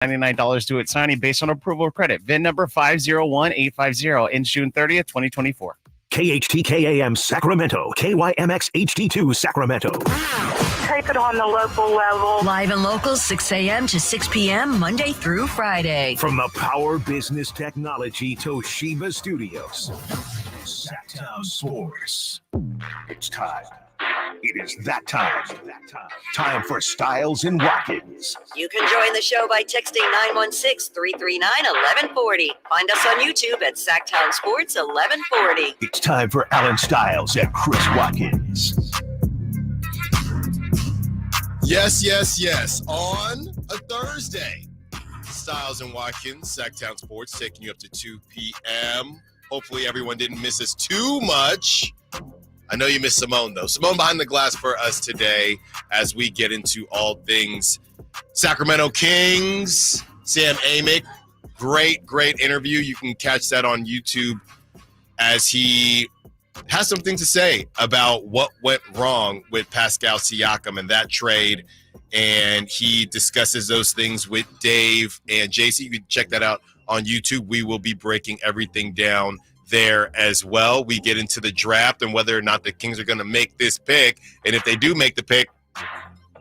$99 due at signing based on approval of credit. VIN number 501850 in June 30th, 2024. KHTKAM Sacramento, KYMX HD2 Sacramento. Take it on the local level. Live and local, 6 a.m. to 6 p.m., Monday through Friday. From the Power Business Technology Toshiba Studios, Sactown Sports. It's time. It is that time. Time for Stiles and Watkins. You can join the show by texting 916-339-1140. Find us on YouTube at Sactown Sports 1140. It's time for Alan Stiles and Chris Watkins. Yes. On a Thursday, Stiles and Watkins, Sactown Sports, taking you up to 2 p.m. Hopefully everyone didn't miss us too much. I know you missed Simone, though. Simone behind the glass for us today as we get into all things Sacramento Kings. Sam Amick, great interview. You can catch that on YouTube as he has something to say about what went wrong with Pascal Siakam and that trade. And he discusses those things with Dave and JC. You can check that out on YouTube. We will be breaking everything down there as well. We get into the draft and whether or not the Kings are going to make this pick. And if they do make the pick,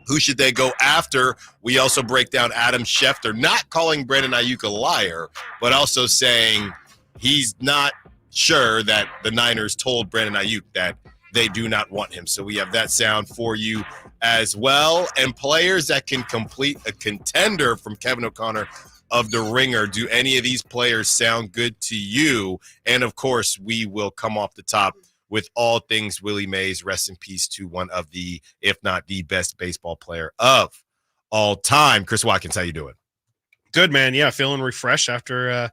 who should they go after? We also break down Adam Schefter, not calling Brandon Aiyuk a liar, but also saying he's not sure that the Niners told Brandon Aiyuk that they do not want him. So we have that sound for you as well. And players that can complete a contender from Kevin O'Connor of The Ringer. Do any of these players sound good to you? And, of course, we will come off the top with all things Willie Mays. Rest in peace to one of the, if not the best baseball player of all time. Chris Watkins, how you doing? Good, man. Yeah, feeling refreshed after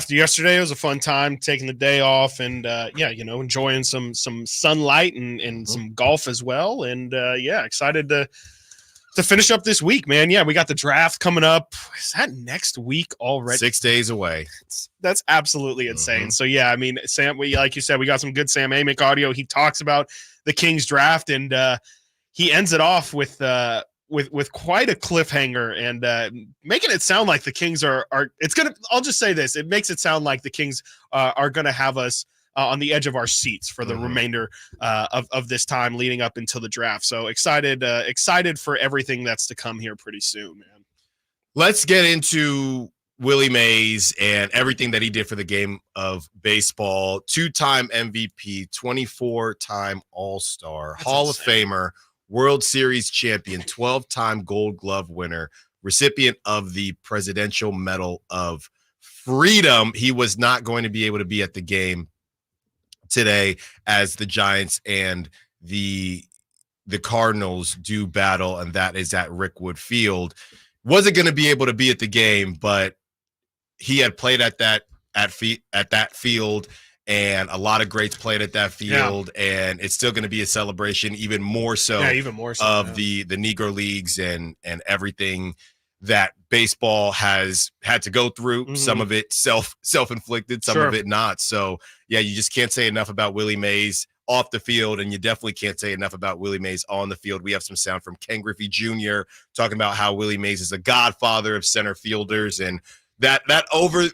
yesterday. It was a fun time taking the day off and, enjoying some sunlight and some golf as well. And, excited to finish up this week, man. Yeah, we got the draft coming up. Is that next week already? 6 days away. That's absolutely insane. So, yeah, I mean, Sam, like you said, we got some good Sam Amick audio. He talks about the Kings draft, and he ends it off with quite a cliffhanger and making it sound like the Kings are it's going to – I'll just say this. It makes it sound like the Kings are going to have us on the edge of our seats for the remainder of this time leading up until the draft. So excited for everything that's to come here pretty soon, man. Let's get into Willie Mays and everything that he did for the game of baseball. 2-time MVP, 24-time All-Star, Hall of Famer, World Series champion, 12-time Gold Glove winner, recipient of the Presidential Medal of Freedom. He was not going to be able to be at the game today as the Giants and the Cardinals do battle, and that is at Rickwood Field. Wasn't going to be able to be at the game, but he had played at that field, and a lot of greats played at that field, and it's still going to be a celebration, even more so of the Negro Leagues and everything that baseball has had to go through. Some of it self-inflicted, some of it not. So, yeah, you just can't say enough about Willie Mays off the field, and you definitely can't say enough about Willie Mays on the field. We have some sound from Ken Griffey Jr. talking about how Willie Mays is a godfather of center fielders, and that over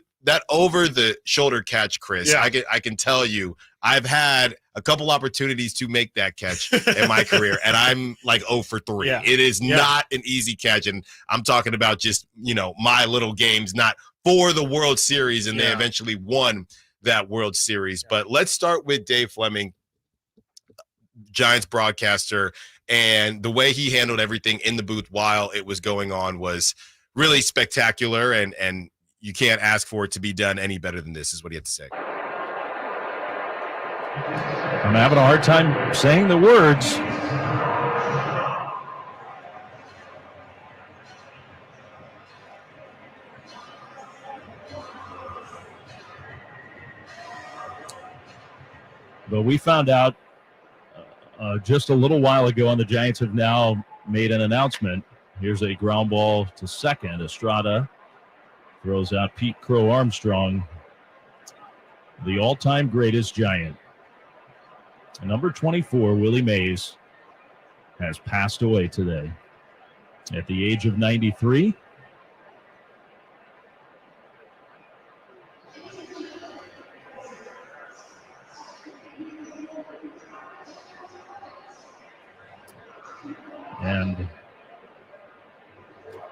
the shoulder catch, Chris. Yeah. I can tell you, I've had a couple opportunities to make that catch in my career, and I'm like 0 for 3. Yeah. It is not an easy catch, and I'm talking about just, my little games, not for the World Series, and they eventually won that World Series. Yeah. But let's start with Dave Fleming, Giants broadcaster, and the way he handled everything in the booth while it was going on was really spectacular, and you can't ask for it to be done any better than this, is what he had to say. I'm having a hard time saying the words. But we found out just a little while ago, and the Giants have now made an announcement. Here's a ground ball to second. Estrada throws out Pete Crow Armstrong, the all-time greatest Giant. Number 24, Willie Mays, has passed away today at the age of 93. And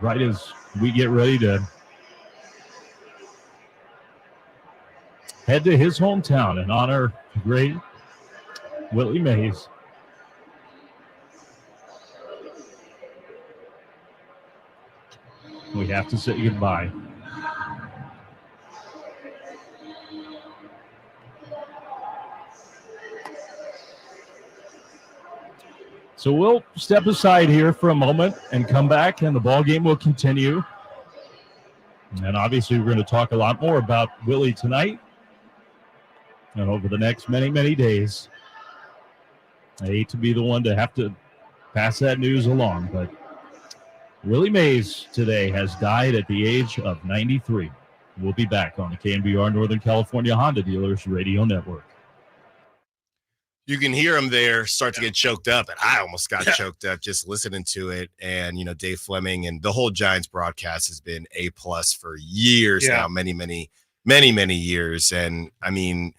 right as we get ready to head to his hometown and honor the great Willie Mays, we have to say goodbye. So we'll step aside here for a moment and come back, and the ball game will continue. And obviously, we're going to talk a lot more about Willie tonight and over the next many, many days. I hate to be the one to have to pass that news along, but Willie Mays today has died at the age of 93. We'll be back on the KNBR Northern California Honda Dealers Radio Network. You can hear him there start to get choked up, and I almost got choked up just listening to it. And, you know, Dave Fleming and the whole Giants broadcast has been A+ for years now, many years. And, I mean,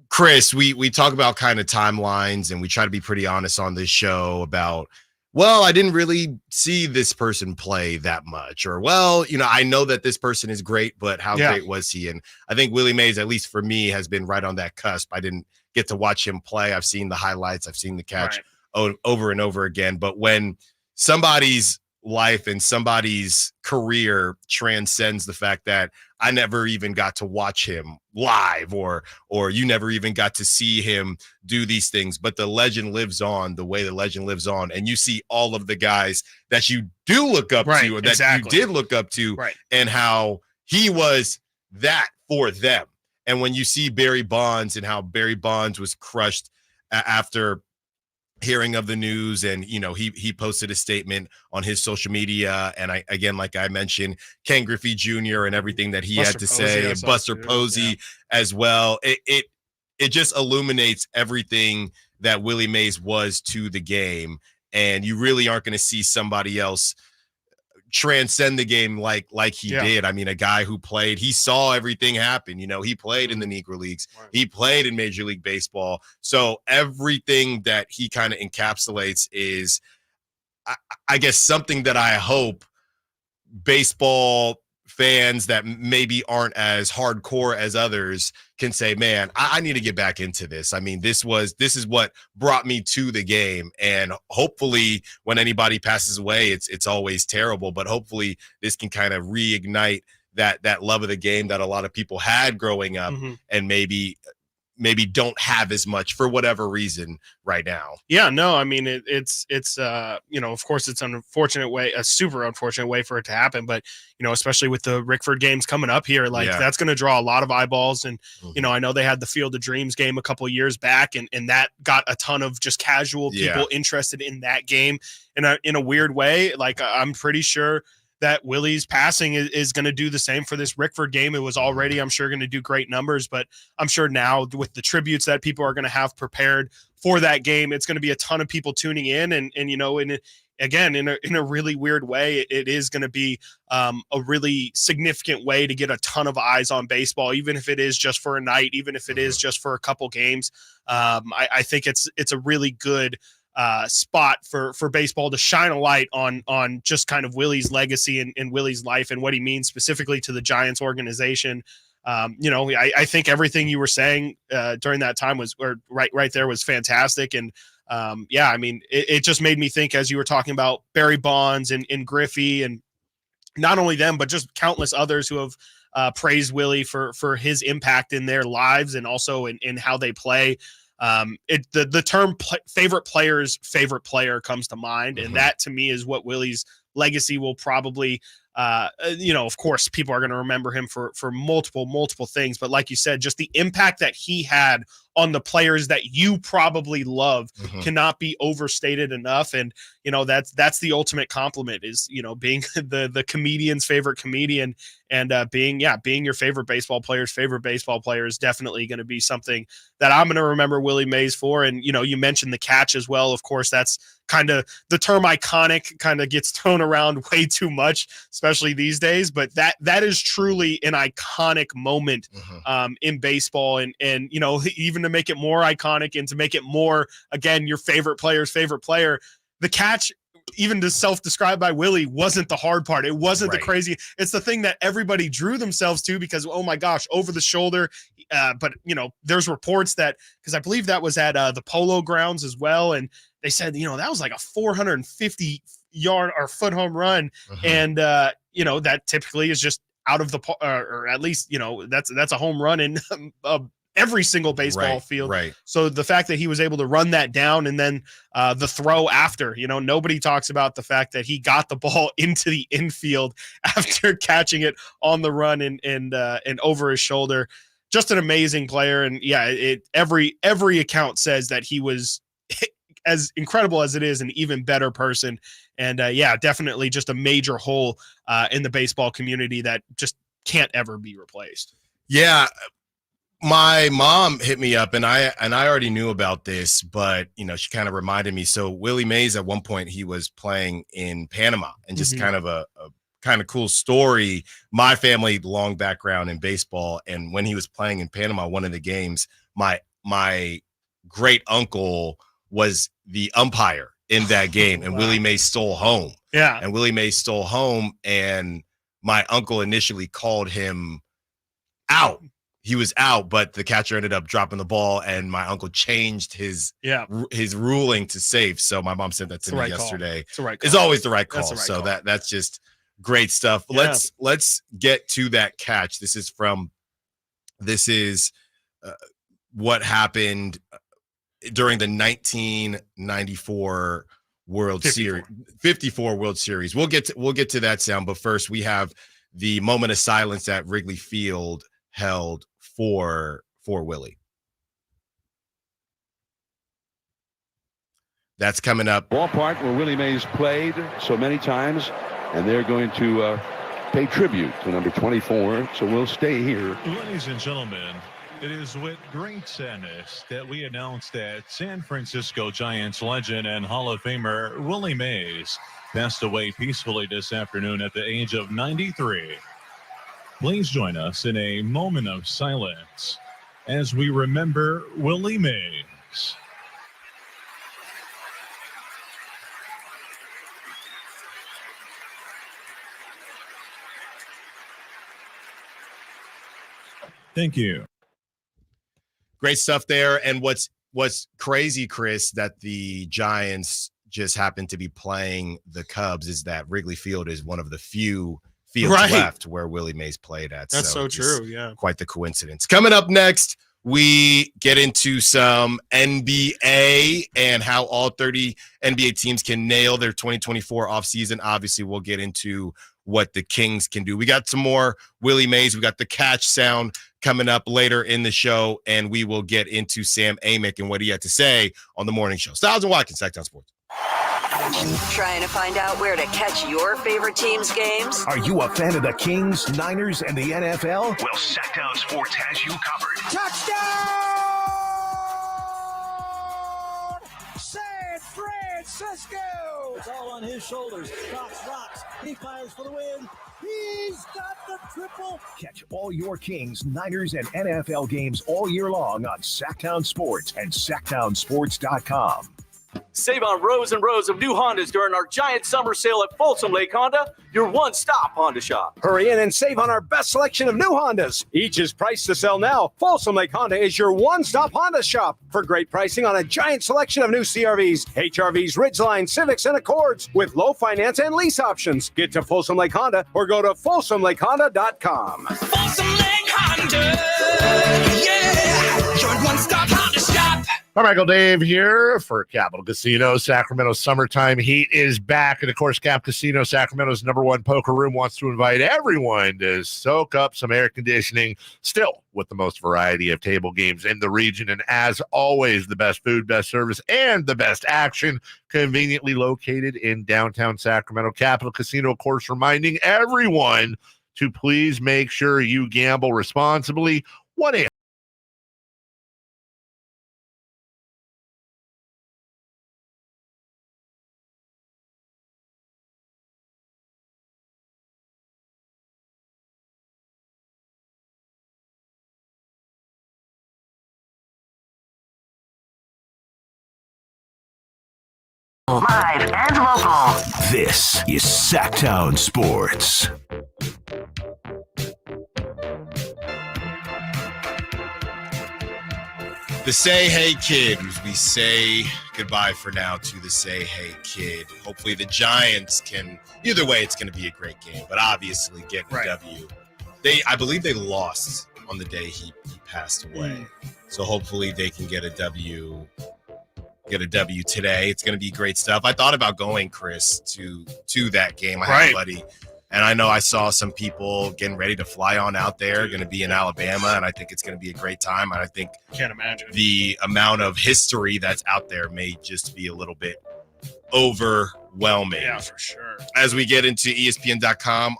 Chris, we talk about kind of timelines, and we try to be pretty honest on this show about, well, I didn't really see this person play that much, or, well, you know, I know that this person is great, but how great was he? And I think Willie Mays, at least for me, has been right on that cusp. I didn't get to watch him play. I've seen the highlights. I've seen the catch over and over again. But when somebody's life and somebody's career transcends the fact that I never even got to watch him live, or you never even got to see him do these things, but the legend lives on the way the legend lives on, and you see all of the guys that you do look up to, or that you did look up to, and how he was that for them. And when you see Barry Bonds and how Barry Bonds was crushed after hearing of the news, and, you know, he posted a statement on his social media, and again, like I mentioned, Ken Griffey Jr. and everything that he had to say, and Buster Posey as well. It just illuminates everything that Willie Mays was to the game, and you really aren't going to see somebody else transcend the game like he did. I mean, a guy who played, he saw everything happen. You know, he played in the Negro Leagues, he played in Major League Baseball. So everything that he kind of encapsulates is, I guess, something that I hope baseball fans that maybe aren't as hardcore as others can say, man, I need to get back into this. I mean, this is what brought me to the game. And hopefully when anybody passes away, it's always terrible, but hopefully this can kind of reignite that love of the game that a lot of people had growing up, and maybe don't have as much for whatever reason right now. Yeah, no, I mean, it's you know, of course it's a super unfortunate way for it to happen, but, you know, especially with the Rickford games coming up here, like that's going to draw a lot of eyeballs. And, you know, I know they had the Field of Dreams game a couple of years back, and that got a ton of just casual people interested in that game in a weird way. Like, I'm pretty sure that Willie's passing is going to do the same for this Rickford game. It was already, I'm sure, going to do great numbers, but I'm sure now with the tributes that people are going to have prepared for that game, it's going to be a ton of people tuning in. And you know, again, in a really weird way, it is going to be a really significant way to get a ton of eyes on baseball, even if it is just for a night, even if it is just for a couple games. I think it's a really good spot for baseball to shine a light on just kind of Willie's legacy and Willie's life and what he means specifically to the Giants organization. You know, I think everything you were saying during that time was right there was fantastic. And yeah, I mean, it just made me think, as you were talking about Barry Bonds and Griffey, and not only them, but just countless others who have praised Willie for his impact in their lives and also in how they play. The term favorite player's favorite player comes to mind. And that to me is what Willie's legacy will probably, you know, of course people are going to remember him for multiple things, but like you said, just the impact that he had on the players that you probably love cannot be overstated enough. And, you know, that's the ultimate compliment is, you know, being the comedian's favorite comedian and being your favorite baseball player is definitely going to be something that I'm going to remember Willie Mays for. And, you know, you mentioned the catch as well. Of course, that's kind of the term iconic kind of gets thrown around way too much, especially these days. But that is truly an iconic moment in baseball. And, you know, even to make it more iconic and to make it more, again, your favorite player's favorite player, the catch, even to self-described by Willie, wasn't the hard part. It wasn't the crazy. It's the thing that everybody drew themselves to because, oh my gosh, over the shoulder. But there's reports that, because I believe that was at the Polo Grounds as well, and they said that was like a 450 yard or foot home run, and that typically is just out of the or at least that's a home run in every single baseball field. Right. So the fact that he was able to run that down and then the throw after, nobody talks about the fact that he got the ball into the infield after catching it on the run and over his shoulder. Just an amazing player. And yeah, every account says that he was as incredible as it is, an even better person. And definitely just a major hole in the baseball community that just can't ever be replaced. Yeah. My mom hit me up and I already knew about this, but she kind of reminded me. So Willie Mays, at one point, he was playing in Panama, and just kind of a kind of cool story. My family, long background in baseball. And when he was playing in Panama, one of the games, my great uncle was the umpire in that game, and Willie Mays stole home. Yeah. And Willie Mays stole home, and my uncle initially called him out. He was out, but the catcher ended up dropping the ball, and my uncle changed his ruling to safe. So my mom said that to me yesterday. It's the right call. It's always the right call. That's the right so call. that's just great stuff. Yeah. Let's get to that catch. This is what happened during the 1994 World Series, 54 World Series. We'll get to that sound, but first we have the moment of silence at Wrigley Field held for Willie. That's coming up. Ballpark where Willie Mays played so many times, and they're going to pay tribute to number 24. So we'll stay here. Ladies and gentlemen, it is with great sadness that we announce that San Francisco Giants legend and Hall of Famer Willie Mays passed away peacefully this afternoon at the age of 93. Please join us in a moment of silence as we remember Willie Mays. Thank you. Great stuff there. And what's crazy, Chris, that the Giants just happen to be playing the Cubs is that Wrigley Field is one of the few fields left where Willie Mays played at. That's so true. Yeah. Quite the coincidence. Coming up next, we get into some NBA and how all 30 NBA teams can nail their 2024 offseason. Obviously, we'll get into what the Kings can do. We got some more Willie Mays. We got the catch sound coming up later in the show, and we will get into Sam Amick and what he had to say on the morning show. Stiles and Watkins, Sactown Sports. Trying to find out where to catch your favorite team's games? Are you a fan of the Kings, Niners, and the NFL? Well, Sactown Sports has you covered. Touchdown! San Francisco! It's all on his shoulders. Rocks. He fires for the win. He's got the triple. Catch all your Kings, Niners, and NFL games all year long on Sactown Sports and SactownSports.com. Save on rows and rows of new Hondas during our giant summer sale at Folsom Lake Honda, your one-stop Honda shop. Hurry in and save on our best selection of new Hondas. Each is priced to sell now. Folsom Lake Honda is your one-stop Honda shop for great pricing on a giant selection of new CRVs, HRVs, Ridgeline, Civics, and Accords with low finance and lease options. Get to Folsom Lake Honda or go to FolsomLakeHonda.com. Folsom Lake Honda, yeah, your one-stop Honda shop. Hi, Michael Dave here for Capital Casino. Sacramento summertime heat is back. And of course, Cap Casino, Sacramento's #1 poker room, wants to invite everyone to soak up some air conditioning, still with the most variety of table games in the region. And as always, the best food, best service, and the best action, conveniently located in downtown Sacramento. Capital Casino, of course, reminding everyone to please make sure you gamble responsibly. 1-800 Live and local. This is Sactown Sports. The Say Hey Kid, as we say goodbye for now to the Say Hey Kid. Hopefully the Giants can, either way, it's going to be a great game, but obviously getting a W. I believe they lost on the day he passed away. So hopefully they can get a W today. It's going to be great stuff. I thought about going, Chris, to that game. I have a buddy. And I know I saw some people getting ready to fly on out there, going to be in Alabama, and I think it's going to be a great time. And I think can't imagine the amount of history that's out there may just be a little bit overwhelming. Yeah, for sure. As we get into ESPN.com,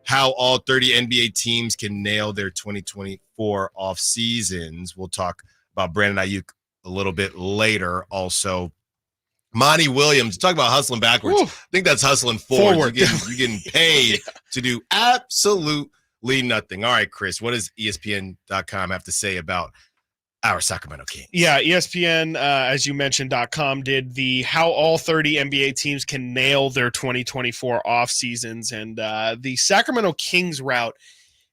how all 30 NBA teams can nail their 2024 off seasons. We'll talk about Brandon Aiyuk a little bit later. Also, Monty Williams, talk about hustling backwards. I think that's hustling forward. You're getting paid to do absolutely nothing. All right, Chris, what does ESPN.com have to say about our Sacramento Kings? Yeah, ESPN, as you mentioned, .com did the how all 30 NBA teams can nail their 2024 off seasons. And the Sacramento Kings route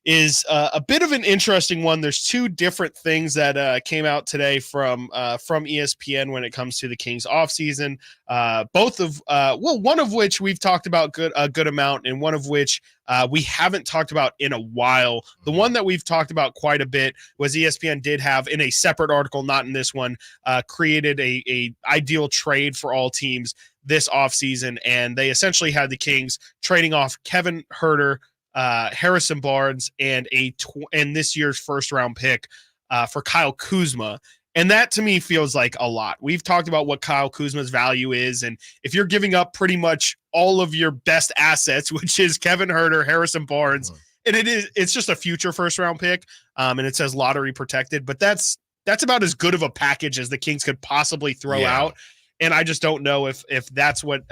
is a bit of an interesting one. There's two different things that came out today from ESPN when it comes to the Kings offseason. One of which we've talked about a good amount, and one of which we haven't talked about in a while. The one that we've talked about quite a bit was ESPN did have, in a separate article, not in this one, created a ideal trade for all teams this offseason, and they essentially had the Kings trading off Kevin Huerter, Harrison Barnes, and this year's first round pick for Kyle Kuzma. And that to me feels like a lot. We've talked about what Kyle Kuzma's value is. And if you're giving up pretty much all of your best assets, which is Kevin Huerter, Harrison Barnes, and it's just a future first round pick. And it says lottery protected, but that's about as good of a package as the Kings could possibly throw out. And I just don't know if that's what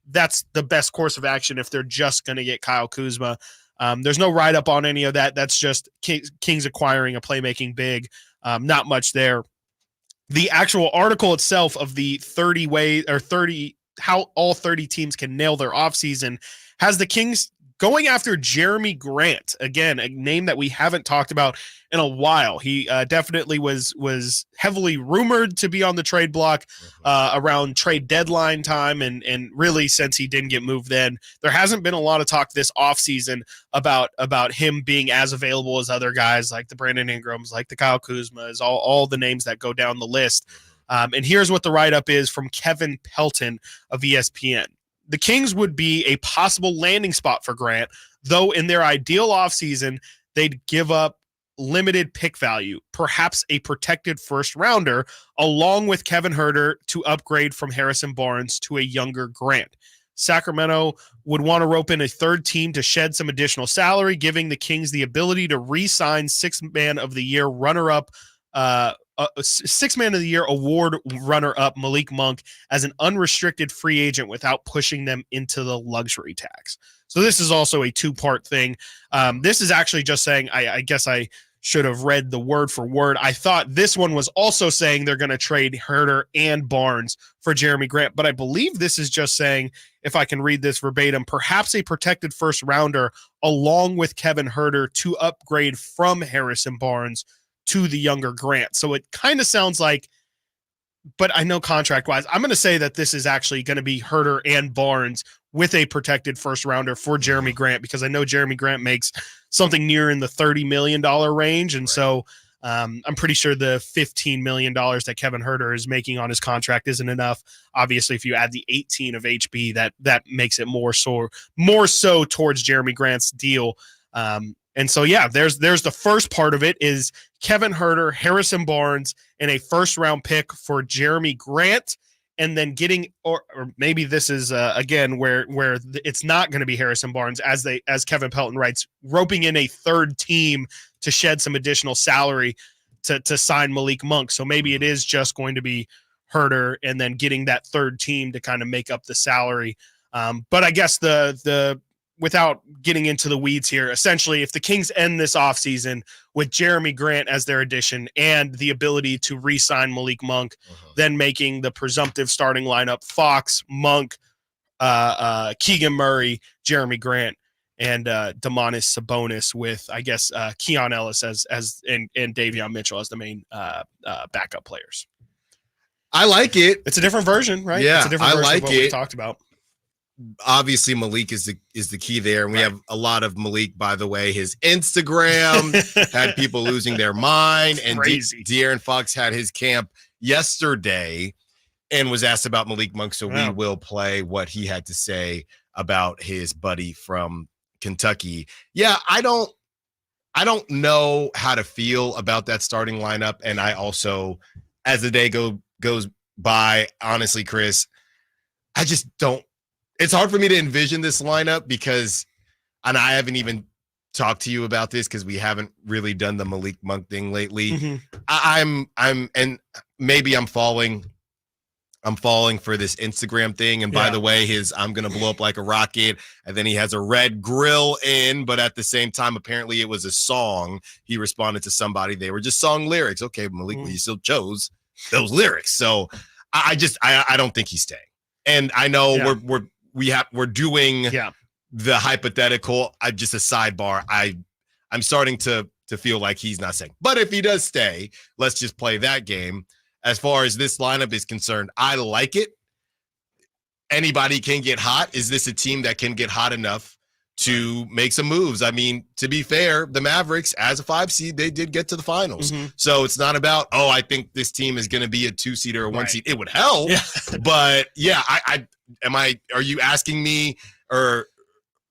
that's the best course of action if they're just going to get Kyle Kuzma. There's no write-up on any of that. That's just Kings acquiring a playmaking big. Not much there. The actual article itself of the 30 how all 30 teams can nail their offseason has the Kings going after Jeremy Grant, again, a name that we haven't talked about in a while. He definitely was heavily rumored to be on the trade block around trade deadline time, and really since he didn't get moved then. There hasn't been a lot of talk this offseason about him being as available as other guys like the Brandon Ingrams, like the Kyle Kuzmas, all the names that go down the list. And here's what the write-up is from Kevin Pelton of ESPN. The Kings would be a possible landing spot for Grant, though in their ideal offseason, they'd give up limited pick value, perhaps a protected first rounder, along with Kevin Huerter to upgrade from Harrison Barnes to a younger Grant. Sacramento would want to rope in a third team to shed some additional salary, giving the Kings the ability to re-sign Six-Man of the Year runner-up Six-Man of the Year award runner-up Malik Monk as an unrestricted free agent without pushing them into the luxury tax. So this is also a two-part thing. This is actually just saying, I guess I should have read the word for word. I thought this one was also saying they're going to trade Huerter and Barnes for Jeremy Grant, but I believe this is just saying, if I can read this verbatim, perhaps a protected first rounder along with Kevin Huerter to upgrade from Harrison Barnes to the younger Grant. So it kind of sounds like, but I know contract-wise, I'm going to say that this is actually going to be Huerter and Barnes with a protected first rounder for Jeremy Grant, because I know Jeremy Grant makes something near in the $30 million range. And so I'm pretty sure the $15 million that Kevin Huerter is making on his contract isn't enough. Obviously, if you add the 18 of HB, that makes it more so towards Jeremy Grant's deal. And so, yeah, there's the first part of it is Kevin Huerter, Harrison Barnes, and a first-round pick for Jeremy Grant, and then getting, or maybe this is, again, where it's not going to be Harrison Barnes, as Kevin Pelton writes, roping in a third team to shed some additional salary to sign Malik Monk. So maybe it is just going to be Huerter and then getting that third team to kind of make up the salary. But I guess the without getting into the weeds here, essentially, if the Kings end this offseason with Jeremy Grant as their addition and the ability to re-sign Malik Monk, then making the presumptive starting lineup Fox, Monk, Keegan Murray, Jeremy Grant, and Domantas Sabonis with, I guess, Keon Ellis and Davion Mitchell as the main backup players. I like it. It's a different version, right? Yeah, it's a different version I like of what it. we talked about. Obviously, Malik is the key there, and we have a lot of Malik. By the way, his Instagram had people losing their mind, and De'Aaron Fox had his camp yesterday and was asked about Malik Monk. So we will play what he had to say about his buddy from Kentucky. Yeah, I don't know how to feel about that starting lineup, and I also, as the day goes by, honestly, Chris, I just don't. It's hard for me to envision this lineup because, and I haven't even talked to you about this because we haven't really done the Malik Monk thing lately. I'm and maybe I'm falling for this Instagram thing. And by the way, I'm going to blow up like a rocket. And then he has a red grill in, but at the same time, apparently it was a song. He responded to somebody. They were just song lyrics. Okay, Malik, well, you still chose those lyrics. So I don't think he's staying. And I know we're doing the hypothetical. Just a sidebar. I'm starting to feel like he's not staying. But if he does stay, let's just play that game. As far as this lineup is concerned, I like it. Anybody can get hot. Is this a team that can get hot enough to make some moves? I mean, to be fair, the Mavericks, as a 5 seed, they did get to the finals. So it's not about, I think this team is going to be a 2 seed or a 1 seed. It would help. But yeah, are you asking me or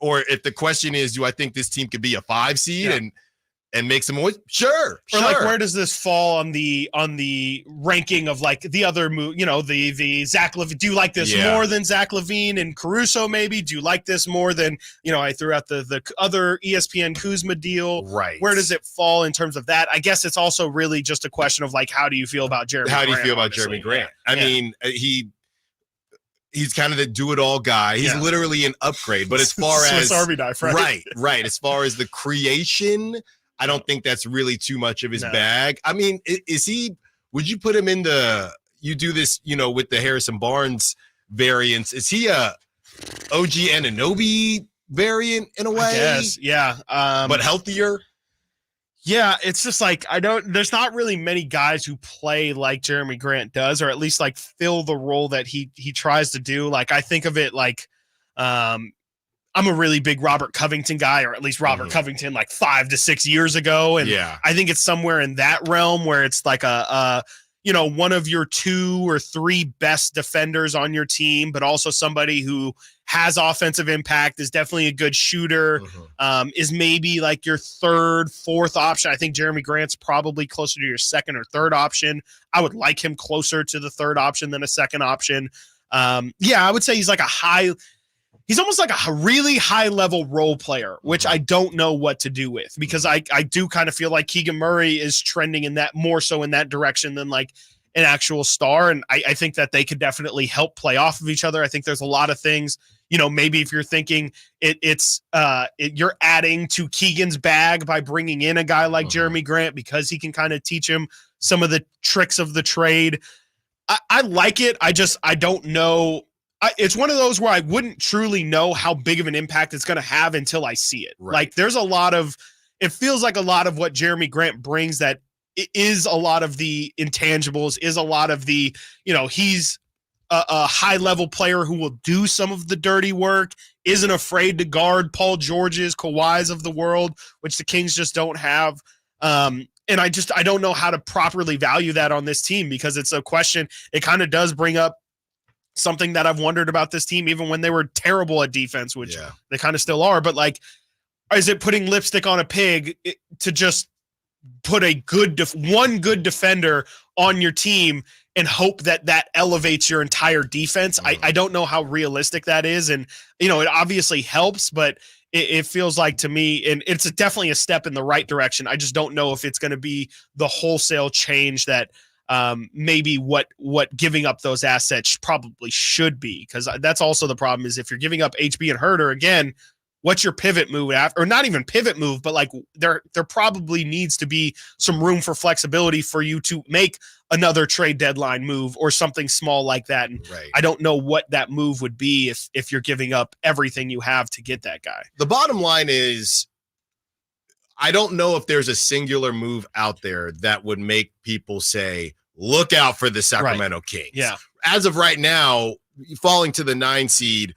if the question is, do I think this team could be a 5 seed and make some noise? Sure. Or like, where does this fall on the ranking of like the other move? The Zach LaVine. Do you like this more than Zach LaVine and Caruso? Maybe. Do you like this more than I threw out the other ESPN Kuzma deal? Right. Where does it fall in terms of that? I guess it's also really just a question of like, how do you feel about Jeremy? How do you Grant, feel about honestly? Jeremy Grant? I mean, he's kind of the do-it-all guy. He's literally an upgrade. But as far as Army knife, right? Right. As far as the creation, I don't think that's really too much of his bag. I mean, would you put him in you do this, with the Harrison Barnes variants? Is he a OG Anunoby variant in a way? Yes. Yeah. But healthier? Yeah. It's just like, there's not really many guys who play like Jeremy Grant does, or at least like fill the role that he tries to do. Like, I think of it like, I'm a really big Robert Covington guy, or at least Robert Covington like 5 to 6 years ago. And I think it's somewhere in that realm where it's like one of your 2 or 3 best defenders on your team, but also somebody who has offensive impact, is definitely a good shooter, is maybe like your 3rd, 4th option. I think Jeremy Grant's probably closer to your 2nd or 3rd option. I would like him closer to the 3rd option than a 2nd option. I would say he's like he's almost like a really high level role player, which I don't know what to do with, because I do kind of feel like Keegan Murray is trending in that more so in that direction than like an actual star. And I think that they could definitely help play off of each other. I think there's a lot of things, maybe if you're thinking you're adding to Keegan's bag by bringing in a guy like Jeremy Grant, because he can kind of teach him some of the tricks of the trade. I like it. I don't know. It's one of those where I wouldn't truly know how big of an impact it's going to have until I see it. Right. Like, there's it feels like a lot of what Jeremy Grant brings that is a lot of the intangibles, is a lot of the, he's a high level player who will do some of the dirty work, isn't afraid to guard Paul George's, Kawhi's of the world, which the Kings just don't have. And I don't know how to properly value that on this team, because it's a question. It kind of does bring up something that I've wondered about this team, even when they were terrible at defense, which they kind of still are. But like, is it putting lipstick on a pig to just put a one good defender on your team and hope that elevates your entire defense? I don't know how realistic that is. And, it obviously helps, but it feels like to me, and it's definitely a step in the right direction. I just don't know if it's going to be the wholesale change that maybe what giving up those assets probably should be, because that's also the problem, is if you're giving up HB and Herter again, what's your pivot move after, or not even pivot move, but like there probably needs to be some room for flexibility for you to make another trade deadline move or something small like that. And I don't know what that move would be if you're giving up everything you have to get that guy. The bottom line is, I don't know if there's a singular move out there that would make people say, look out for the Sacramento Kings. Yeah. As of right now, falling to the 9 seed,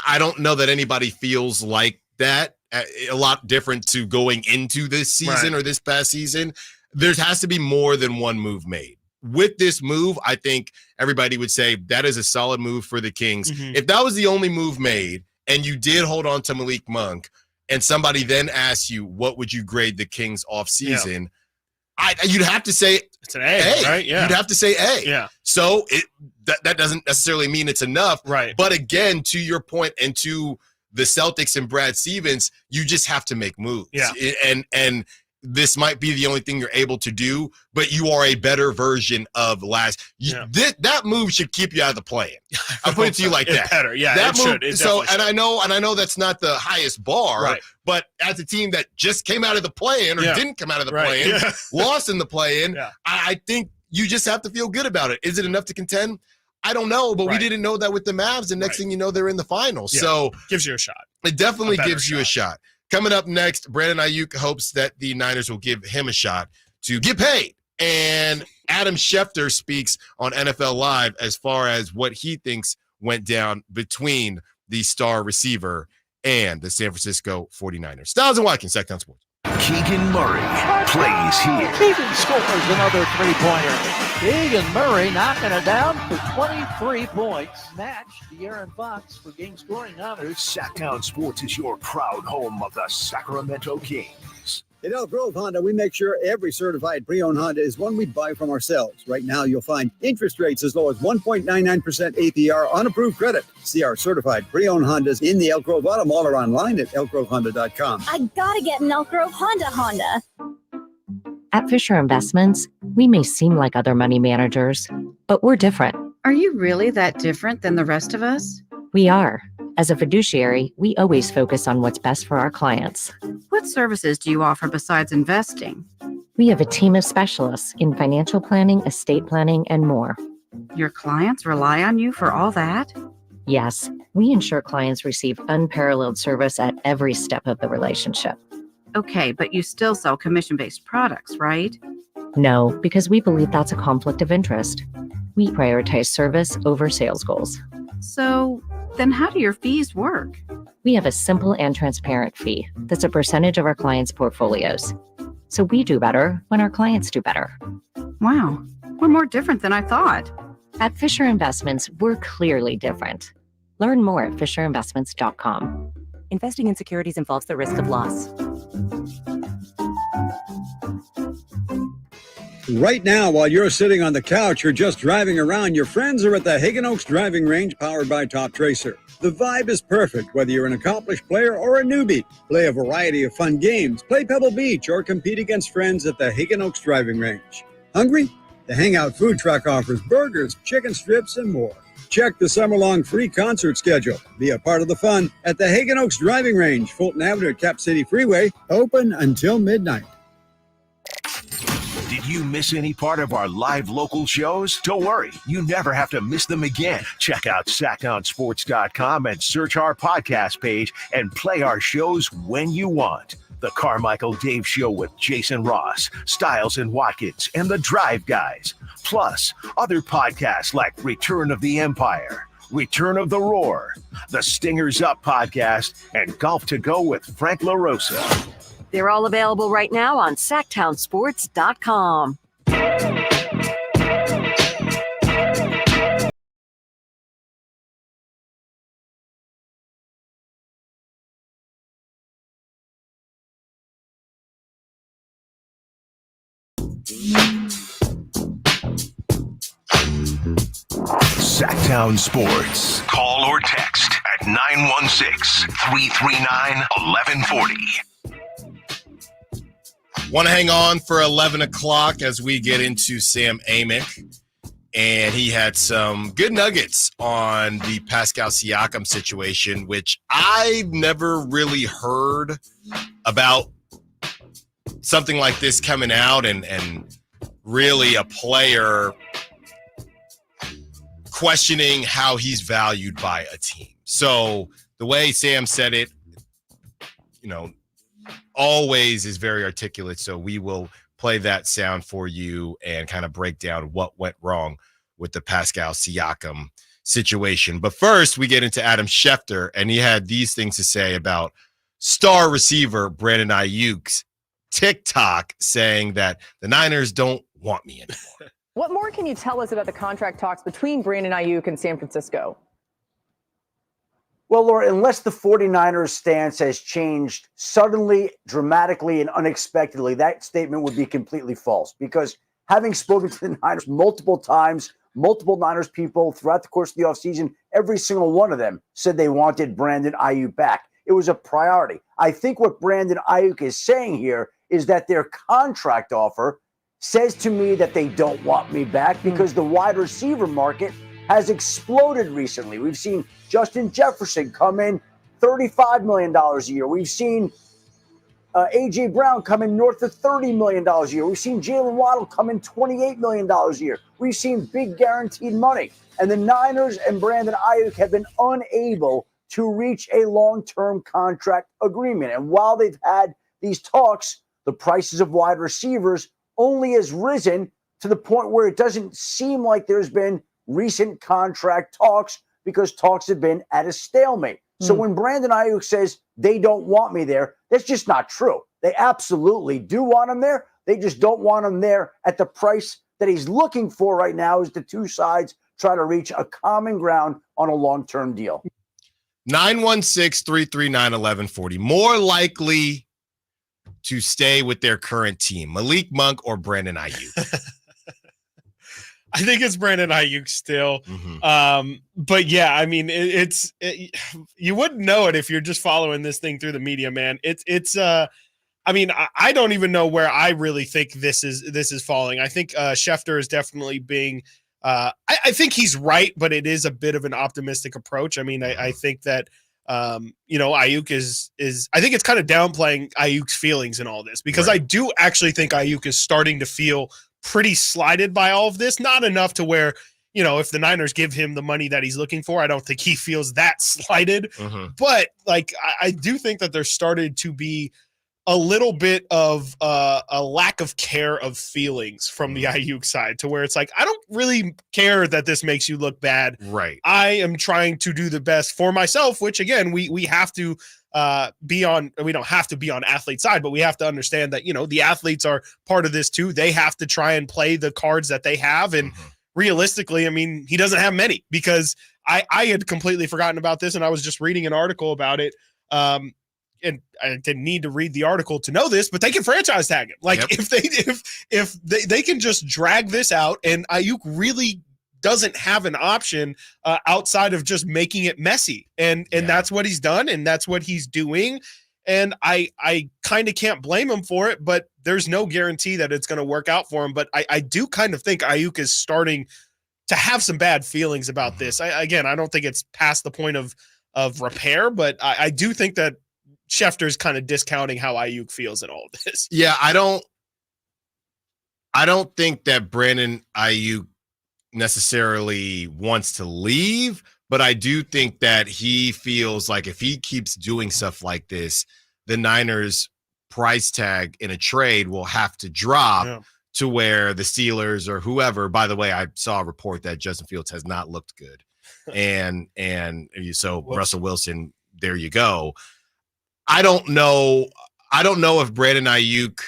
I don't know that anybody feels like that. A lot different to going into this season or this past season. There has to be more than one move made. With this move, I think everybody would say that is a solid move for the Kings. If that was the only move made and you did hold on to Malik Monk, and somebody then asks you, what would you grade the Kings off season? You'd have to say it's an A, right? Yeah. You'd have to say A. Yeah. So that doesn't necessarily mean it's enough. Right. But again, to your point and to the Celtics and Brad Stevens, you just have to make moves. Yeah. And this might be the only thing you're able to do, but you are a better version of last. That move should keep you out of the play-in. I'll put it to you like that. Better, yeah. That it move. Should. So, and I know that's not the highest bar, but as a team that just came out of the play-in or didn't come out of the play-in, lost in the play-in, I think you just have to feel good about it. Is it enough to contend? I don't know, but we didn't know that with the Mavs, and next thing you know, they're in the finals. Yeah. So gives you a shot. It definitely gives you a shot. Coming up next, Brandon Aiyuk hopes that the Niners will give him a shot to get paid. And Adam Schefter speaks on NFL Live as far as what he thinks went down between the star receiver and the San Francisco 49ers. Stiles and Watkins, Sactown Sports. Keegan Murray plays here. Keegan scores another three-pointer. Keegan Murray knocking it down for 23 points. Match De'Aaron Fox for game scoring honors. Sactown Sports is your proud home of the Sacramento Kings. At Elk Grove Honda, we make sure every certified pre-owned Honda is one we buy from ourselves. Right now, you'll find interest rates as low as 1.99% APR on approved credit. See our certified pre-owned Hondas in the Elk Grove Auto Mall or online at elkgrovehonda.com. I gotta get an Elk Grove Honda. At Fisher Investments, we may seem like other money managers, but we're different. Are you really that different than the rest of us? We are. As a fiduciary, we always focus on what's best for our clients. What services do you offer besides investing? We have a team of specialists in financial planning, estate planning, and more. Your clients rely on you for all that? Yes, we ensure clients receive unparalleled service at every step of the relationship. Okay, but you still sell commission-based products, right? No, because we believe that's a conflict of interest. We prioritize service over sales goals. So then how do your fees work? We have a simple and transparent fee that's a percentage of our clients' portfolios. So we do better when our clients do better. Wow, we're more different than I thought. At Fisher Investments, we're clearly different. Learn more at FisherInvestments.com. Investing in securities involves the risk of loss. Right now, while you're sitting on the couch or just driving around, your friends are at the Hagen Oaks Driving Range powered by Top Tracer. The vibe is perfect, whether you're an accomplished player or a newbie. Play a variety of fun games, play Pebble Beach, or compete against friends at the Hagen Oaks Driving Range. Hungry? The Hangout Food Truck offers burgers, chicken strips, and more. Check the summer-long free concert schedule. Be a part of the fun at the Hagen Oaks Driving Range, Fulton Avenue at Cap City Freeway, open until midnight. Did you miss any part of our live local shows? Don't worry, you never have to miss them again. Check out SactownSports.com and search our podcast page and play our shows when you want. The Carmichael Dave Show with Jason Ross, Stiles and Watkins, and the Drive Guys. Plus, other podcasts like Return of the Empire, Return of the Roar, the Stingers Up podcast, and Golf to Go with Frank LaRosa. They're all available right now on SactownSports.com. Sactown Sports. Call or text at 916-339-1140. Want to hang on for 11 o'clock as we get into Sam Amick. and he had some good nuggets on the Pascal Siakam situation, which I've never really heard about something like this coming out and really a player questioning how he's valued by a team. So the way Sam said it, always is very articulate. So we will play that sound for you and kind of break down what went wrong with the Pascal Siakam situation. But first, we get into Adam Schefter, and he had these things to say about star receiver Brandon Aiyuk's TikTok saying that the Niners don't want me anymore. What more can you tell us about the contract talks between Brandon Aiyuk and San Francisco? Well, Laura, unless the 49ers stance has changed suddenly, dramatically, and unexpectedly, that statement would be completely false. Because having spoken to the Niners multiple times, multiple Niners people throughout the course of the offseason, every single one of them said they wanted Brandon Aiyuk back. It was a priority. I think what Brandon Aiyuk is saying here is that their contract offer says to me that they don't want me back because the wide receiver market has exploded recently. We've seen Justin Jefferson come in $35 million a year. We've seen A.J. Brown come in north of $30 million a year. We've seen Jalen Waddle come in $28 million a year. We've seen big guaranteed money. And the Niners and Brandon Aiyuk have been unable to reach a long-term contract agreement. And while they've had these talks, the prices of wide receivers only has risen to the point where it doesn't seem like there's been recent contract talks because talks have been at a stalemate. So when Brandon Aiyuk says they don't want me there, that's just not true. They absolutely do want him there. They just don't want him there at the price that he's looking for right now as the two sides try to reach a common ground on a long-term deal. 916-339-1140. More likely to stay with their current team, Malik Monk or Brandon Aiyuk? I think it's Brandon Aiyuk still. But yeah, I mean, you wouldn't know it if you're just following this thing through the media, man. I mean, I don't even know where I really think this is falling. I think Schefter is definitely being, I think he's right, but it is a bit of an optimistic approach. I mean, I think that, Aiyuk is I think it's kind of downplaying Aiyuk's feelings in all this because I do actually think Aiyuk is starting to feel pretty slighted by all of this. Not enough to where, if the Niners give him the money that he's looking for, I don't think he feels that slighted. But like, I do think that there started to be a little bit of a lack of care of feelings from the Aiyuk side to where it's like, I don't really care that this makes you look bad. Right. I am trying to do the best for myself, which again, we have to we don't have to be on athlete side, but we have to understand that, the athletes are part of this too. They have to try and play the cards that they have. And realistically, I mean, he doesn't have many because I had completely forgotten about this. And I was just reading an article about it. And I didn't need to read the article to know this, but they can franchise tag him. Like if they can just drag this out, and Aiyuk really doesn't have an option outside of just making it messy. And that's what he's done. And that's what he's doing. And I kind of can't blame him for it, but there's no guarantee that it's going to work out for him. But I do kind of think Aiyuk is starting to have some bad feelings about this. I don't think it's past the point of repair, but I do think that Schefter's kind of discounting how Aiyuk feels in all of this. Yeah, I don't think that Brandon Aiyuk necessarily wants to leave, but I do think that he feels like if he keeps doing stuff like this, the Niners price tag in a trade will have to drop to where the Steelers or whoever, by the way, I saw a report that Justin Fields has not looked good. and so Russell Wilson, there you go. I don't know if Brandon Aiyuk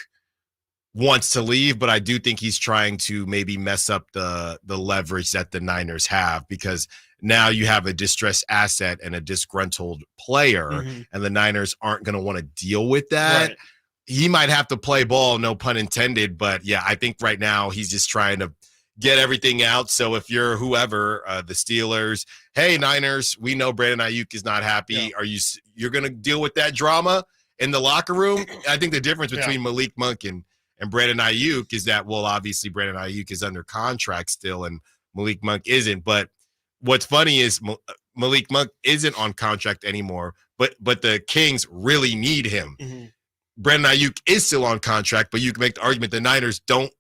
wants to leave, but I do think he's trying to maybe mess up the leverage that the Niners have, because now you have a distressed asset and a disgruntled player, and the Niners aren't going to want to deal with that. Right. He might have to play ball, no pun intended, but yeah, I think right now he's just trying to get everything out. So if you're whoever, the Steelers, hey Niners, we know Brandon Aiyuk is not happy. Yeah. You're going to deal with that drama in the locker room? I think the difference between Malik Monk and Brandon Aiyuk is that, well, obviously Brandon Aiyuk is under contract still, and Malik Monk isn't. But what's funny is Malik Monk isn't on contract anymore, but the Kings really need him. Mm-hmm. Brandon Aiyuk is still on contract, but you can make the argument the Niners don't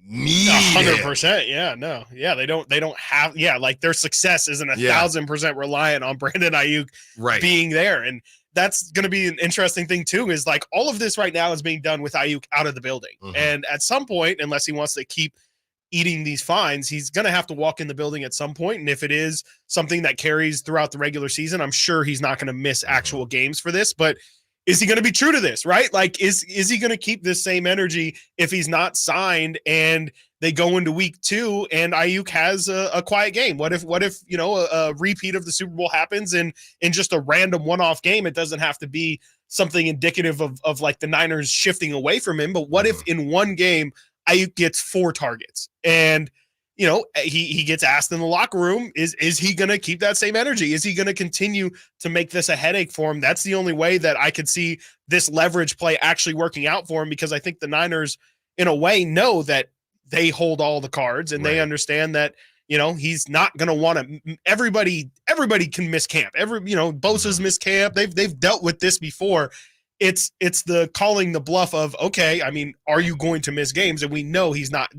need 100%. Yeah, no. Yeah, they don't have, like their success isn't 1,000% reliant on Brandon Aiyuk being there. And that's going to be an interesting thing too, is like all of this right now is being done with Aiyuk out of the building. Mm-hmm. And at some point, unless he wants to keep eating these fines, he's going to have to walk in the building at some point. And if it is something that carries throughout the regular season, I'm sure he's not going to miss actual games for this, but is he going to be true to this, right? Like, is he going to keep this same energy if he's not signed and they go into week 2 and Aiyuk has a quiet game? What if a repeat of the Super Bowl happens and in just a random one-off game? It doesn't have to be something indicative of like the Niners shifting away from him. But what if in one game Aiyuk gets 4 targets and he gets asked in the locker room, is he going to keep that same energy? Is he going to continue to make this a headache for him? That's the only way that I could see this leverage play actually working out for him, because I think the Niners, in a way, know that they hold all the cards and they understand that, he's not going to want to. Everybody can miss camp. Bosa's missed camp. They've dealt with this before. It's the calling the bluff of, okay, I mean, are you going to miss games? And we know he's not.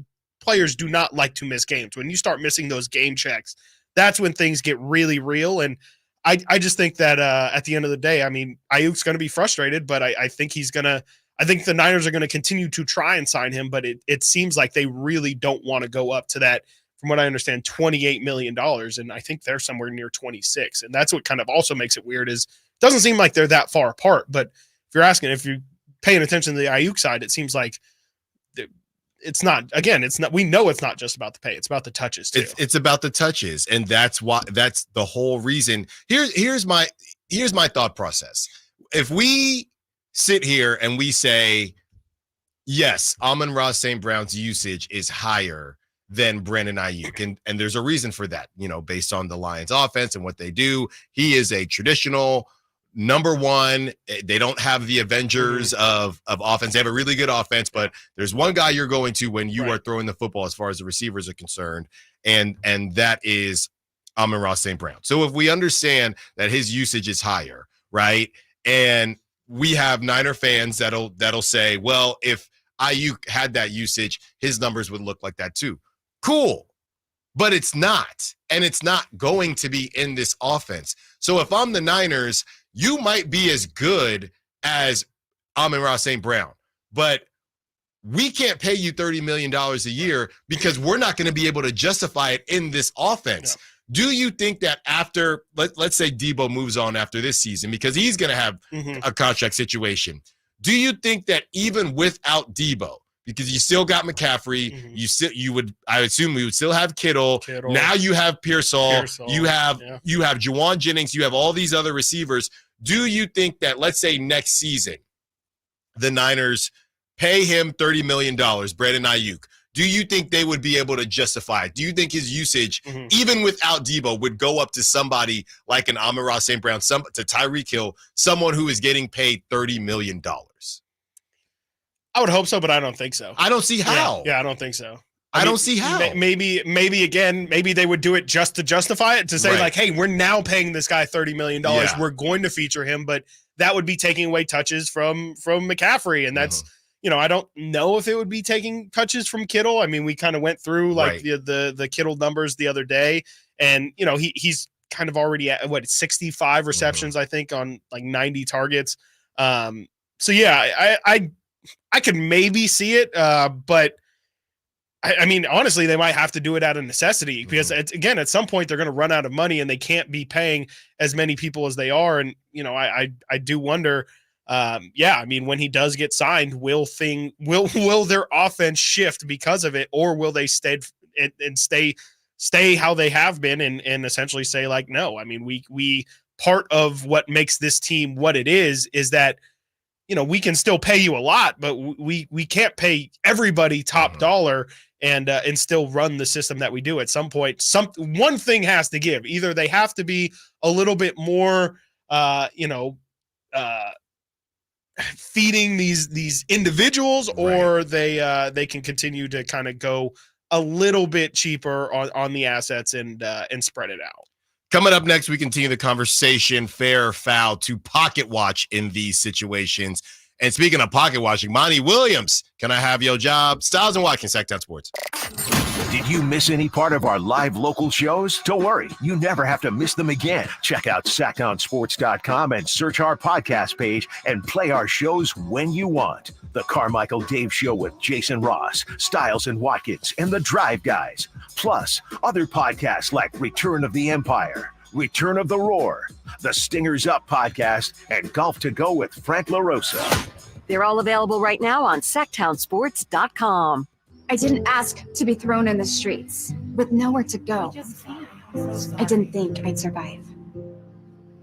Players do not like to miss games. When you start missing those game checks, that's when things get really real. And I just think that at the end of the day, I mean, Aiyuk's going to be frustrated, but I think I think the Niners are going to continue to try and sign him, but it seems like they really don't want to go up to that, from what I understand, $28 million. And I think they're somewhere near 26. And that's what kind of also makes it weird, is it doesn't seem like they're that far apart. But if you're paying attention to the Aiyuk side, it seems like it's not, we know it's not just about the pay. It's about the touches too. It's about the touches. And that's the whole reason. Here's my thought process. If we sit here and we say, yes, Amon-Ra St. Brown's usage is higher than Brandon Aiyuk. And there's a reason for that, based on the Lions offense and what they do. He is a traditional number one. They don't have the Avengers of offense. They have a really good offense, but there's one guy you're going to when you are throwing the football as far as the receivers are concerned, and that is Amon-Ra St. Brown. So if we understand that his usage is higher, right, and we have Niner fans that'll say, well, if Aiyuk had that usage, his numbers would look like that too. Cool. But it's not, and it's not going to be in this offense. So if I'm the Niners, you might be as good as Amon-Ra St. Brown, but we can't pay you $30 million a year because we're not going to be able to justify it in this offense. Yeah. Do you think that after, let's say Debo moves on after this season, because he's going to have a contract situation, do you think that even without Debo, because you still got McCaffrey, I assume we would still have Kittle. Now you have Pearsall. You have Juwan Jennings. You have all these other receivers. Do you think that, let's say next season, the Niners pay him $30 million, Brandon Aiyuk? Do you think they would be able to justify it? Do you think his usage, even without Debo, would go up to somebody like an Amon-Ra St. Brown, to Tyreek Hill, someone who is getting paid $30 million? I would hope so, but I don't think so. I don't see how. Yeah, I don't think so. I don't see how. Maybe they would do it just to justify it, to say like, hey, we're now paying this guy $30 million. Yeah. We're going to feature him, but that would be taking away touches from McCaffrey. And that's, I don't know if it would be taking touches from Kittle. I mean, we kind of went through like the Kittle numbers the other day, and, he's kind of already at 65 receptions, I think, on like 90 targets. So yeah, I could maybe see it, but I mean, honestly, they might have to do it out of necessity, because again, at some point they're going to run out of money and they can't be paying as many people as they are. And, I do wonder, I mean, when he does get signed, will their offense shift because of it, or will they stay how they have been and essentially say like, no, I mean, we part of what makes this team what it is that, we can still pay you a lot, but we can't pay everybody top dollar and still run the system that we do. At some point, one thing has to give. Either they have to be a little bit more, feeding these individuals, or they can continue to kind of go a little bit cheaper on the assets and spread it out. Coming up next, we continue the conversation, fair or foul, to pocket watch in these situations. And speaking of pocket watching, Monty Williams, can I have your job? Stiles and Watkins, Sactown Sports. Did you miss any part of our live local shows? Don't worry, you never have to miss them again. Check out SactownSports.com and search our podcast page and play our shows when you want. The Carmichael Dave Show with Jason Ross, Stiles and Watkins, and The Drive Guys. Plus, other podcasts like Return of the Empire, Return of the Roar, The Stingers Up podcast, and Golf to Go with Frank LaRosa. They're all available right now on SactownSports.com. I didn't ask to be thrown in the streets with nowhere to go. I didn't think I'd survive.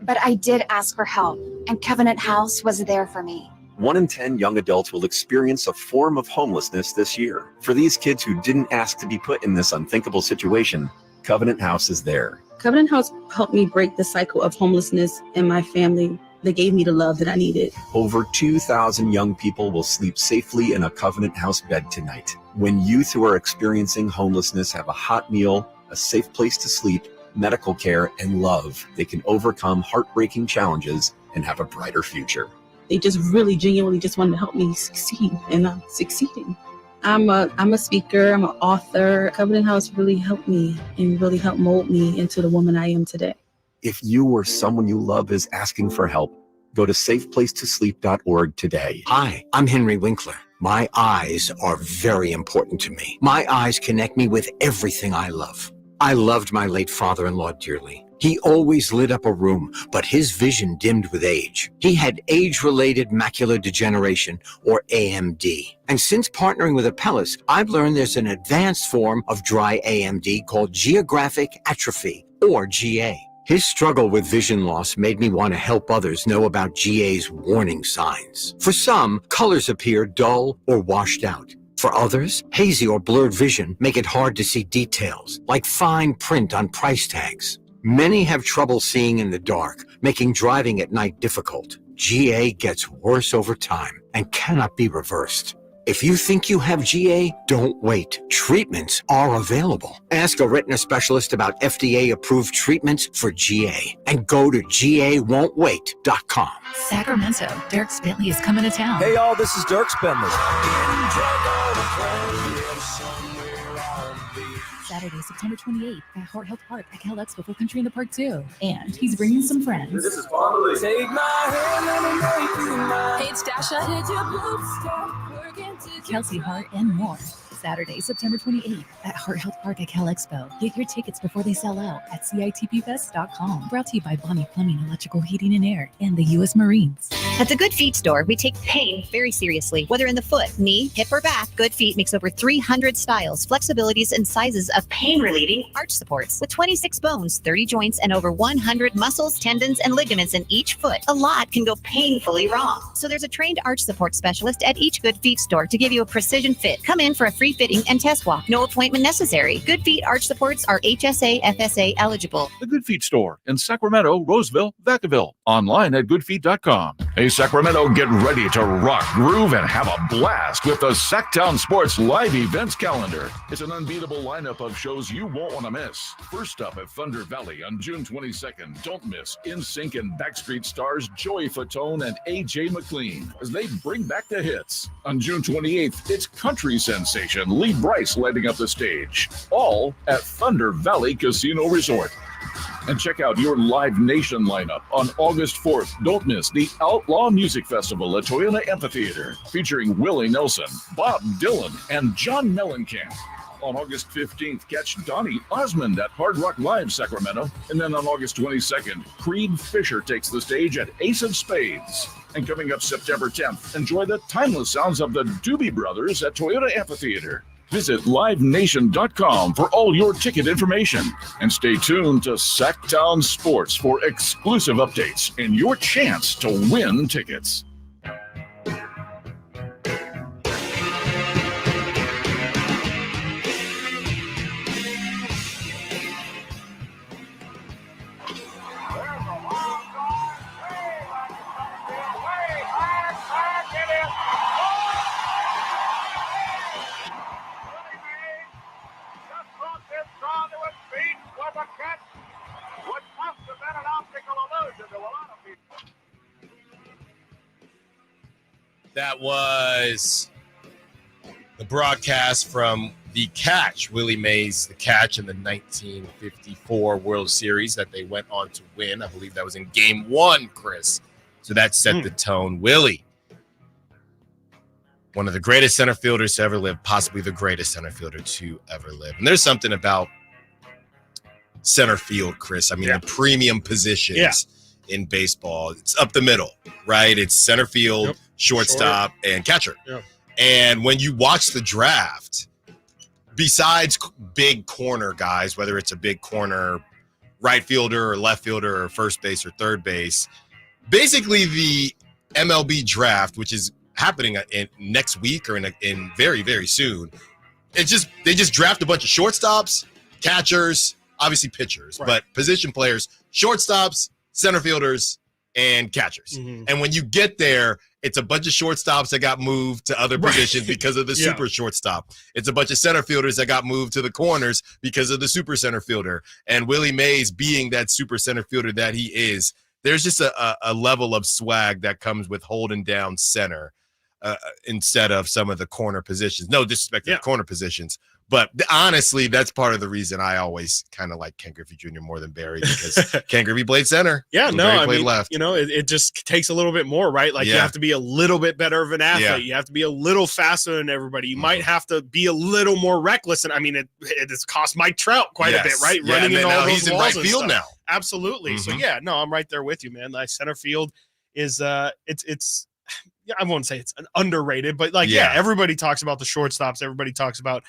But I did ask for help, and Covenant House was there for me. 1 in 10 young adults will experience a form of homelessness this year. For these kids who didn't ask to be put in this unthinkable situation, Covenant House is there. Covenant House helped me break the cycle of homelessness in my family. They gave me the love that I needed. Over 2,000 young people will sleep safely in a Covenant House bed tonight. When youth who are experiencing homelessness have a hot meal, a safe place to sleep, medical care, and love, they can overcome heartbreaking challenges and have a brighter future. They just really genuinely just wanted to help me succeed, and I'm succeeding. I'm a speaker, I'm an author. Covenant House really helped me and really helped mold me into the woman I am today. If you or someone you love is asking for help, go to safeplacetosleep.org today. Hi, I'm Henry Winkler. My eyes are very important to me. My eyes connect me with everything I love. I loved my late father-in-law dearly. He always lit up a room, but his vision dimmed with age. He had age-related macular degeneration, or AMD. And since partnering with Apellis, I've learned there's an advanced form of dry AMD called geographic atrophy, or GA. His struggle with vision loss made me want to help others know about GA's warning signs. For some, colors appear dull or washed out. For others, hazy or blurred vision make it hard to see details, like fine print on price tags. Many have trouble seeing in the dark, making driving at night difficult. GA gets worse over time and cannot be reversed. If you think you have GA, don't wait. Treatments are available. Ask a retina specialist about FDA-approved treatments for GA and go to GAWon'tWait.com. Sacramento, Dirk Bentley is coming to town. Hey, y'all, this is Dirk Bentley. Saturday, September 28th at Hart Health Park at Cal Expo for Country in the Park 2. And he's bringing some friends. This is Bonnie. Take my hand, let me make you mine. Paige Dasha, Kelsey Hart, and more. Saturday, September 28th at Hart Health Park at Cal Expo. Get your tickets before they sell out at CITPFest.com. Brought to you by Bonnie Plumbing, Electrical Heating and Air, and the U.S. Marines. At the Good Feet store, we take pain very seriously. Whether in the foot, knee, hip, or back, Good Feet makes over 300 styles, flexibilities, and sizes of pain-relieving arch supports. With 26 bones, 30 joints, and over 100 muscles, tendons, and ligaments in each foot, a lot can go painfully wrong. So there's a trained arch support specialist at each Good Feet store to give you a precision fit. Come in for a free fitting and test walk. No appointment necessary. Good Feet arch supports are HSA, FSA eligible. The Good Feet store in Sacramento, Roseville, Vacaville. Online at goodfeet.com. Hey, Sacramento, get ready to rock, groove, and have a blast with the Sactown Sports live events calendar. It's an unbeatable lineup of shows you won't want to miss. First up at Thunder Valley on June 22nd, don't miss NSYNC and Backstreet stars Joey Fatone and AJ McLean as they bring back the hits. On June 28th, it's country sensation Lee Bryce lighting up the stage, all at Thunder Valley Casino Resort. And check out your Live Nation lineup on August 4th. Don't miss the Outlaw Music Festival at Toyota Amphitheater, featuring Willie Nelson, Bob Dylan, and John Mellencamp. On August 15th, catch Donnie Osmond at Hard Rock Live Sacramento. And then on August 22nd, Creed Fisher takes the stage at Ace of Spades. And coming up September 10th, enjoy the timeless sounds of the Doobie Brothers at Toyota Amphitheater. Visit livenation.com for all your ticket information. And stay tuned to Sactown Sports for exclusive updates and your chance to win tickets. That was the broadcast from the catch, Willie Mays, the catch in the 1954 World Series that they went on to win. I believe that was in game 1, Chris. So that set the tone. Willie, one of the greatest center fielders to ever live, possibly the greatest center fielder to ever live. And there's something about center field, Chris. I mean, the premium positions in baseball. It's up the middle, right? It's center field, shortstop, and catcher. And when you watch the draft, besides big corner guys, whether it's a big corner right fielder or left fielder or first base or third base, basically the MLB draft, which is happening in next week or in very, very soon, they just draft a bunch of shortstops, catchers, obviously pitchers, but position players, shortstops, center fielders, and catchers. And when you get there, it's a bunch of shortstops that got moved to other positions because of the super shortstop. It's a bunch of center fielders that got moved to the corners because of the super center fielder. And Willie Mays being that super center fielder that he is, there's just a level of swag that comes with holding down center instead of some of the corner positions. No disrespect to the corner positions. But honestly, that's part of the reason I always kind of like Ken Griffey Jr. more than Barry, because Ken Griffey played center. Yeah, no, I played mean, left. You know, it just takes a little bit more, right? Like you have to be a little bit better of an athlete. You have to be a little faster than everybody. You might have to be a little more reckless. And I mean, it's cost Mike Trout quite a bit, right? Running in all those he's in right field now. Absolutely. So yeah, no, I'm right there with you, man. Like center field is it's I won't say it's an underrated, but like everybody talks about the shortstops. Everybody talks about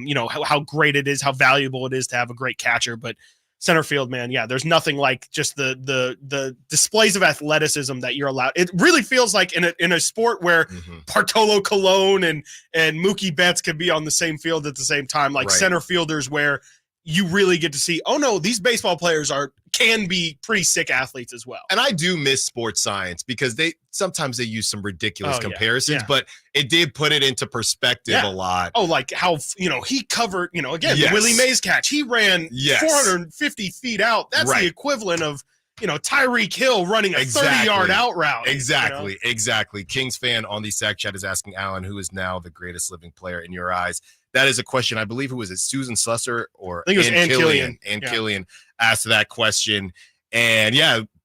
you know, how great it is, how valuable it is to have a great catcher. But center field, man, there's nothing like just the displays of athleticism that you're allowed. It really feels like in a sport where Bartolo Colon and Mookie Betts could be on the same field at the same time, like center fielders where you really get to see, oh no, these baseball players can be pretty sick athletes as well. And I do miss sports science because sometimes they use some ridiculous comparisons, but it did put it into perspective a lot. Oh, like how, you know, he covered, you know, again, the Willie Mays catch, he ran 450 feet out. That's the equivalent of, you know, Tyreek Hill running a 30-yard out route. Exactly, you know? Exactly. Kings fan on the Sack Chat is asking Alan, who is now the greatest living player in your eyes? That is a question. I believe it was Susan Slusser or I think it was Ann Killian. Ann Killian asked that question. And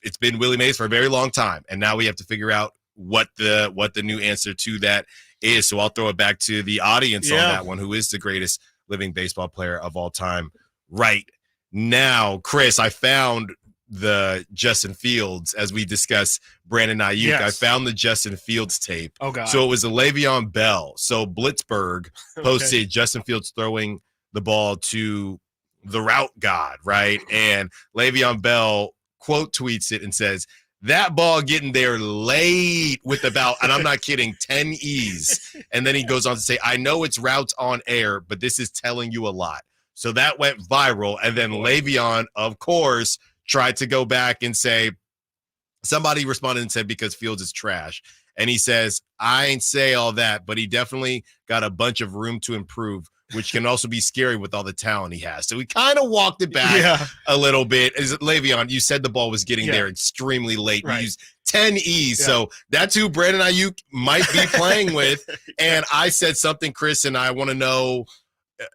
it's been Willie Mays for a very long time. And now we have to figure out what the new answer to that is. So I'll throw it back to the audience on that one. Who is the greatest living baseball player of all time right now? Chris, I found the Justin Fields, as we discussed Brandon Aiyuk. I found the Justin Fields tape. Oh God. So it was a Le'Veon Bell. So Blitzberg posted Justin Fields throwing the ball to the route god, right? And Le'Veon Bell quote tweets it and says, "That ball getting there late with about," and I'm not kidding, 10 E's. And then he goes on to say, "I know it's routes on air, but this is telling you a lot." So that went viral. And then Le'Veon, of course, tried to go back and say, somebody responded and said, because Fields is trash. And he says, I ain't say all that, but he definitely got a bunch of room to improve, which can also be scary with all the talent he has. So we kind of walked it back a little bit. Is it Le'Veon? You said the ball was getting there extremely late. You used 10 E's. So that's who Brandon Aiyuk might be playing with. And I said something, Chris, and I want to know,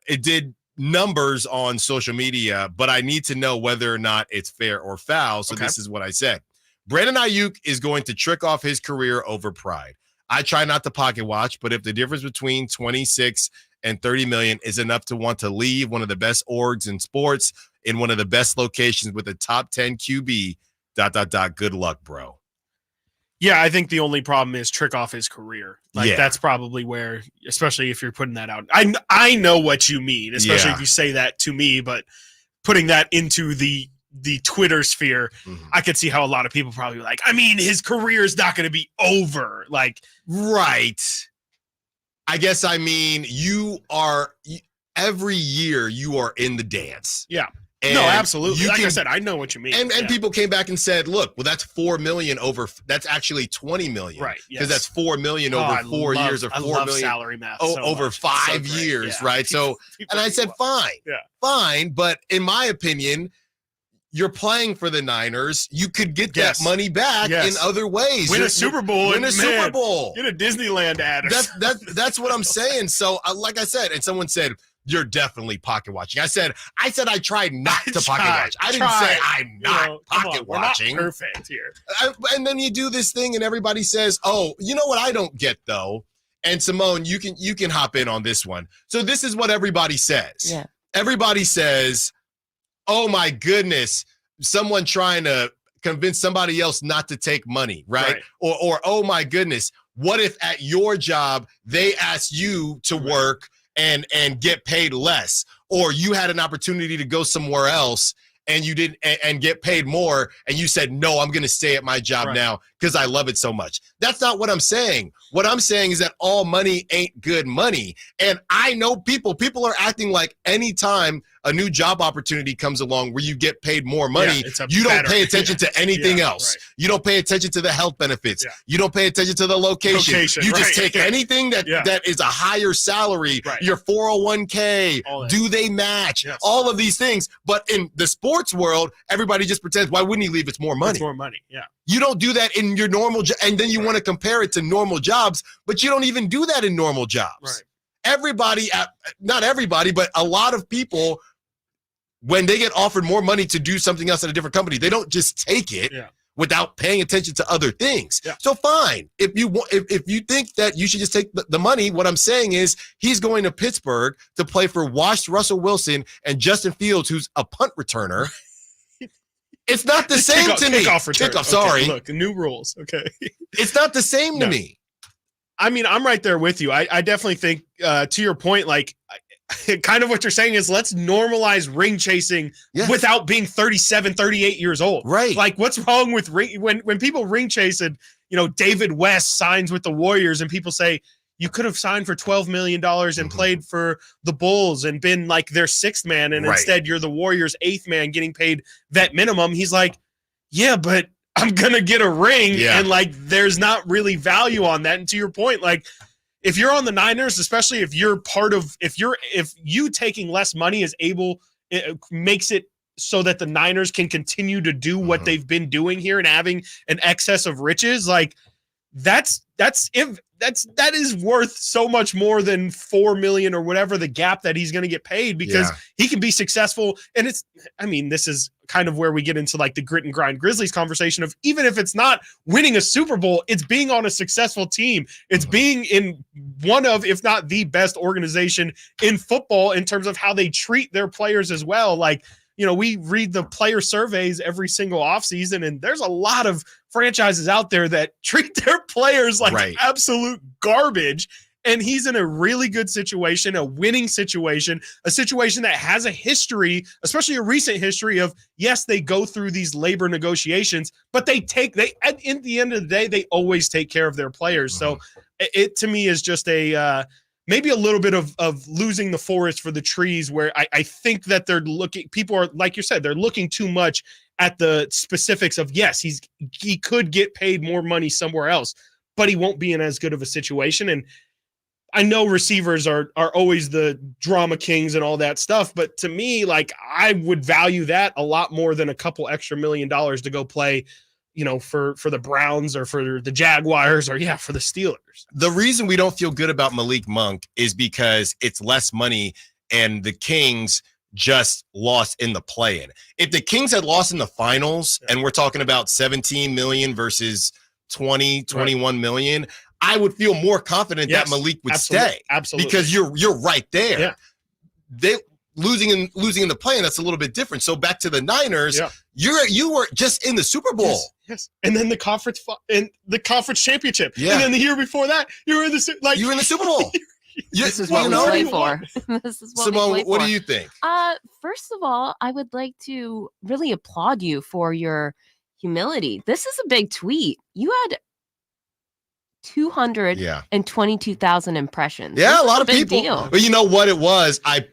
it did numbers on social media, but I need to know whether or not it's fair or foul. So this is what I said. Brandon Aiyuk is going to trick off his career over pride. I try not to pocket watch, but if the difference between 26 and 30 million is enough to want to leave one of the best orgs in sports in one of the best locations with a top 10 QB, ... Good luck, bro. Yeah, I think the only problem is trick off his career. Like that's probably where, especially if you're putting that out. I know what you mean, especially if you say that to me, but putting that into the Twitter sphere, I could see how a lot of people probably like, I mean, his career is not going to be over. Like, right. I guess, I mean, every year you are in the dance. Yeah. And no, absolutely. Like I said, I know what you mean. And people came back and said, look, well, that's $4 million over. That's actually $20 million. Right. Because that's $4 million over 4 years or $4 million salary math over 5 years. Right. So, and I said, fine. Yeah. Fine. But in my opinion, you're playing for the Niners. You could get that money back in other ways. Win a Super Bowl. Super Bowl. Get a Disneyland ad. That's what I'm saying. So, like I said, and someone said, you're definitely pocket watching. I said I tried not to pocket watch. I didn't say I'm not pocket watching. We're not perfect here. And then you do this thing and everybody says, oh, you know what I don't get though? And Simone, you can hop in on this one. So this is what everybody says. Yeah. Everybody says, oh my goodness, someone trying to convince somebody else not to take money, right? Or oh my goodness, what if at your job they asked you to work and get paid less, or you had an opportunity to go somewhere else and you didn't and get paid more and you said, no, I'm going to stay at my job now because I love it so much. That's not what I'm saying. What I'm saying is that all money ain't good money. And I know people are acting like anytime a new job opportunity comes along where you get paid more money, you don't pay attention to anything else. You don't pay attention to the health benefits. You don't pay attention to the location. You just take anything that is a higher salary, your 401k, do they match, all of these things. But in the sports world, everybody just pretends, why wouldn't he leave? It's more money. It's more money, yeah. You don't do that in your normal job, and then you want to compare it to normal jobs, but you don't even do that in normal jobs. Everybody, not everybody, but a lot of people, when they get offered more money to do something else at a different company, they don't just take it without paying attention to other things. So fine, if you think that you should just take the money, what I'm saying is he's going to Pittsburgh to play for washed Russell Wilson and Justin Fields, who's a punt returner. It's not the same to me. Kickoff, sorry. Look, new rules. Okay. It's not the same to me. I mean, I'm right there with you. I definitely think, to your point, like, kind of what you're saying is let's normalize ring chasing without being 37, 38 years old. Right. Like, what's wrong with when people ring chase and, David West signs with the Warriors and people say, you could have signed for $12 million and played for the Bulls and been like their sixth man. And instead you're the Warriors' eighth man getting paid vet minimum. He's like, yeah, but I'm going to get a ring. And like, there's not really value on that. And to your point, like, if you're on the Niners, especially if you're if you taking less money it makes it so that the Niners can continue to do what they've been doing here and having an excess of riches, like that is worth so much more than $4 million or whatever the gap that he's going to get paid, because he can be successful. And this is kind of where we get into like the grit and grind Grizzlies conversation of, even if it's not winning a Super Bowl, it's being on a successful team. It's being in one of, if not the best organization in football in terms of how they treat their players as well. Like, we read the player surveys every single offseason, and there's a lot of franchises out there that treat their players like absolute garbage. And he's in a really good situation, a winning situation, a situation that has a history, especially a recent history of, yes, they go through these labor negotiations, but at the end of the day, they always take care of their players. So it to me is just maybe a little bit of losing the forest for the trees, where I think that people are, like you said, they're looking too much at the specifics of, yes, he could get paid more money somewhere else, but he won't be in as good of a situation. And I know receivers are always the drama kings and all that stuff, but to me, like, I would value that a lot more than a couple extra $1 million to go play, for the Browns or for the Jaguars or for the Steelers. The reason we don't feel good about Malik Monk is because it's less money and the Kings just lost in the play-in. If the Kings had lost in the finals and we're talking about 17 million versus 21 million, I would feel more confident that Malik would stay. Absolutely. Because you're right there. Yeah. They losing in the play-in, that's a little bit different. So back to the Niners, you were just in the Super Bowl. Yes. And then the conference championship. Yeah. And then the year before that, you were in the Super Bowl. This is what we play for. This is what Simone, we play for. what do you think? First of all, I would like to really applaud you for your humility. This is a big tweet. You had 222,000 impressions. Yeah, a lot of people. But you know what it was? I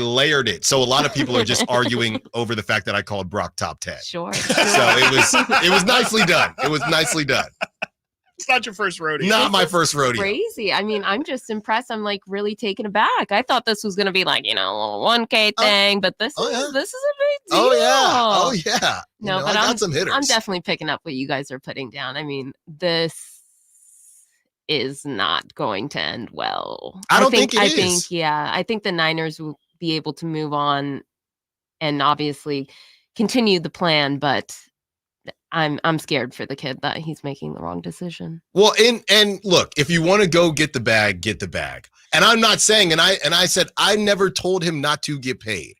layered it. So a lot of people are just arguing over the fact that I called Brock top 10. Sure. So it was nicely done. It was nicely done. It's not your first rodeo. Not my first rodeo. Crazy. I mean, I'm just impressed. I'm like really taken aback. I thought this was gonna be like, a little 1K thing, but this is a big deal. Oh yeah. No, but I got some hitters. I'm definitely picking up what you guys are putting down. I mean, this is not going to end well. I think it is. I think the Niners will be able to move on and obviously continue the plan, but I'm scared for the kid that he's making the wrong decision. Well, and look, if you want to go get the bag, get the bag. And I'm not saying, and I said I never told him not to get paid.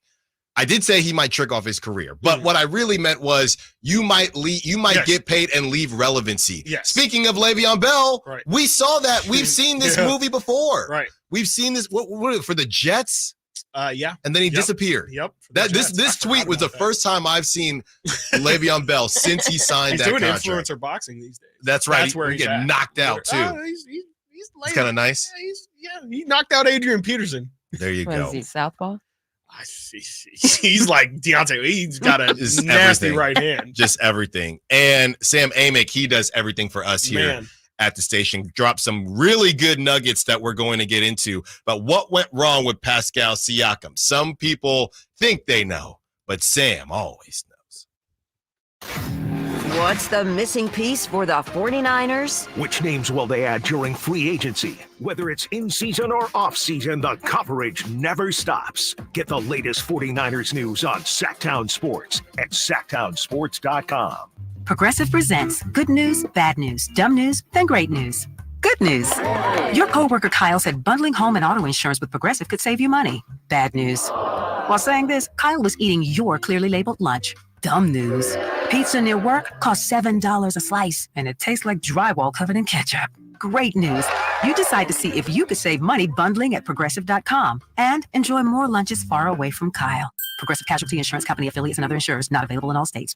I did say he might trick off his career, but what I really meant was you might get paid and leave relevancy. Yes. Speaking of Le'Veon Bell, we saw that. We've seen this Yeah. movie before. Right. We've seen this what for the Jets. Yeah. And then he disappeared. Yep. This tweet was the first time I've seen Le'Veon Bell since he signed He's that doing contract. influencer boxing these days. That's right. That's where he he's get at. knocked out too. He's kind of nice. He knocked out Adrian Peterson. There you What go. is he, southpaw? He's like Deontay. He's got a Just nasty everything. right hand. Just everything. And Sam Amick, he does everything for us here Man. at the station. Dropped some really good nuggets that we're going to get into about what went wrong with Pascal Siakam. Some people think they know, but Sam always knows. What's the missing piece for the 49ers? Which names will they add during free agency? Whether it's in season or off season, the coverage never stops. Get the latest 49ers news on Sactown Sports at SactownSports.com. Progressive presents good news, bad news, dumb news, then great news. Good news. Your coworker Kyle said bundling home and auto insurance with Progressive could save you money. Bad news. While saying this, Kyle was eating your clearly labeled lunch. Dumb news. Pizza near work costs $7 a slice, and it tastes like drywall covered in ketchup. Great news. You decide to see if you could save money bundling at Progressive.com and enjoy more lunches far away from Kyle. Progressive Casualty Insurance Company affiliates and other insurers not available in all states.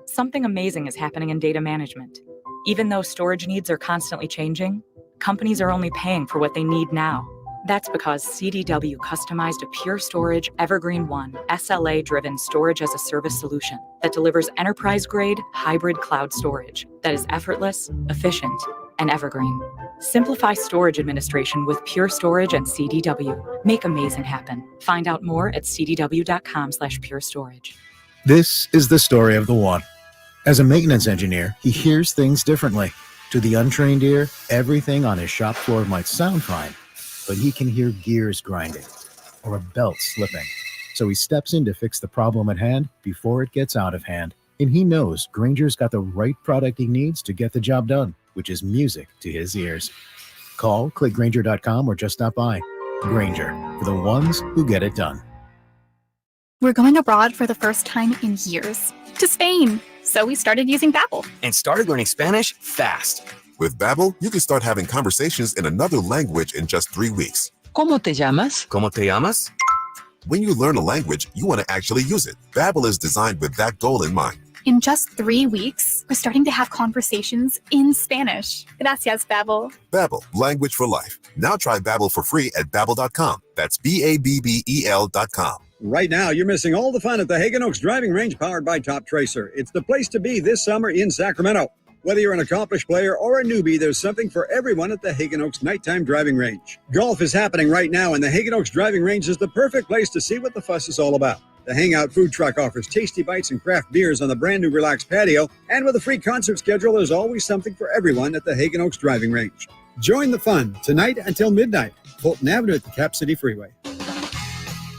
Something amazing is happening in data management. Even though storage needs are constantly changing, companies are only paying for what they need now. That's because CDW customized a Pure Storage Evergreen One SLA-driven storage as a service solution that delivers enterprise-grade hybrid cloud storage that is effortless, efficient, and evergreen. Simplify storage administration with Pure Storage and CDW. Make amazing happen. Find out more at cdw.com/purestorage. This is the story of the one. As a maintenance engineer, he hears things differently. To the untrained ear, everything on his shop floor might sound fine, but he can hear gears grinding or a belt slipping. So he steps in to fix the problem at hand before it gets out of hand. And he knows Granger's got the right product he needs to get the job done, which is music to his ears. Call, click Granger.com, or just stop by. Granger, for the ones who get it done. We're going abroad for the first time in years, to Spain. So we started using Babbel. And started learning Spanish fast. With Babbel, you can start having conversations in another language in just 3 weeks. ¿Cómo te llamas? ¿Cómo te llamas? When you learn a language, you want to actually use it. Babbel is designed with that goal in mind. In just 3 weeks, we're starting to have conversations in Spanish. Gracias, Babbel. Babbel, language for life. Now try Babbel for free at Babbel.com. That's BABBEL.com. Right now, you're missing all the fun at the Hagen Oaks Driving Range powered by Top Tracer. It's the place to be this summer in Sacramento. Whether you're an accomplished player or a newbie, there's something for everyone at the Hagen Oaks Nighttime Driving Range. Golf is happening right now, and the Hagen Oaks Driving Range is the perfect place to see what the fuss is all about. The Hangout Food Truck offers tasty bites and craft beers on the brand new relaxed patio, and with a free concert schedule, there's always something for everyone at the Hagen Oaks Driving Range. Join the fun tonight until midnight, Fulton Avenue at the Cap City Freeway.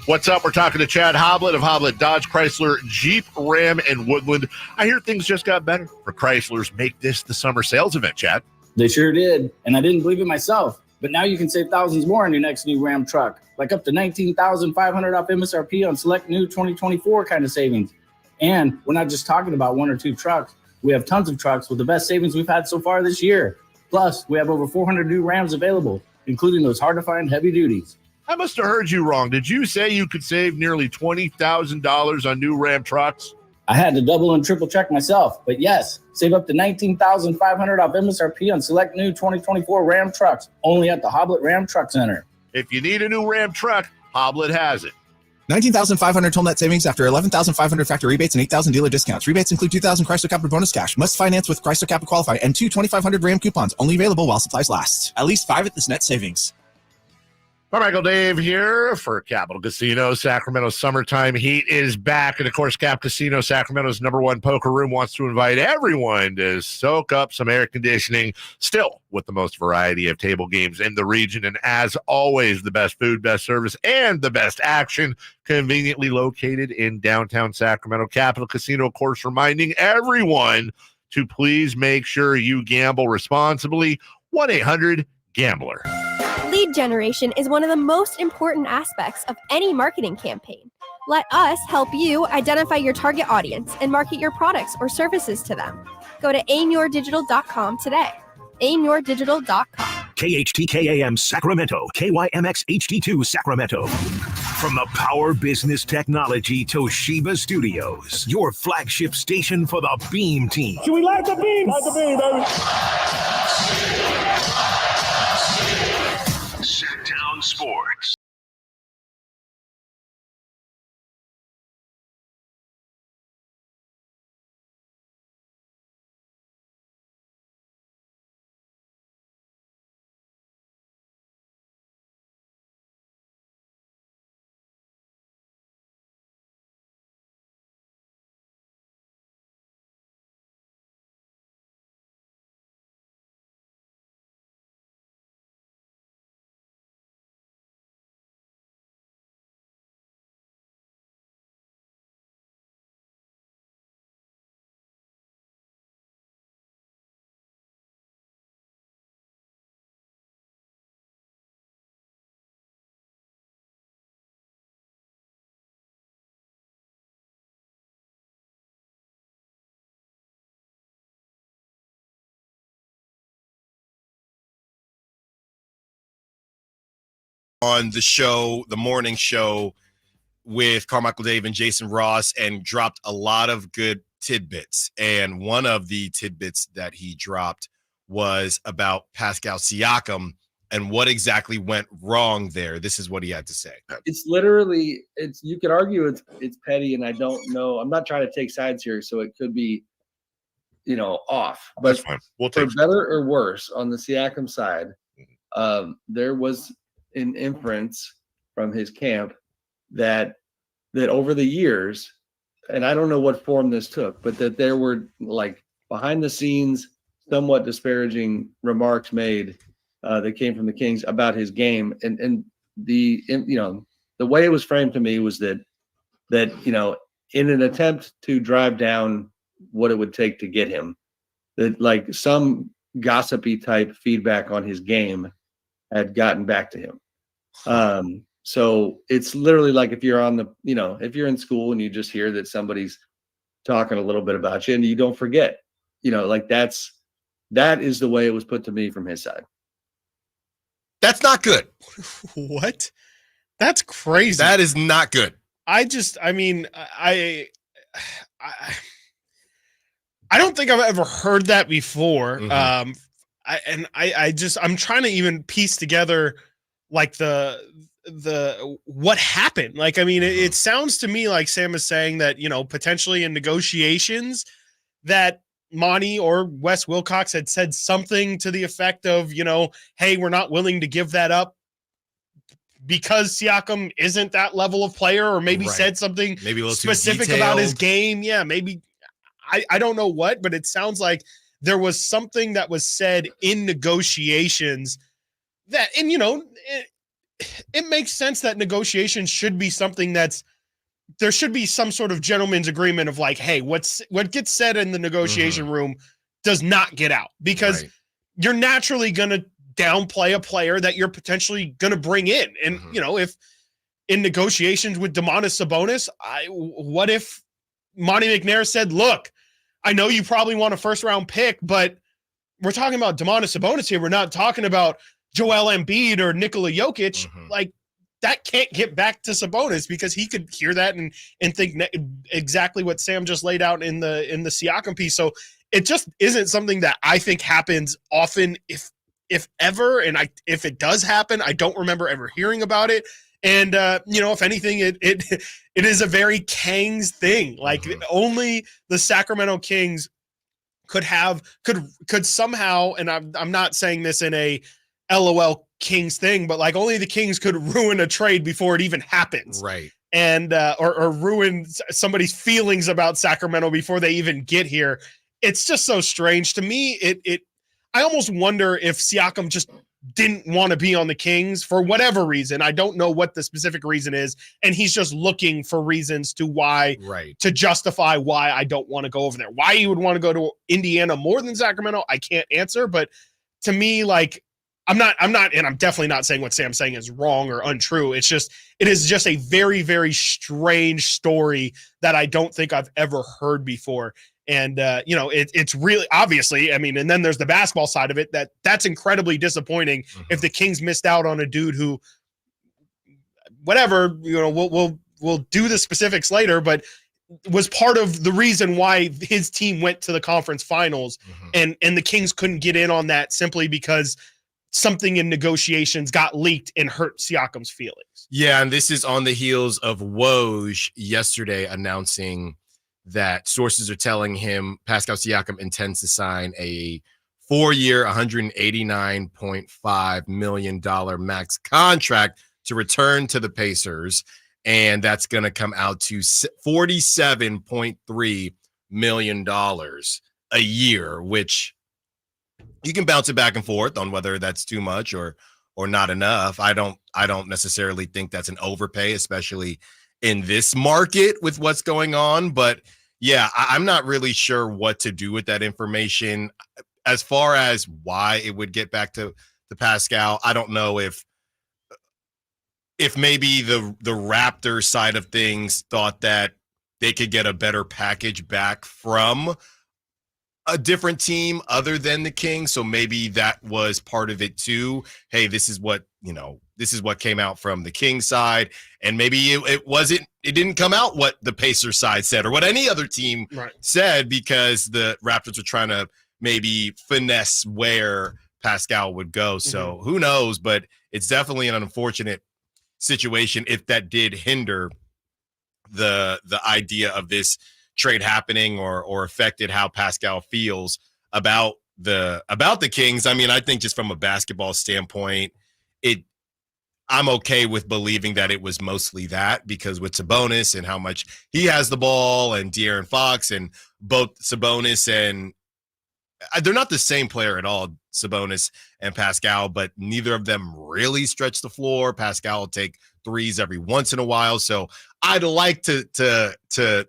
What's up? We're talking to Chad Hoblet of Hoblet Dodge, Chrysler, Jeep, Ram, and Woodland. I hear things just got better for Chrysler's Make This the Summer sales event, Chad. They sure did, and I didn't believe it myself. But now you can save thousands more on your next new Ram truck, like up to $19,500 off MSRP on select new 2024 kind of savings. And we're not just talking about one or two trucks. We have tons of trucks with the best savings we've had so far this year. Plus, we have over 400 new Rams available, including those hard-to-find heavy duties. I must have heard you wrong. Did you say you could save nearly $20,000 on new Ram trucks? I had to double and triple check myself, but yes, save up to $19,500 off MSRP on select new 2024 Ram trucks, only at the Hoblet Ram Truck Center. If you need a new Ram truck, Hoblet has it. $19,500 total net savings after $11,500 factor rebates and $8,000 dealer discounts. Rebates include $2,000 Chrysler Capital bonus cash. Must finance with Chrysler Capital Qualify and 2 $2,500 RAM coupons. Only available while supplies last. At least 5 at this net savings. Hi, Michael Dave here for Capital Casino. Sacramento summertime heat is back. And of course, Cap Casino, Sacramento's #1 poker room, wants to invite everyone to soak up some air conditioning, still with the most variety of table games in the region. And as always, the best food, best service, and the best action, conveniently located in downtown Sacramento. Capital Casino, of course, reminding everyone to please make sure you gamble responsibly. 1-800-GAMBLER. Lead generation is one of the most important aspects of any marketing campaign. Let us help you identify your target audience and market your products or services to them. Go to aimyourdigital.com today. aimyourdigital.com. KHTKAM Sacramento, KYMX HD2 Sacramento. From the Power Business Technology Toshiba Studios, your flagship station for the Beam Team. Should we light the beam? Light the beam, baby. Sactown Sports. On the show, the morning show with Carmichael Dave and Jason Ross, and dropped a lot of good tidbits. And one of the tidbits that he dropped was about Pascal Siakam and what exactly went wrong there. This is what he had to say. It's literally, you could argue it's petty, and I don't know. I'm not trying to take sides here, so it could be, off. But that's fine. We'll take for better or worse, on the Siakam side, there was an inference from his camp that over the years, and I don't know what form this took, but that there were like behind the scenes, somewhat disparaging remarks made that came from the Kings about his game, and the way it was framed to me was that in an attempt to drive down what it would take to get him, that like some gossipy type feedback on his game had gotten back to him. So it's literally like if you're on the, if you're in school and you just hear that somebody's talking a little bit about you and you don't forget, like that is the way it was put to me from his side. That's not good. What? That's crazy. That is not good. I don't think I've ever heard that before. Mm-hmm. I'm trying to even piece together like the what happened. Like, I mean, it sounds to me like Sam is saying that, potentially in negotiations that Monty or Wes Wilcox had said something to the effect of, hey, we're not willing to give that up because Siakam isn't that level of player, or maybe said something maybe a little specific too about his detailed. game. Yeah, maybe. I don't know what, but it sounds like there was something that was said in negotiations that, and it makes sense that negotiations should be something there should be some sort of gentleman's agreement of like, hey, what gets said in the negotiation room does not get out, because you're naturally going to downplay a player that you're potentially going to bring in. And, if in negotiations with Domantas Sabonis, what if Monty McNair said, look, I know you probably want a first-round pick, but we're talking about Domantas Sabonis here. We're not talking about Joel Embiid or Nikola Jokic. Like, that can't get back to Sabonis, because he could hear that and think exactly what Sam just laid out in the Siakam piece. So it just isn't something that I think happens often, if ever. And if it does happen, I don't remember ever hearing about it. And if anything, it is a very Kings thing. Like only the Sacramento Kings could somehow, and I'm not saying this in a LOL Kings thing, but like only the Kings could ruin a trade before it even happens. Right. And or ruin somebody's feelings about Sacramento before they even get here. It's just so strange to me. I almost wonder if Siakam just didn't want to be on the Kings for whatever reason. I don't know what the specific reason is, and he's just looking for reasons to justify why I don't want to go over there. Why he would want to go to Indiana more than Sacramento, I can't answer. But to me, like, I'm not, and I'm definitely not saying what Sam's saying is wrong or untrue. It is just a very, very strange story that I don't think I've ever heard before. And, it's really obviously, I mean, and then there's the basketball side of it that's incredibly disappointing if the Kings missed out on a dude who, whatever, we'll do the specifics later, but was part of the reason why his team went to the conference finals and the Kings couldn't get in on that simply because something in negotiations got leaked and hurt Siakam's feelings. Yeah. And this is on the heels of Woj yesterday announcing that sources are telling him Pascal Siakam intends to sign a 4-year, $189.5 million max contract to return to the Pacers. And that's going to come out to $47.3 million a year, which you can bounce it back and forth on whether that's too much or not enough. I don't necessarily think that's an overpay, especially in this market with what's going on. But yeah, I'm not really sure what to do with that information. As far as why it would get back to Pascal, I don't know if maybe the Raptors side of things thought that they could get a better package back from a different team other than the Kings. So maybe that was part of it too. Hey, this is what came out from the Kings side. And maybe it didn't come out what the Pacers side said or what any other team said, because the Raptors were trying to maybe finesse where Pascal would go. So who knows, but it's definitely an unfortunate situation if that did hinder the idea of this trade happening or affected how Pascal feels about the Kings. I mean, I think just from a basketball standpoint, I'm okay with believing that it was mostly that, because with Sabonis and how much he has the ball and De'Aaron Fox, and both Sabonis and they're not the same player at all, Sabonis and Pascal, but neither of them really stretch the floor. Pascal will take threes every once in a while. So I'd like to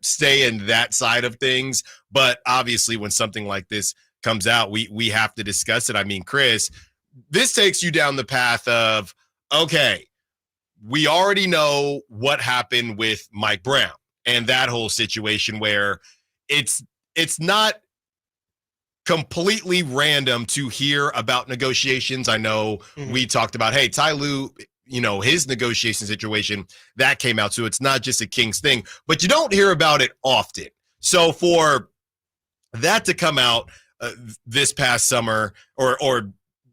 stay in that side of things. But obviously when something like this comes out, we have to discuss it. I mean, Chris, this takes you down the path of, okay, we already know what happened with Mike Brown and that whole situation where it's not completely random to hear about negotiations. I know we talked about, hey, Ty Lue, his negotiation situation that came out. So it's not just a Kings thing, but you don't hear about it often. So for that to come out this past summer or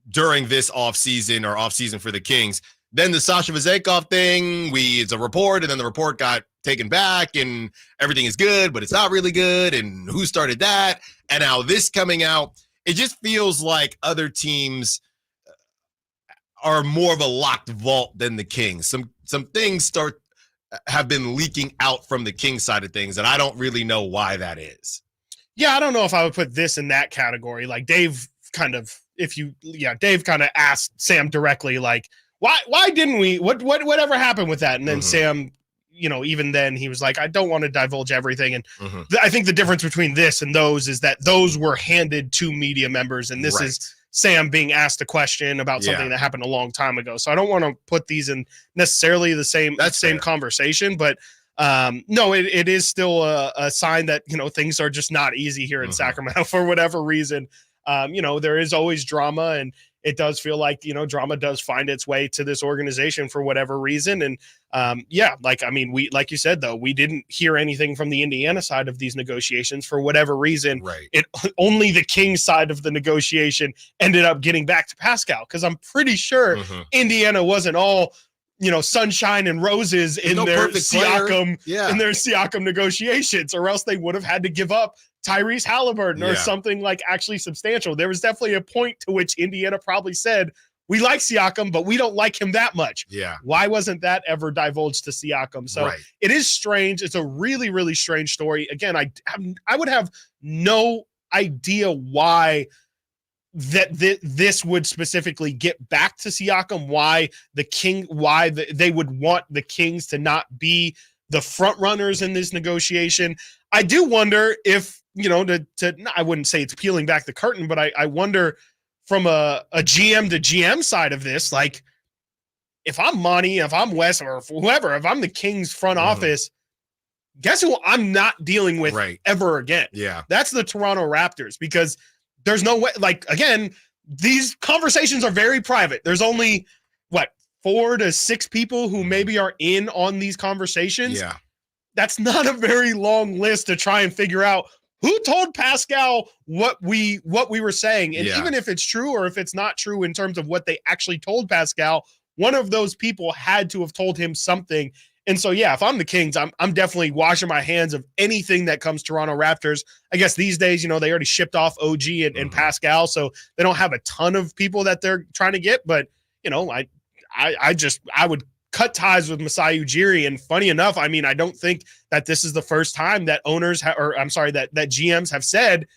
during this offseason for the Kings, then the Sasha Vezenkov thing, it's a report, and then the report got taken back, and everything is good, but it's not really good, and who started that? And now this coming out, it just feels like other teams are more of a locked vault than the Kings. Some things have been leaking out from the Kings side of things, and I don't really know why that is. Yeah, I don't know if I would put this in that category. Like Dave kind of asked Sam directly, like, why didn't we? Whatever happened with that? And then Sam, even then he was like, I don't want to divulge everything. And I think the difference between this and those is that those were handed to media members, and this is Sam being asked a question about something that happened a long time ago. So I don't want to put these in necessarily the same conversation, but no, it is still a sign that things are just not easy here in Sacramento for whatever reason. There is always drama, and it does feel like, drama does find its way to this organization for whatever reason. And like you said, though, we didn't hear anything from the Indiana side of these negotiations for whatever reason. Right. Only the Kings side of the negotiation ended up getting back to Pascal, because I'm pretty sure Indiana wasn't all, sunshine and roses in their Siakam negotiations, or else they would have had to give up Tyrese Halliburton or something like actually substantial. There was definitely a point to which Indiana probably said, we like Siakam, but we don't like him that much. Yeah. Why wasn't that ever divulged to Siakam? So it is strange. It's a really, really strange story. Again, I would have no idea why this would specifically get back to Siakam, why they would want the Kings to not be the front runners in this negotiation. I do wonder if, I wouldn't say it's peeling back the curtain, but I wonder from a GM to GM side of this, like if I'm Monty, if I'm Wes, or whoever, if I'm the Kings front office, guess who I'm not dealing with ever again? Yeah. That's the Toronto Raptors, because there's no way, again, these conversations are very private. There's only 4 to 6 people who maybe are in on these conversations. Yeah. That's not a very long list to try and figure out who told Pascal what we were saying. And even if it's true or if it's not true in terms of what they actually told Pascal, one of those people had to have told him something. And so, if I'm the Kings, I'm definitely washing my hands of anything that comes Toronto Raptors. I guess these days, they already shipped off OG and Pascal, so they don't have a ton of people that they're trying to get. But, I would cut ties with Masai Ujiri. And funny enough, I don't think that this is the first time that that GMs have said,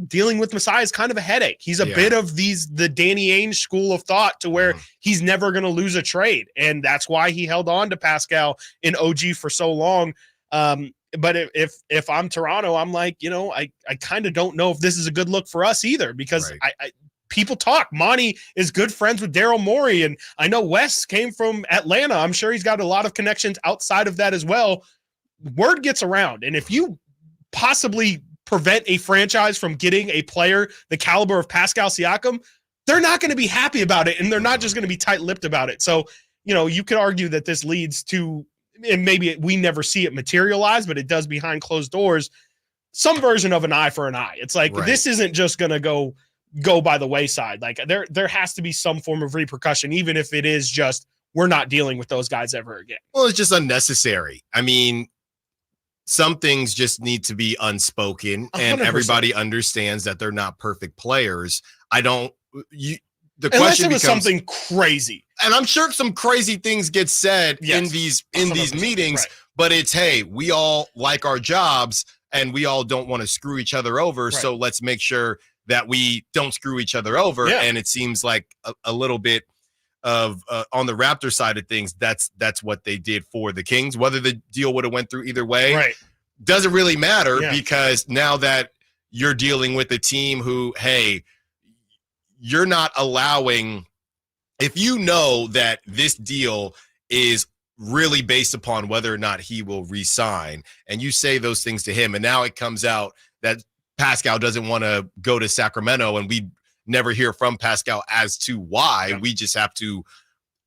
dealing with Masai is kind of a headache. He's a bit of the Danny Ainge school of thought, to where he's never going to lose a trade. And that's why he held on to Pascal and OG for so long. But if I'm Toronto, I'm like, I kind of don't know if this is a good look for us either, because people talk. Monty is good friends with Daryl Morey, and I know Wes came from Atlanta. I'm sure he's got a lot of connections outside of that as well. Word gets around, and if you possibly prevent a franchise from getting a player the caliber of Pascal Siakam, they're not going to be happy about it, and they're not just going to be tight-lipped about it. So, you could argue that this leads to, and maybe we never see it materialize, but it does behind closed doors, some version of an eye for an eye. It's like, this isn't just going to go by the wayside. Like there has to be some form of repercussion, even if it is just, we're not dealing with those guys ever again. Well, it's just unnecessary. Some things just need to be unspoken, and 100%. Everybody understands that they're not perfect players. The Unless question it was becomes something crazy. And I'm sure some crazy things get said in these meetings, but it's, hey, we all like our jobs and we all don't want to screw each other over. So let's make sure that we don't screw each other over. And it seems like a little bit of on the Raptor side of things, that's what they did for the Kings. Whether the deal would have went through either way doesn't really matter, because now that you're dealing with a team who, hey, you're not allowing, if you know that this deal is really based upon whether or not he will re-sign, and you say those things to him, and now it comes out that Pascal doesn't want to go to Sacramento, and we never hear from Pascal as to why. We just have to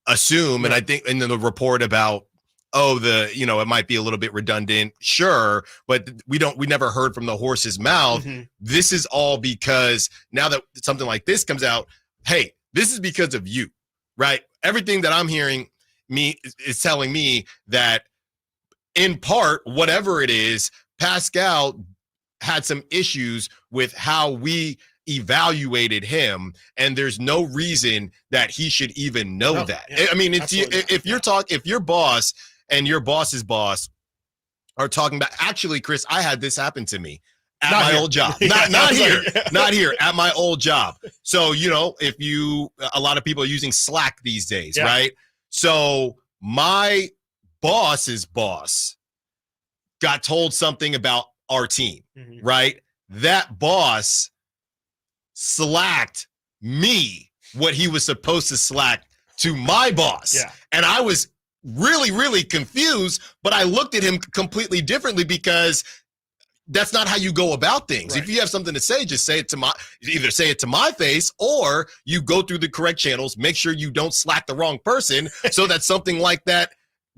assume. And I think in the report about, it might be a little bit redundant. Sure. But we never heard from the horse's mouth. This is all because now that something like this comes out, hey, this is because of you, right? Everything that I'm hearing is telling me that in part, whatever it is, Pascal had some issues with how we evaluated him, and there's no reason that he should even know that. If your boss and your boss's boss are talking about, actually, Chris, I had this happen to me at my old job. Not here, at my old job. So, a lot of people are using Slack these days, right? So my boss's boss got told something about our team, right? That boss slacked me what he was supposed to slack to my boss. And I was really, really confused, but I looked at him completely differently, because that's not how you go about things. If you have something to say, just either say it to my face, or you go through the correct channels, make sure you don't slack the wrong person so that something like that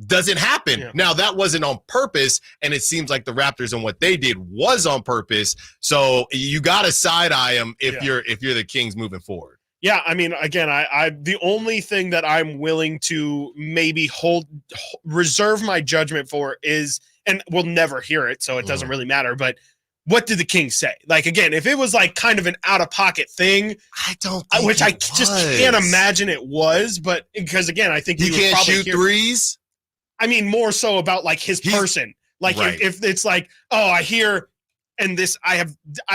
doesn't happen. Now, that wasn't on purpose, and it seems like the Raptors and what they did was on purpose. So you got to side eye them if you're the Kings moving forward. Yeah, I mean, again, I the only thing that I'm willing to maybe reserve my judgment for is, and we'll never hear it, so it doesn't really matter, but what did the Kings say? Like, again, if it was like kind of an out-of-pocket thing, I don't think which I just can't imagine it was, but because, again, I think he can't shoot threes? I mean, more so about like his person. Like if it's like, oh, I hear, and this, I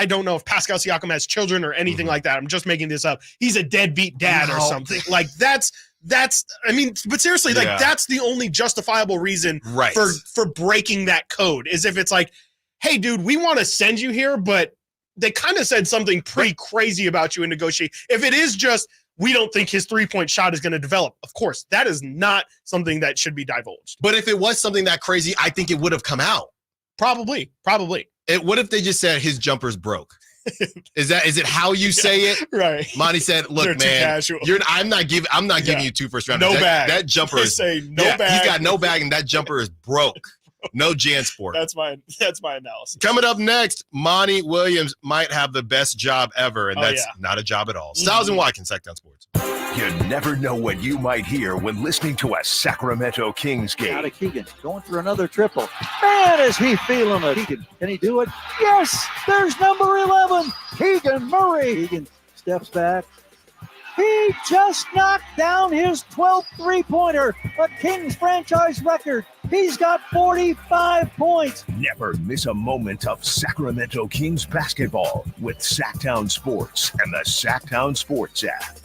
don't know if Pascal Siakam has children or anything like that. I'm just making this up. He's a deadbeat dad or something. Like that's, I mean, but seriously, like that's the only justifiable reason for breaking that code is if it's like, hey, dude, we want to send you here, but they kind of said something pretty crazy about you in negotiation. If it is just, we don't think his three-point shot is going to develop, of course, that is not something that should be divulged. But if it was something that crazy, I think it would have come out. Probably. What if they just said his jumper's broke? Is it how you say it? Right. Monty said, "Look, man, I'm not giving you 2 first rounders. No bag. That jumper is bag. He's got no bag, and that jumper is broke. No JanSport. That's my analysis. Coming up next, Monty Williams might have the best job ever, and that's not a job at all. Stiles and Watkins, Sactown Sports. You never know what you might hear when listening to a Sacramento Kings game. Out of Keegan, going for another triple. Man, is he feeling it. Keegan, can he do it? Yes, there's number 11, Keegan Murray. Keegan steps back. He just knocked down his 12th three-pointer, a Kings franchise record. He's got 45 points. Never miss a moment of Sacramento Kings basketball with Sactown Sports and the Sactown Sports app.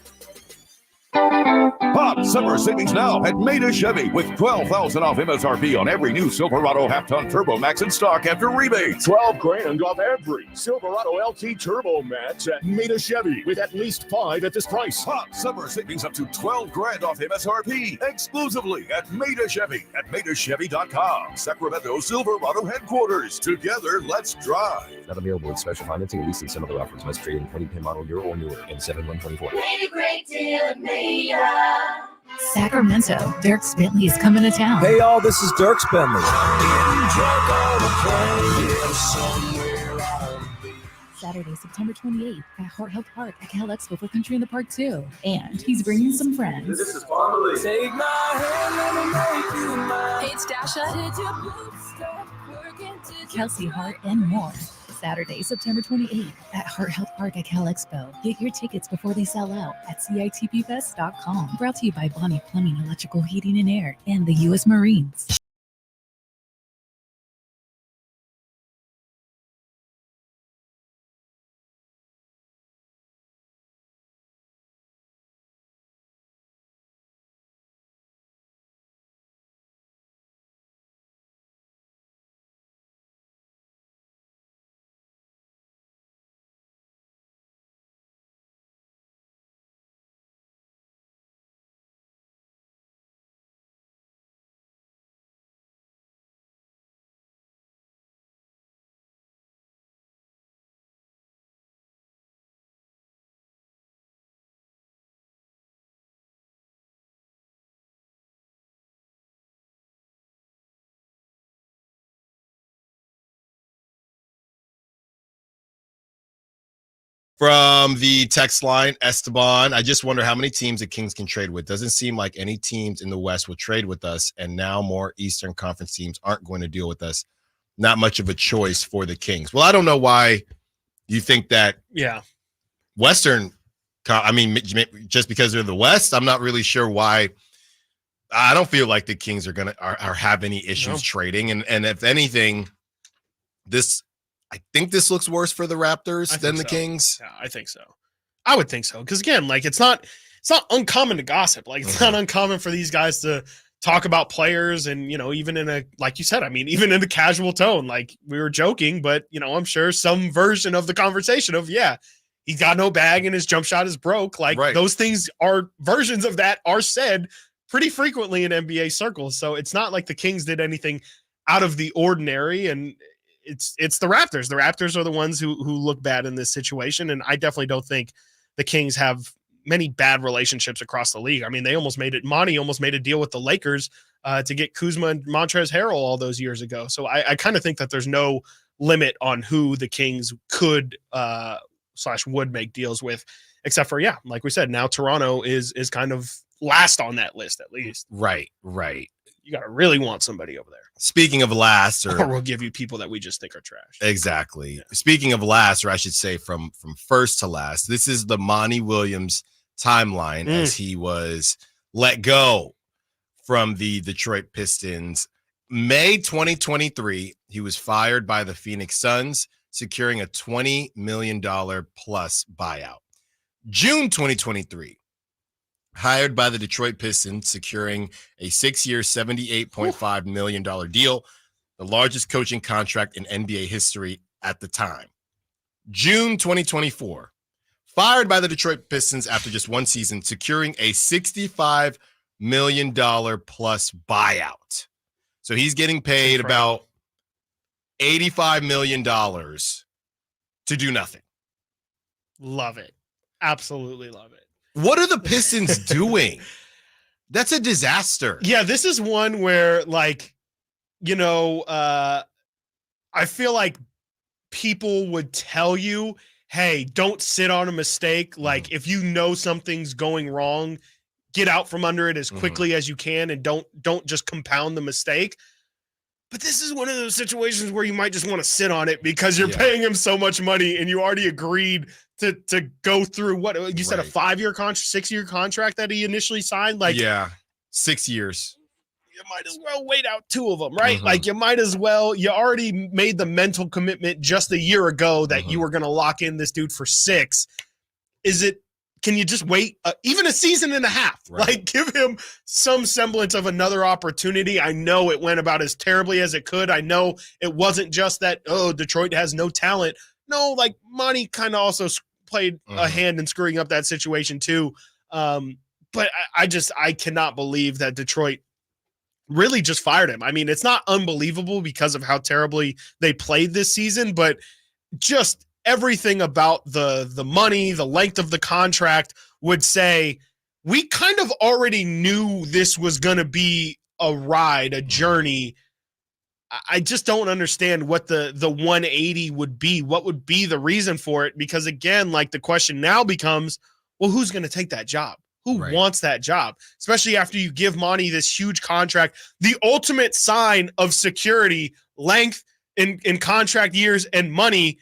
Pop summer savings now at Maida Chevy with $12,000 off MSRP on every new Silverado half-ton Turbo Max in stock after rebates. $12,000 off every Silverado LT Turbo Max at Maida Chevy with at least 5 at this price. Pop summer savings up to $12,000 off MSRP exclusively at Maida Chevy at MaidaChevy.com. Sacramento Silverado headquarters. Together, let's drive. Not available with special financing, leasing, some other offers. Must trade in 2010 model year or newer and 7124. Great deal at Maida. Sacramento, Dirk Bentley is coming to town. Hey y'all, this is Dirk Bentley. Saturday, September 28th at Hart Health Park at Cal Expo for Country in the Park 2. And he's bringing some friends. This is Malik. Take my hand, let me make you mine. It's Dasha, Kelsey Hart, and more. Saturday, September 28th at Hart Health Park at Cal Expo. Get your tickets before they sell out at CITPFest.com. Brought to you by Bonnie Plumbing, Electrical Heating and Air, and the U.S. Marines. From the text line, Esteban, I just wonder how many teams the Kings can trade with. Doesn't seem like any teams in the West would trade with us, and now more Eastern Conference teams aren't going to deal with us. Not much of a choice for the Kings. Well, I don't know why you think that. Yeah. Western, I mean, just because they're the West, I'm not really sure why. I don't feel like the Kings are have any issues trading, and if anything, I think this looks worse for the Raptors than the Kings. Yeah, I think so. I would think so. Because again, like it's not uncommon to gossip. Like it's not uncommon for these guys to talk about players and, even in a, like you said, I mean, even in a casual tone, like we were joking, but I'm sure some version of the conversation of, he's got no bag and his jump shot is broke. Like those things versions of that are said pretty frequently in NBA circles. So it's not like the Kings did anything out of the ordinary, and it's the Raptors. The Raptors are the ones who look bad in this situation, and I definitely don't think the Kings have many bad relationships across the league. I mean, Monty almost made a deal with the Lakers to get Kuzma and Montrezl Harrell all those years ago. So I kind of think that there's no limit on who the Kings could / would make deals with. except for, like we said, now Toronto is kind of last on that list, at least. Right. You got to really want somebody over there. Speaking of last, or we'll give you people that we just think are trash. Exactly. Yeah. Speaking of last, or I should say from first to last, this is the Monty Williams timeline as he was let go from the Detroit Pistons. May 2023, he was fired by the Phoenix Suns, securing a $20 million plus buyout. June 2023, hired by the Detroit Pistons, securing a 6-year, $78.5 million deal, the largest coaching contract in NBA history at the time. June 2024, fired by the Detroit Pistons after just one season, securing a $65 million plus buyout. So he's getting paid about $85 million to do nothing. Love it. Absolutely love it. What are the Pistons doing? That's a disaster. Yeah, this is one where, like, I feel like people would tell you, hey, don't sit on a mistake. Like, if you know something's going wrong, get out from under it as quickly as you can and don't just compound the mistake. But this is one of those situations where you might just want to sit on it because you're paying him so much money and you already agreed to go through what you said, a 5-year contract, 6-year contract that he initially signed. Like, 6 years. You might as well wait out 2 of them, right? Like, you might as well. You already made the mental commitment just a year ago that you were going to lock in this dude for 6. Can you just wait even a season and a half? Right. Like, give him some semblance of another opportunity. I know it went about as terribly as it could. I know it wasn't just that, Detroit has no talent. No, like, Monty kind of also played a hand in screwing up that situation too. But I cannot believe that Detroit really just fired him. I mean, it's not unbelievable because of how terribly they played this season, but just everything about the money, the length of the contract would say we kind of already knew this was going to be a ride, a journey. I just don't understand what the 180 would be. What would be the reason for it? Because again, like, the question now becomes, well, who's going to take that job? Who wants that job? Especially after you give Monty this huge contract, the ultimate sign of security, length in contract years and money,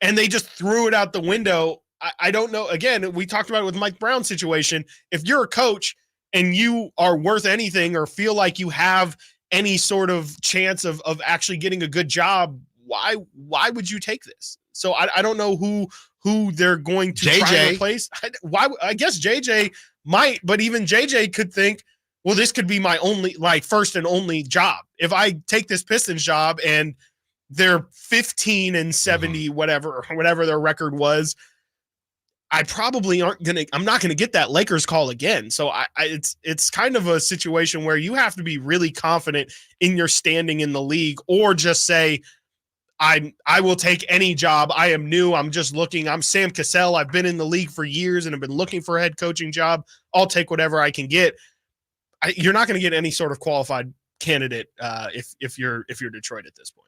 and they just threw it out the window. I don't know. Again, we talked about it with Mike Brown's situation. If you're a coach and you are worth anything or feel like you have any sort of chance of actually getting a good job, why would you take this? So I don't know who they're going to try to replace. I guess JJ might, but even JJ could think, well, this could be my only, like, first and only job. If I take this Pistons job and they're 15-70, whatever their record was, I probably I'm not going to get that Lakers call again. So it's kind of a situation where you have to be really confident in your standing in the league, or just say, I will take any job. I am new. I'm just looking. I'm Sam Cassell. I've been in the league for years and have been looking for a head coaching job. I'll take whatever I can get. You're not going to get any sort of qualified candidate if you're Detroit at this point.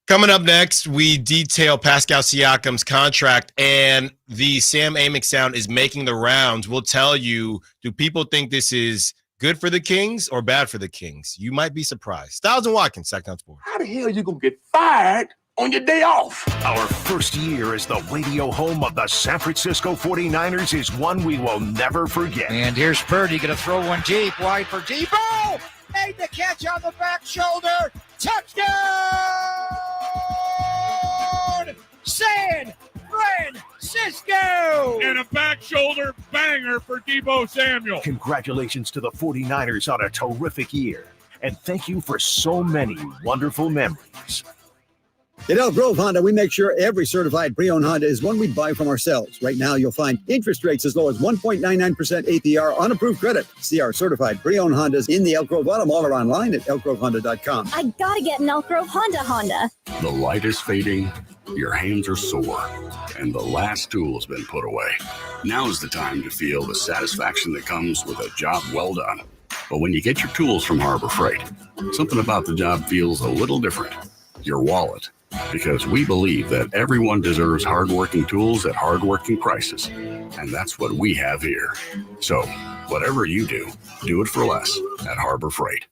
Coming up next, we detail Pascal Siakam's contract, and the Sam Amick sound is making the rounds. We'll tell you, do people think this is good for the Kings or bad for the Kings? You might be surprised. Stiles and Watkins, Sactown Sports. How the hell you gonna get fired on your day off? Our first year as the radio home of the San Francisco 49ers is one we will never forget. And here's Purdy going to throw one deep, wide for Debo. Made the catch on the back shoulder. Touchdown! San Francisco! And a back shoulder banger for Debo Samuel. Congratulations to the 49ers on a terrific year. And thank you for so many wonderful memories. At Elk Grove Honda, we make sure every certified pre-owned Honda is one we buy from ourselves. Right now, you'll find interest rates as low as 1.99% APR on approved credit. See our certified pre-owned Hondas in the Elk Grove Auto Mall or online at elkgrovehonda.com. I gotta get an Elk Grove Honda. The light is fading, your hands are sore, and the last tool has been put away. Now is the time to feel the satisfaction that comes with a job well done. But when you get your tools from Harbor Freight, something about the job feels a little different. Your wallet Because we believe that everyone deserves hardworking tools at hardworking prices. And that's what we have here. So, whatever you do it for less at Harbor Freight.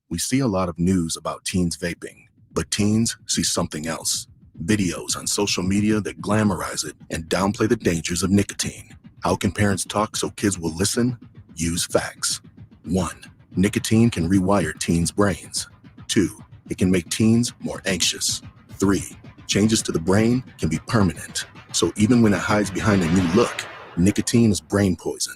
We see a lot of news about teens vaping, but teens see something else. Videos on social media that glamorize it and downplay the dangers of nicotine. How can parents talk so kids will listen? Use facts. 1. Nicotine can rewire teens' brains. 2. It can make teens more anxious. 3. Changes to the brain can be permanent. So even when it hides behind a new look, nicotine is brain poison.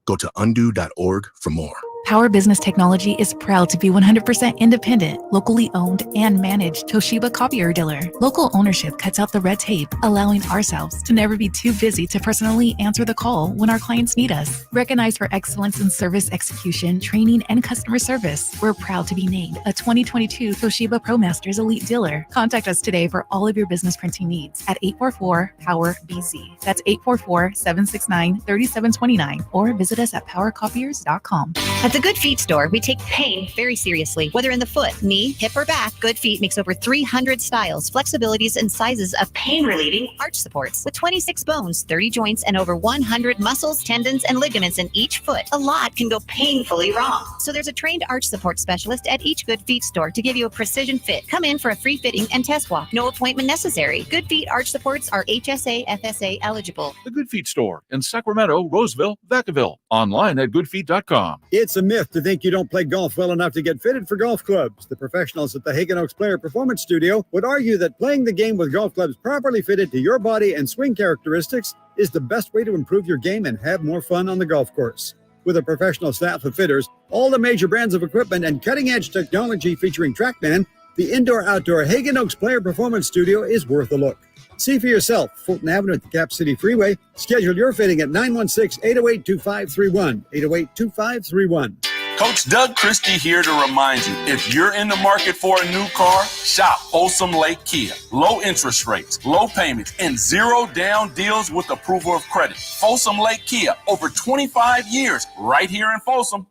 Go to undo.org for more. Power Business Technology is proud to be 100% independent, locally owned, and managed Toshiba copier dealer. Local ownership cuts out the red tape, allowing ourselves to never be too busy to personally answer the call when our clients need us. Recognized for excellence in service execution, training, and customer service, we're proud to be named a 2022 Toshiba ProMasters Elite Dealer. Contact us today for all of your business printing needs at 844-POWER-BZ. That's 844-769-3729, or visit us at powercopiers.com. At the Good Feet store, we take pain very seriously. Whether in the foot, knee, hip, or back, Good Feet makes over 300 styles, flexibilities, and sizes of pain-relieving arch supports. With 26 bones, 30 joints, and over 100 muscles, tendons, and ligaments in each foot, a lot can go painfully wrong. So there's a trained arch support specialist at each Good Feet store to give you a precision fit. Come in for a free fitting and test walk. No appointment necessary. Good Feet arch supports are HSA, FSA eligible. The Good Feet store in Sacramento, Roseville, Vacaville. Online at goodfeet.com. It's a myth to think you don't play golf well enough to get fitted for golf clubs. The professionals at the Hagen Oaks Player Performance Studio would argue that playing the game with golf clubs properly fitted to your body and swing characteristics is the best way to improve your game and have more fun on the golf course. With a professional staff of fitters, all the major brands of equipment, and cutting-edge technology featuring TrackMan, the indoor-outdoor Hagen Oaks Player Performance Studio is worth a look. See for yourself, Fulton Avenue at the Cap City Freeway. Schedule your fitting at 916-808-2531, 808-2531. Coach Doug Christie here to remind you, if you're in the market for a new car, shop Folsom Lake Kia. Low interest rates, low payments, and zero down deals with approval of credit. Folsom Lake Kia, over 25 years, right here in Folsom.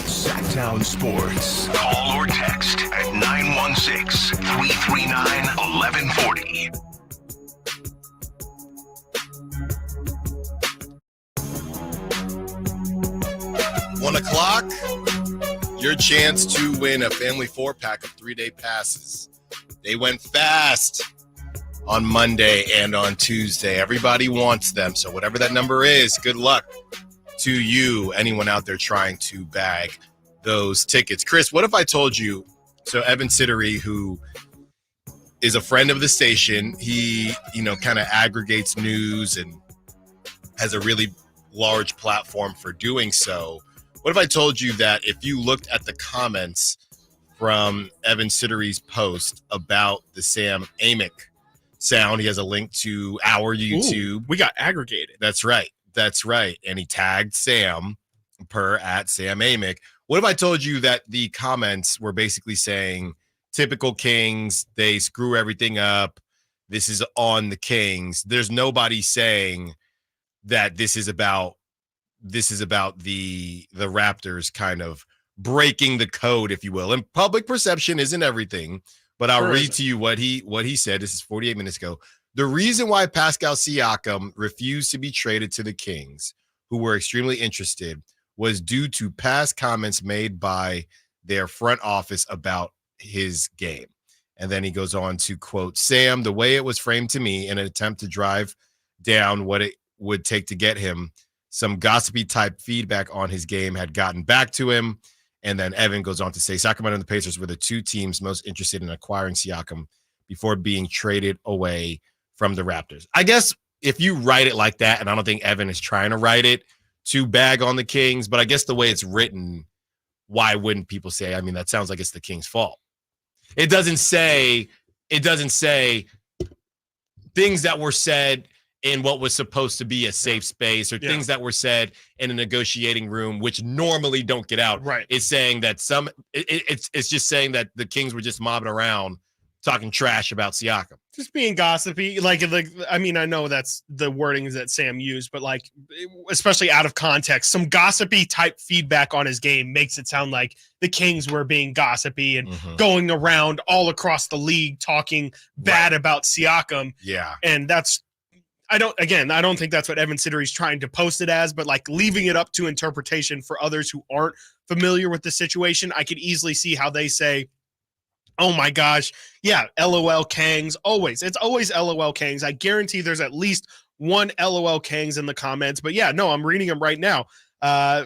Sactown Sports. Call or text at 916-339-1140. $1:00, your chance to win a family 4-pack of 3-day passes. They went fast on Monday and on Tuesday. Everybody wants them, so whatever that number is, good luck to you, anyone out there trying to bag those tickets. Chris, what if I told you, so Evan Sittery, who is a friend of the station, he, kind of aggregates news and has a really large platform for doing so. What if I told you that if you looked at the comments from Evan Sittery's post about the Sam Amick sound, he has a link to our YouTube. Ooh, we got aggregated. That's right. And he tagged Sam at Sam Amick. What if I told you that the comments were basically saying, typical Kings, they screw everything up. This is on the Kings. There's nobody saying that this is about the Raptors kind of breaking the code, if you will. And public perception isn't everything, but I'll read to you what he said. This is 48 minutes ago. The reason why Pascal Siakam refused to be traded to the Kings, who were extremely interested, was due to past comments made by their front office about his game. And then he goes on to quote, Sam, the way it was framed to me in an attempt to drive down what it would take to get him, some gossipy type feedback on his game had gotten back to him. And then Evan goes on to say, Sacramento and the Pacers were the two teams most interested in acquiring Siakam before being traded away from the Raptors. I guess if you write it like that, and I don't think Evan is trying to write it to bag on the Kings, but I guess the way it's written, why wouldn't people say, I mean, that sounds like it's the Kings' fault. It doesn't say things that were said in what was supposed to be a safe space, or things that were said in a negotiating room, which normally don't get out. Right. It's saying that it's just saying that the Kings were just mobbing around talking trash about Siakam. Just being gossipy. I mean, I know that's the wordings that Sam used, but like, especially out of context, some gossipy type feedback on his game makes it sound like the Kings were being gossipy and going around all across the league talking bad about Siakam. Yeah. And I don't think that's what Evan Siddery's trying to post it as, but like leaving it up to interpretation for others who aren't familiar with the situation. I could easily see how they say, oh my gosh, yeah, LOL Kangs. It's always LOL Kangs. I guarantee there's at least one LOL Kangs in the comments. But yeah, no, I'm reading them right now.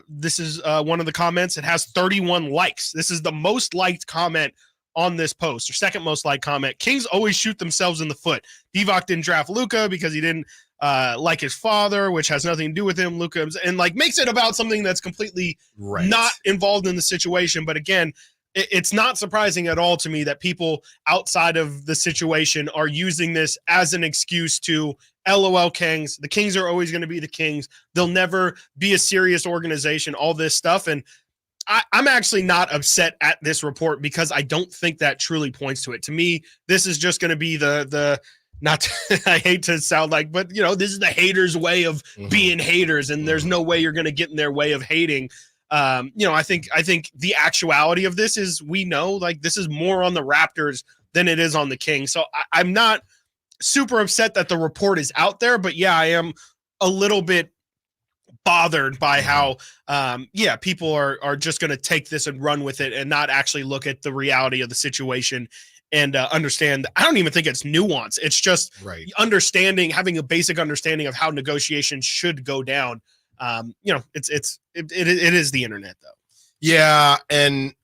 This is one of the comments. It has 31 likes. This is the most liked comment on this post, or second most liked comment. Kings always shoot themselves in the foot. Divock didn't draft Luka because he didn't like his father, which has nothing to do with him. Luka, and like makes it about something that's completely not involved in the situation. But again, it's not surprising at all to me that people outside of the situation are using this as an excuse to LOL Kings. The Kings are always going to be the Kings. They'll never be a serious organization, all this stuff. And I'm actually not upset at this report because I don't think that truly points to it. To me, this is just going to be the not I hate to sound like, but this is the haters' way of being haters, and there's no way you're going to get in their way of hating. I think the actuality of this is, we know, like, this is more on the Raptors than it is on the Kings. So I'm not super upset that the report is out there, but yeah, I am a little bit bothered by how, people are just going to take this and run with it and not actually look at the reality of the situation and understand. I don't even think it's nuance. It's just having a basic understanding of how negotiations should go down. It is the internet though. Yeah. And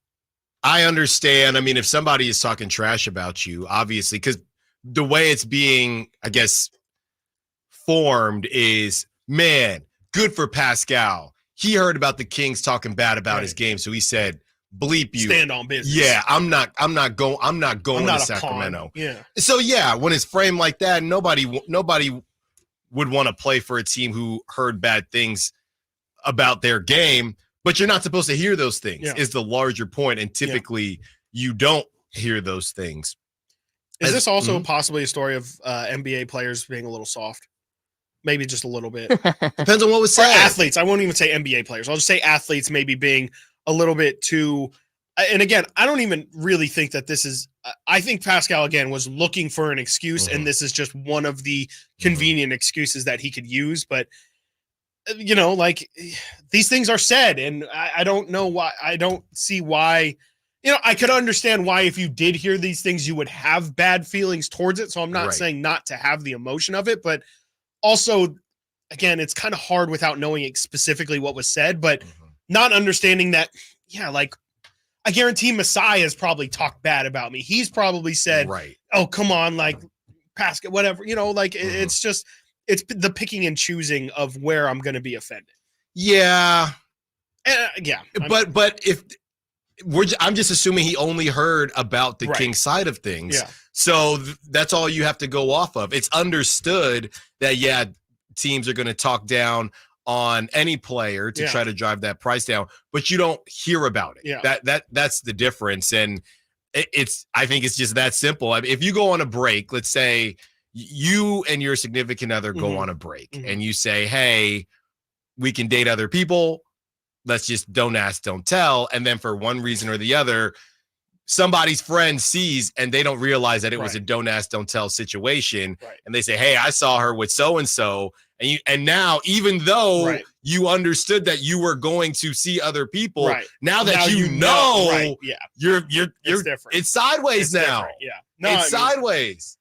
I understand. I mean, if somebody is talking trash about you, obviously, because the way it's being, I guess, formed is, man, good for Pascal. He heard about the Kings talking bad about his game. So he said, bleep you. Stand on business. Yeah. I'm not going to Sacramento. Yeah. So yeah, when it's framed like that, nobody would want to play for a team who heard bad things about their game, but you're not supposed to hear those things is the larger point. And typically you don't hear those things. Is this also possibly a story of NBA players being a little soft? Maybe just a little bit. Depends on what was said. Or athletes. I won't even say NBA players. I'll just say athletes maybe being a little bit too. And again, I don't even really think that this is. I think Pascal, again, was looking for an excuse, and this is just one of the convenient excuses that he could use. But, like, these things are said, and I don't know why. I don't see why. I could understand why if you did hear these things, you would have bad feelings towards it. So I'm not saying not to have the emotion of it, but also, again, it's kind of hard without knowing specifically what was said, but not understanding that, like, I guarantee Masai has probably talked bad about me. He's probably said, oh, come on, like, Pascal, whatever, it's just, it's the picking and choosing of where I'm going to be offended. Yeah. But if I'm just assuming he only heard about the King side of things. Yeah. So that's all you have to go off of. It's understood that, teams are going to talk down on any player to try to drive that price down, but you don't hear about it. Yeah. That's the difference. And I think it's just that simple. I mean, if you go on a break, let's say you and your significant other go on a break and you say, hey, we can date other people. Let's just don't ask, don't tell. And then for one reason or the other, somebody's friend sees and they don't realize that it was a don't ask, don't tell situation. And they say, hey, I saw her with so-and-so. And now, even though you understood that you were going to see other people, now that you know, you're different. It's sideways now. Different. Yeah. It's sideways.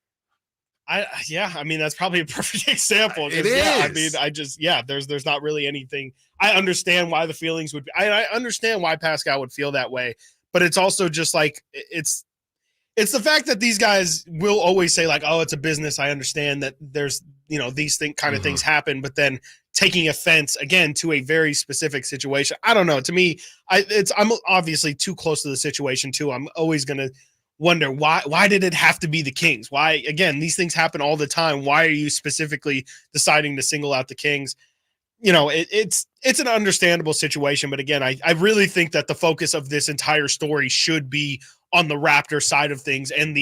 I mean, that's probably a perfect example. It is. I mean, there's not really anything. I understand why the feelings would be, I understand why Pascal would feel that way, but it's also just like, it's the fact that these guys will always say like, oh, it's a business. I understand that there's, these kind of things happen, but then taking offense again to a very specific situation. I don't know. To me, I'm obviously too close to the situation too. I'm always going to wonder why did it have to be the Kings? Why, again, these things happen all the time. Why are you specifically deciding to single out the Kings? You know, it's an understandable situation, but again, I really think that the focus of this entire story should be on the Raptor side of things and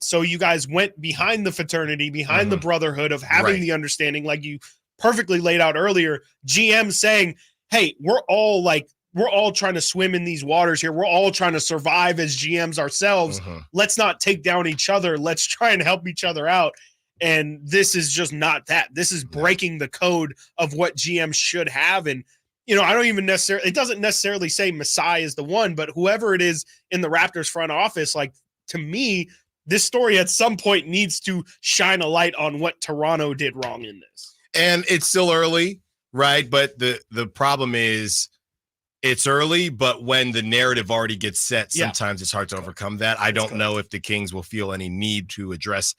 so you guys went behind the fraternity, behind the brotherhood of having the understanding, like you perfectly laid out earlier, GM saying, hey, we're all trying to swim in these waters here. We're all trying to survive as GMs ourselves. Let's not take down each other. Let's try and help each other out. And this is just not that. This is breaking the code of what GM should have. And, you know, I don't even it doesn't necessarily say Masai is the one, but whoever it is in the Raptors front office, like, to me, this story at some point needs to shine a light on what Toronto did wrong in this. And it's still early, right? But the problem is it's early, but when the narrative already gets set, sometimes it's hard to overcome that. I don't know if the Kings will feel any need to address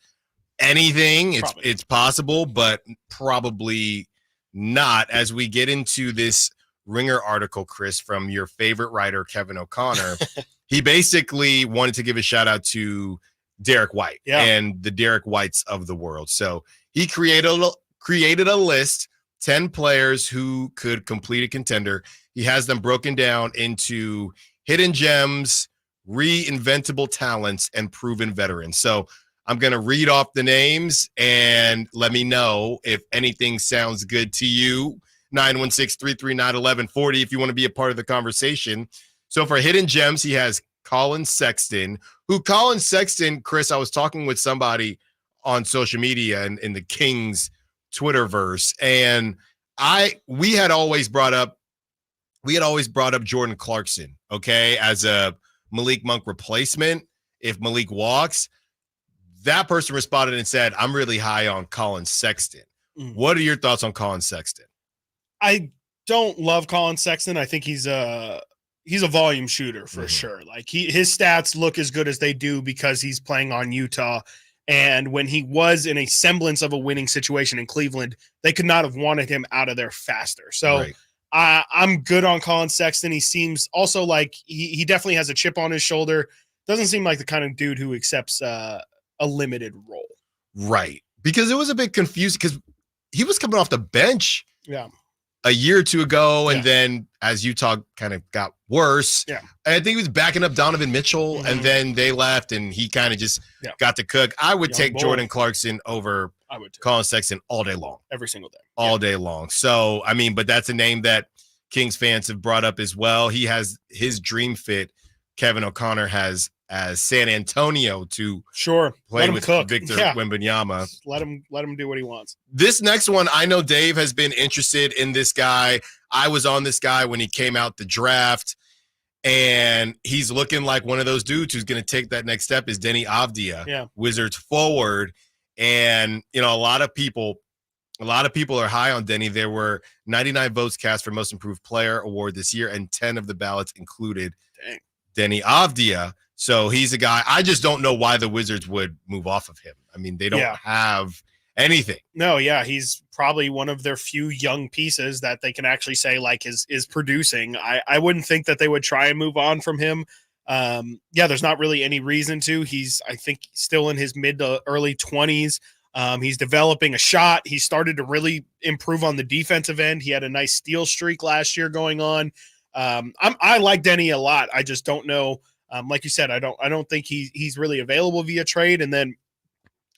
anything. It's possible, but probably not. As we get into this Ringer article, Chris, from your favorite writer, Kevin O'Connor, he basically wanted to give a shout out to Derek White and the Derek Whites of the world. So he created a list, 10 players who could complete a contender. He has them broken down into hidden gems, reinventable talents, and proven veterans. So I'm going to read off the names and let me know if anything sounds good to you. 916-339-1140 if you want to be a part of the conversation. So for hidden gems, he has Colin Sexton, Chris, I was talking with somebody on social media and in the Kings Twitterverse, and we had always brought up Jordan Clarkson, okay, as a Malik Monk replacement if Malik walks. That person responded and said, I'm really high on Colin Sexton. What are your thoughts on Colin Sexton? I don't love Colin Sexton. I think he's a volume shooter for sure. Like his stats look as good as they do because he's playing on Utah. And when he was in a semblance of a winning situation in Cleveland, they could not have wanted him out of there faster. So I'm good on Colin Sexton. He seems also like he definitely has a chip on his shoulder. Doesn't seem like the kind of dude who accepts a limited role. Right. Because it was a bit confusing because he was coming off the bench a year or two ago, and then as Utah kind of got worse, I think he was backing up Donovan Mitchell, and then they left, and he kind of just got to cook. I would take Jordan Clarkson over Colin Sexton all day long. Every single day. All day long. So, I mean, but that's a name that Kings fans have brought up as well. He has his dream fit, Kevin O'Connor has as San Antonio to play with Victor Wembanyama. Let him do what he wants. This next one, I know Dave has been interested in this guy. I was on this guy when he came out the draft, and he's looking like one of those dudes who's going to take that next step. Is Denny Avdia, Wizards forward, and you know a lot of people are high on Denny. There were 99 votes cast for Most Improved Player award this year, and 10 of the ballots included Denny Avdia. So he's a guy. I just don't know why the Wizards would move off of him. I mean, they don't have anything. No, he's probably one of their few young pieces that they can actually say like is producing. I wouldn't think that they would try and move on from him. There's not really any reason to. He's, I think, still in his mid to early 20s. He's developing a shot. He started to really improve on the defensive end. He had a nice steal streak last year going on. I like Denny a lot. I just don't know. Like you said, I don't think he's really available via trade. And then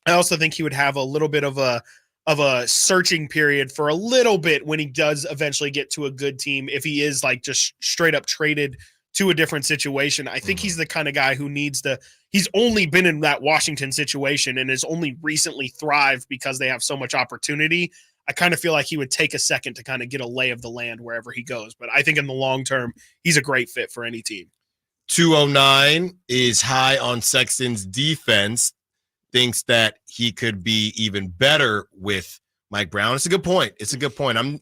I also think he would have a little bit of a searching period for a little bit when he does eventually get to a good team. If he is like just straight up traded to a different situation, I think he's the kind of guy who he's only been in that Washington situation and has only recently thrived because they have so much opportunity. I kind of feel like he would take a second to kind of get a lay of the land wherever he goes. But I think in the long term, he's a great fit for any team. 209 is high on Sexton's defense, thinks that he could be even better with Mike Brown. It's a good point.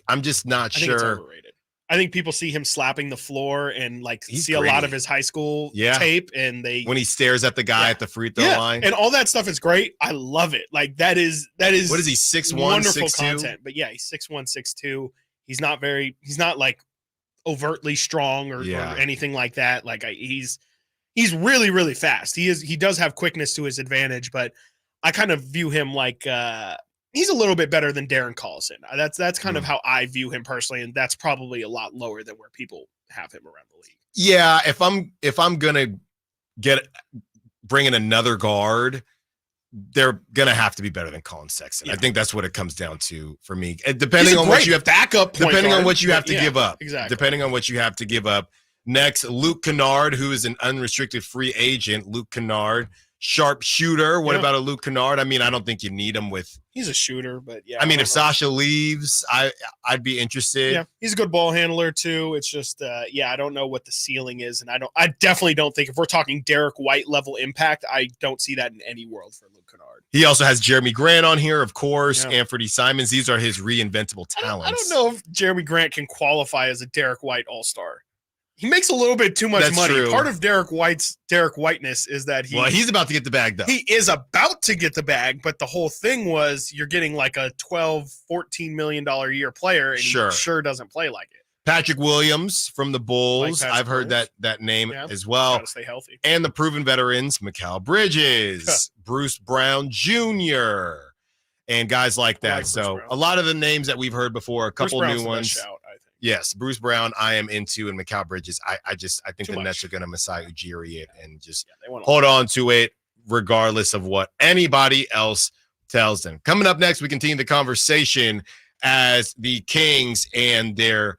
I'm just not sure. It's overrated. I think people see him slapping the floor and see a lot of his high school tape, and when he stares at the guy at the free throw line, and all that stuff is great. I love it. Like that is what is he 6'1", wonderful 6'2"? content. But he's 6'1", 6'2". He's not like overtly strong or anything like that. Like he's he's really, really fast. He does have quickness to his advantage, but I kind of view him like he's a little bit better than Darren Collison. That's kind of how I view him personally, and that's probably a lot lower than where people have him around the league. Yeah, if I'm gonna bring in another guard, they're gonna have to be better than Colin Sexton. Yeah. I think that's what it comes down to for me. And depending on what you have backup, depending on what you have to give up, exactly. Depending on what you have to give up. Next, Luke Kennard, who is an unrestricted free agent. Luke Kennard, sharp shooter. What about a Luke Kennard? I mean, I don't think you need him with. He's a shooter, but yeah. I mean, if Sasha leaves, I'd be interested. Yeah, he's a good ball handler too. It's just, I don't know what the ceiling is, and I definitely don't think if we're talking Derek White level impact, I don't see that in any world for Luke Kennard. He also has Jeremy Grant on here, of course, Anthony Simons. These are his reinventable talents. I don't know if Jeremy Grant can qualify as a Derek White All-Star. He makes a little bit too much money. True. Part of Derek Whiteness is that he's about to get the bag, though. He is about to get the bag, but the whole thing was you're getting like a $12, $14 million a year player, and he sure doesn't play like it. Patrick Williams from the Bulls. I've heard that name as well. Gotta stay healthy. And the proven veterans, Mikal Bridges, Bruce Brown Jr., and guys like that. So a lot of the names that we've heard before, a couple new ones. Yes, Bruce Brown, I am into, and Mikal Bridges. I think the Nets are going to Masai Ujiri it and just hold on to it, regardless of what anybody else tells them. Coming up next, we continue the conversation as the Kings and their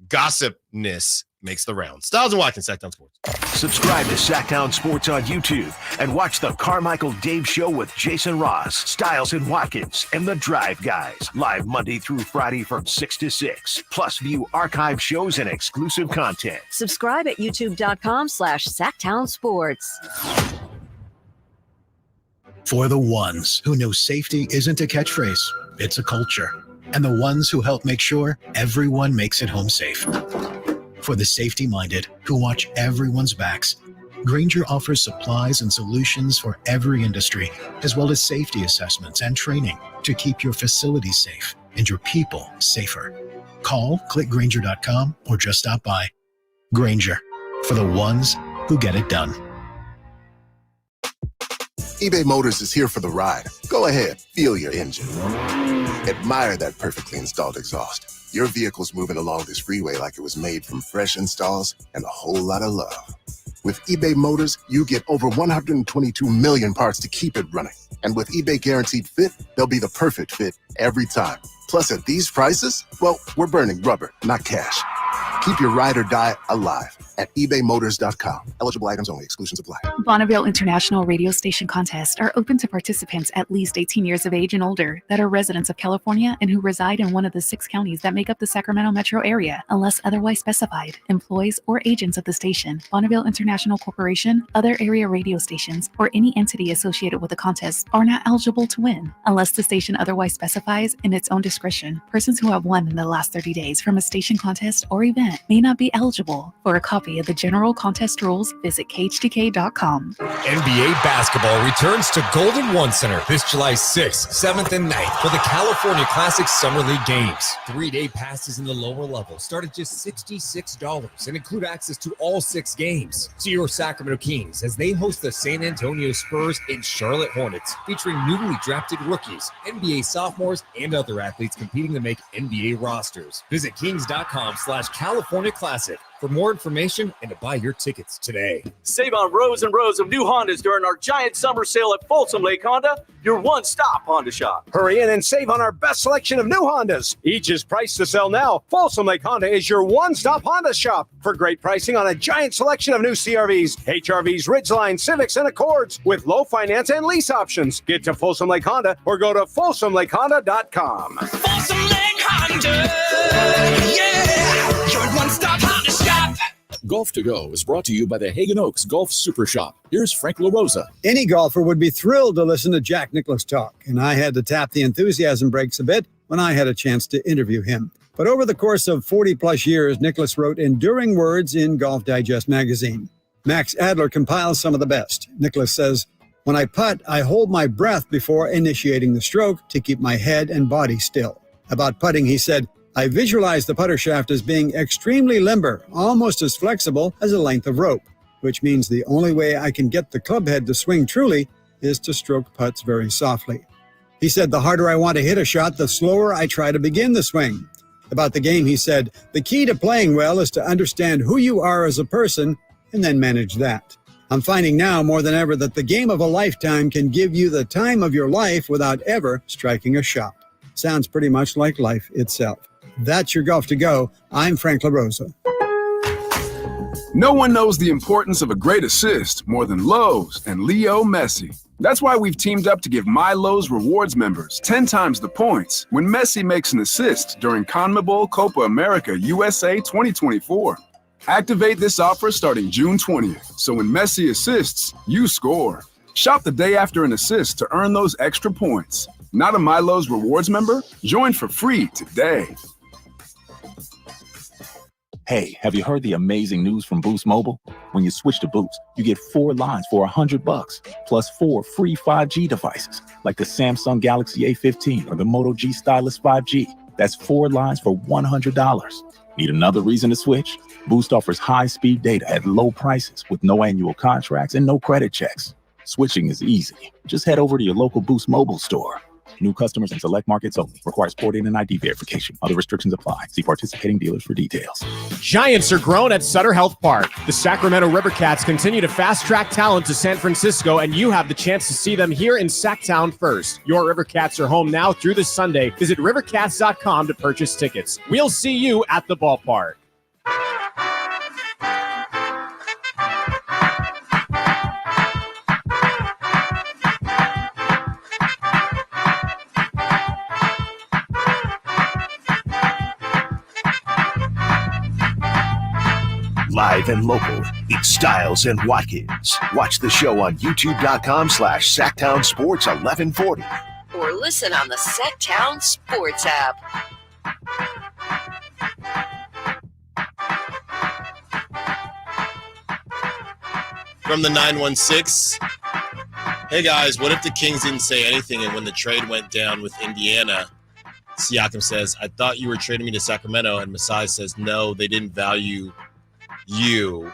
gossipness makes the round. Stiles and Watkins, Sactown Sports. Subscribe to Sactown Sports on YouTube and watch the Carmichael Dave Show with Jason Ross, Stiles and Watkins, and the Drive Guys, live Monday through Friday from 6 to 6. Plus, view archive shows and exclusive content. Subscribe at youtube.com/Sactown Sports. For the ones who know safety isn't a catchphrase, it's a culture. And the ones who help make sure everyone makes it home safe. For the safety-minded who watch everyone's backs, Grainger offers supplies and solutions for every industry, as well as safety assessments and training to keep your facilities safe and your people safer. Call, click Grainger.com, or just stop by. Grainger, for the ones who get it done. eBay Motors is here for the ride. Go ahead, feel your engine. Admire that perfectly installed exhaust. Your vehicle's moving along this freeway like it was made from fresh installs and a whole lot of love. With eBay Motors, you get over 122 million parts to keep it running. And with eBay Guaranteed Fit, they'll be the perfect fit every time. Plus, at these prices, well, we're burning rubber, not cash. Keep your ride or die alive at ebaymotors.com. Eligible items only. Exclusions apply. Bonneville International Radio Station contests are open to participants at least 18 years of age and older that are residents of California and who reside in one of the 6 counties that make up the Sacramento metro area, unless otherwise specified. Employees or agents of the station, Bonneville International Corporation, other area radio stations, or any entity associated with the contest are not eligible to win, unless the station otherwise specifies in its own discretion. Persons who have won in the last 30 days from a station contest or event may not be eligible. For a copy of the general contest rules, visit khdk.com. NBA basketball returns to Golden One Center this July 6th, 7th, and 9th for the California Classic Summer League games. 3-day passes in the lower level start at just $66 and include access to all 6 games. See your Sacramento Kings as they host the San Antonio Spurs and Charlotte Hornets, featuring newly drafted rookies, NBA sophomores, and other athletes competing to make NBA rosters. Visit kings.com/California Classic for more information and to buy your tickets today. Save on rows and rows of new Hondas during our giant summer sale at Folsom Lake Honda, your one-stop Honda shop. Hurry in and save on our best selection of new Hondas. Each is priced to sell now. Folsom Lake Honda is your one-stop Honda shop for great pricing on a giant selection of new CRVs, HRVs, Ridgeline, Civics, and Accords with low finance and lease options. Get to Folsom Lake Honda or go to folsomlakehonda.com. Folsom Lake Honda, yeah, your one-stop Honda shop. Golf to Go is brought to you by the Hagen Oaks Golf Super Shop. Here's Frank LaRosa. Any golfer would be thrilled to listen to Jack Nicklaus talk, and I had to tap the enthusiasm brakes a bit when I had a chance to interview him. But over the course of 40-plus years, Nicklaus wrote enduring words in Golf Digest magazine. Max Adler compiles some of the best. Nicklaus says, "When I putt, I hold my breath before initiating the stroke to keep my head and body still." About putting, he said, "I visualize the putter shaft as being extremely limber, almost as flexible as a length of rope. which means the only way I can get the club head to swing truly is to stroke putts very softly. He said the harder I want to hit a shot, the slower I try to begin the swing. About the game, he said, the key to playing well is to understand who you are as a person and then manage that. I'm finding now more than ever that the game of a lifetime can give you the time of your life without ever striking a shot. Sounds pretty much like life itself. That's your Golf to Go. I'm Frank LaRosa. No one knows the importance of a great assist more than Lowe's and Leo Messi. That's why we've teamed up to give My Lowe's Rewards members 10 times the points when Messi makes an assist during CONMEBOL Copa America USA 2024. Activate this offer starting June 20th, so when Messi assists, you score. Shop the day after an assist to earn those extra points. Not a My Lowe's Rewards member? Join for free today. Hey, have you heard the amazing news from Boost Mobile? When you switch to Boost, you get 4 lines for $100, plus 4 free 5G devices, like the Samsung Galaxy A15 or the Moto G Stylus 5G. That's 4 lines for $100. Need another reason to switch? Boost offers high-speed data at low prices with no annual contracts and no credit checks. Switching is easy. Just head over to your local Boost Mobile store. New customers in select markets only. Requires port in and ID verification. Other restrictions apply. See participating dealers for details. Giants are grown at Sutter Health Park. The Sacramento Rivercats continue to fast-track talent to San Francisco, and you have the chance to see them here in Sactown first. Your Rivercats are home now through this Sunday. Visit rivercats.com to purchase tickets. We'll see you at the ballpark. Live and local, it's Stiles and Watkins. Watch the show on youtube.com/Sactown Sports 1140. Or listen on the Sactown Sports app. From the 916. Hey guys, what if the Kings didn't say anything and when the trade went down with Indiana, Siakam says, I thought you were trading me to Sacramento, and Masai says, no, they didn't value you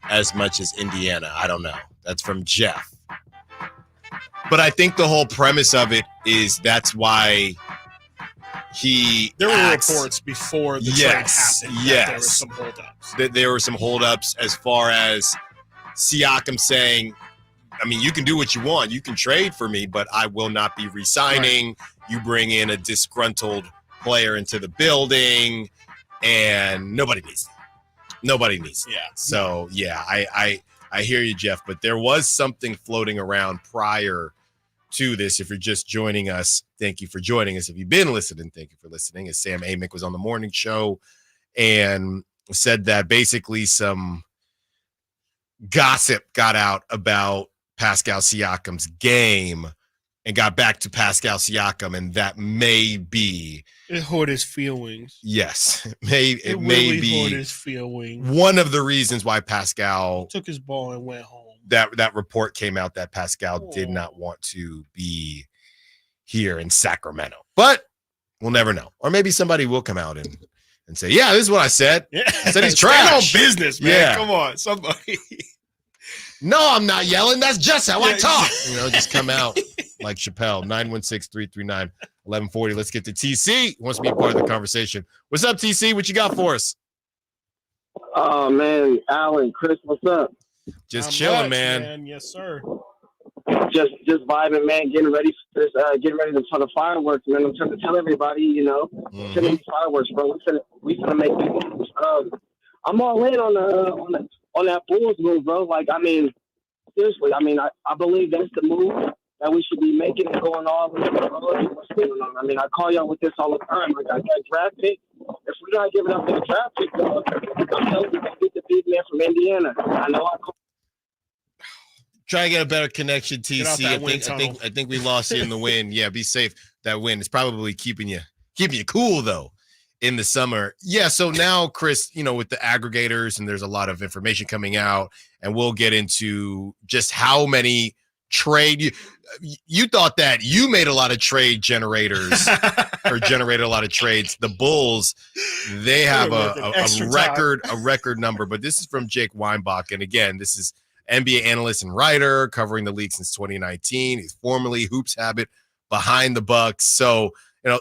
as much as Indiana. I don't know. That's from Jeff. But I think the whole premise of it is that's why there were reports before the trade happened that there were some holdups. That there were some holdups as far as Siakam saying, I mean, you can do what you want. You can trade for me, but I will not be re-signing. Right. You bring in a disgruntled player into the building, and nobody needs that. Nobody needs that. Yeah. So, yeah, I hear you, Jeff, but there was something floating around prior to this. If you're just joining us, thank you for joining us. If you've been listening, thank you for listening. As Sam Amick was on the morning show and said that basically some gossip got out about Pascal Siakam's game and got back to Pascal Siakam, and that may be it hurt his feelings. Yes, it may really be hurt his feelings. One of the reasons why Pascal took his ball and went home. That report came out that Pascal did not want to be here in Sacramento, but we'll never know. Or maybe somebody will come out and say, "Yeah, this is what I said." Yeah. I said he's trash. Stand on business, man. Yeah. Come on, somebody. No, I'm not yelling. That's just how I talk. Just come out like Chappelle. 916-339-1140. Let's get to TC. Wants to be a part of the conversation. What's up, TC? What you got for us? Oh, man. Alan, Chris, what's up? Just chilling, man. Yes, sir. Just vibing, man. Getting ready for the fireworks, man. I'm trying to tell everybody, these fireworks, bro. We finna make moves. I'm all in on that Bulls move, bro. Like, I mean, seriously, I believe that's the move that we should be making and going all in. What's going on? I mean, I call y'all with this all the time. Like, I got draft pick. If we're not giving up the draft pick, bro, I'm telling you, get the big man from Indiana. I know I call. Try to get a better connection, TC. I think we lost you in the wind. Yeah, be safe. That wind is probably keeping you cool though in the summer. Yeah. So now, Chris, with the aggregators, and there's a lot of information coming out, and we'll get into just how many trade. You thought that you made a lot of trade generators or generated a lot of trades. The Bulls, they have a record number, but this is from Jake Weinbach. And again, this is NBA analyst and writer covering the league since 2019. He's formerly Hoops Habit behind the Bucks. So,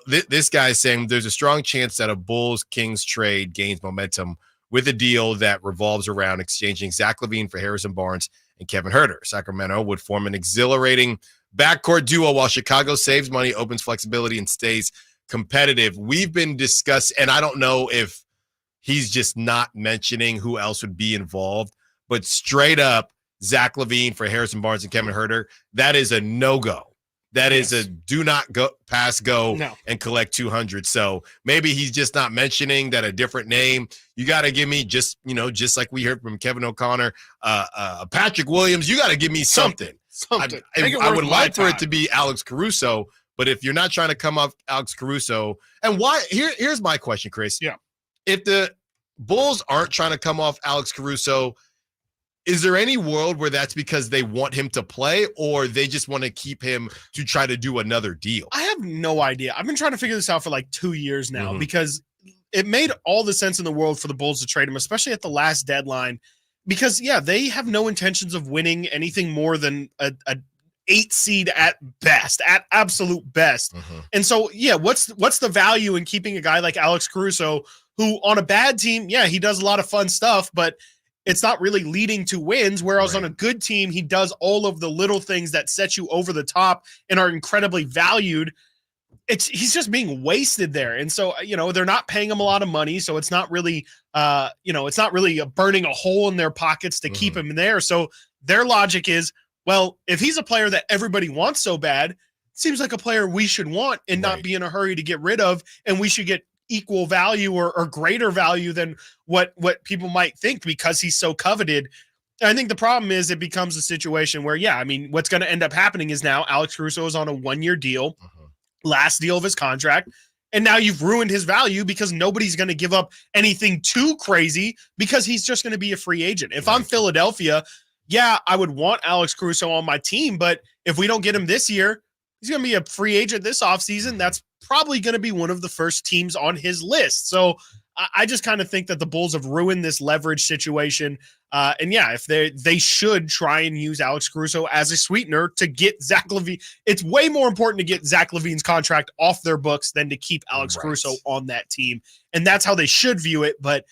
this guy is saying there's a strong chance that a Bulls-Kings trade gains momentum with a deal that revolves around exchanging Zach LaVine for Harrison Barnes and Kevin Huerter. Sacramento would form an exhilarating backcourt duo while Chicago saves money, opens flexibility, and stays competitive. We've been discussing, and I don't know if he's just not mentioning who else would be involved, but straight up, Zach LaVine for Harrison Barnes and Kevin Huerter, that is a no-go. That is a do not go pass go and collect 200. So maybe he's just not mentioning that a different name. You got to give me just like we heard from Kevin O'Connor, Patrick Williams. You got to give me something. I would like for it to be Alex Caruso, but if you're not trying to come off Alex Caruso, and why? Here's my question, Chris. Yeah. If the Bulls aren't trying to come off Alex Caruso, is there any world where that's because they want him to play or they just want to keep him to try to do another deal? I have no idea. I've been trying to figure this out for like 2 years now because it made all the sense in the world for the Bulls to trade him, especially at the last deadline, because, they have no intentions of winning anything more than a 8 seed at best, at absolute best. And so, what's the value in keeping a guy like Alex Caruso, who on a bad team, he does a lot of fun stuff, but it's not really leading to wins, whereas on a good team, he does all of the little things that set you over the top and are incredibly valued. He's just being wasted there. And so, they're not paying him a lot of money, so it's not really burning a hole in their pockets to keep him there. So their logic is, well, if he's a player that everybody wants so bad, it seems like a player we should want and not be in a hurry to get rid of, and we should get equal value or greater value than what people might think because he's so coveted. And I think the problem is it becomes a situation where, what's going to end up happening is now Alex Caruso is on a 1-year deal, last deal of his contract, and now you've ruined his value because nobody's going to give up anything too crazy because he's just going to be a free agent. If I'm Philadelphia, I would want Alex Caruso on my team, but if we don't get him this year, he's going to be a free agent this offseason. That's probably going to be one of the first teams on his list. So I just kind of think that the Bulls have ruined this leverage situation. If they should try and use Alex Caruso as a sweetener to get Zach LaVine. It's way more important to get Zach LaVine's contract off their books than to keep Alex Caruso on that team. And that's how they should view it. But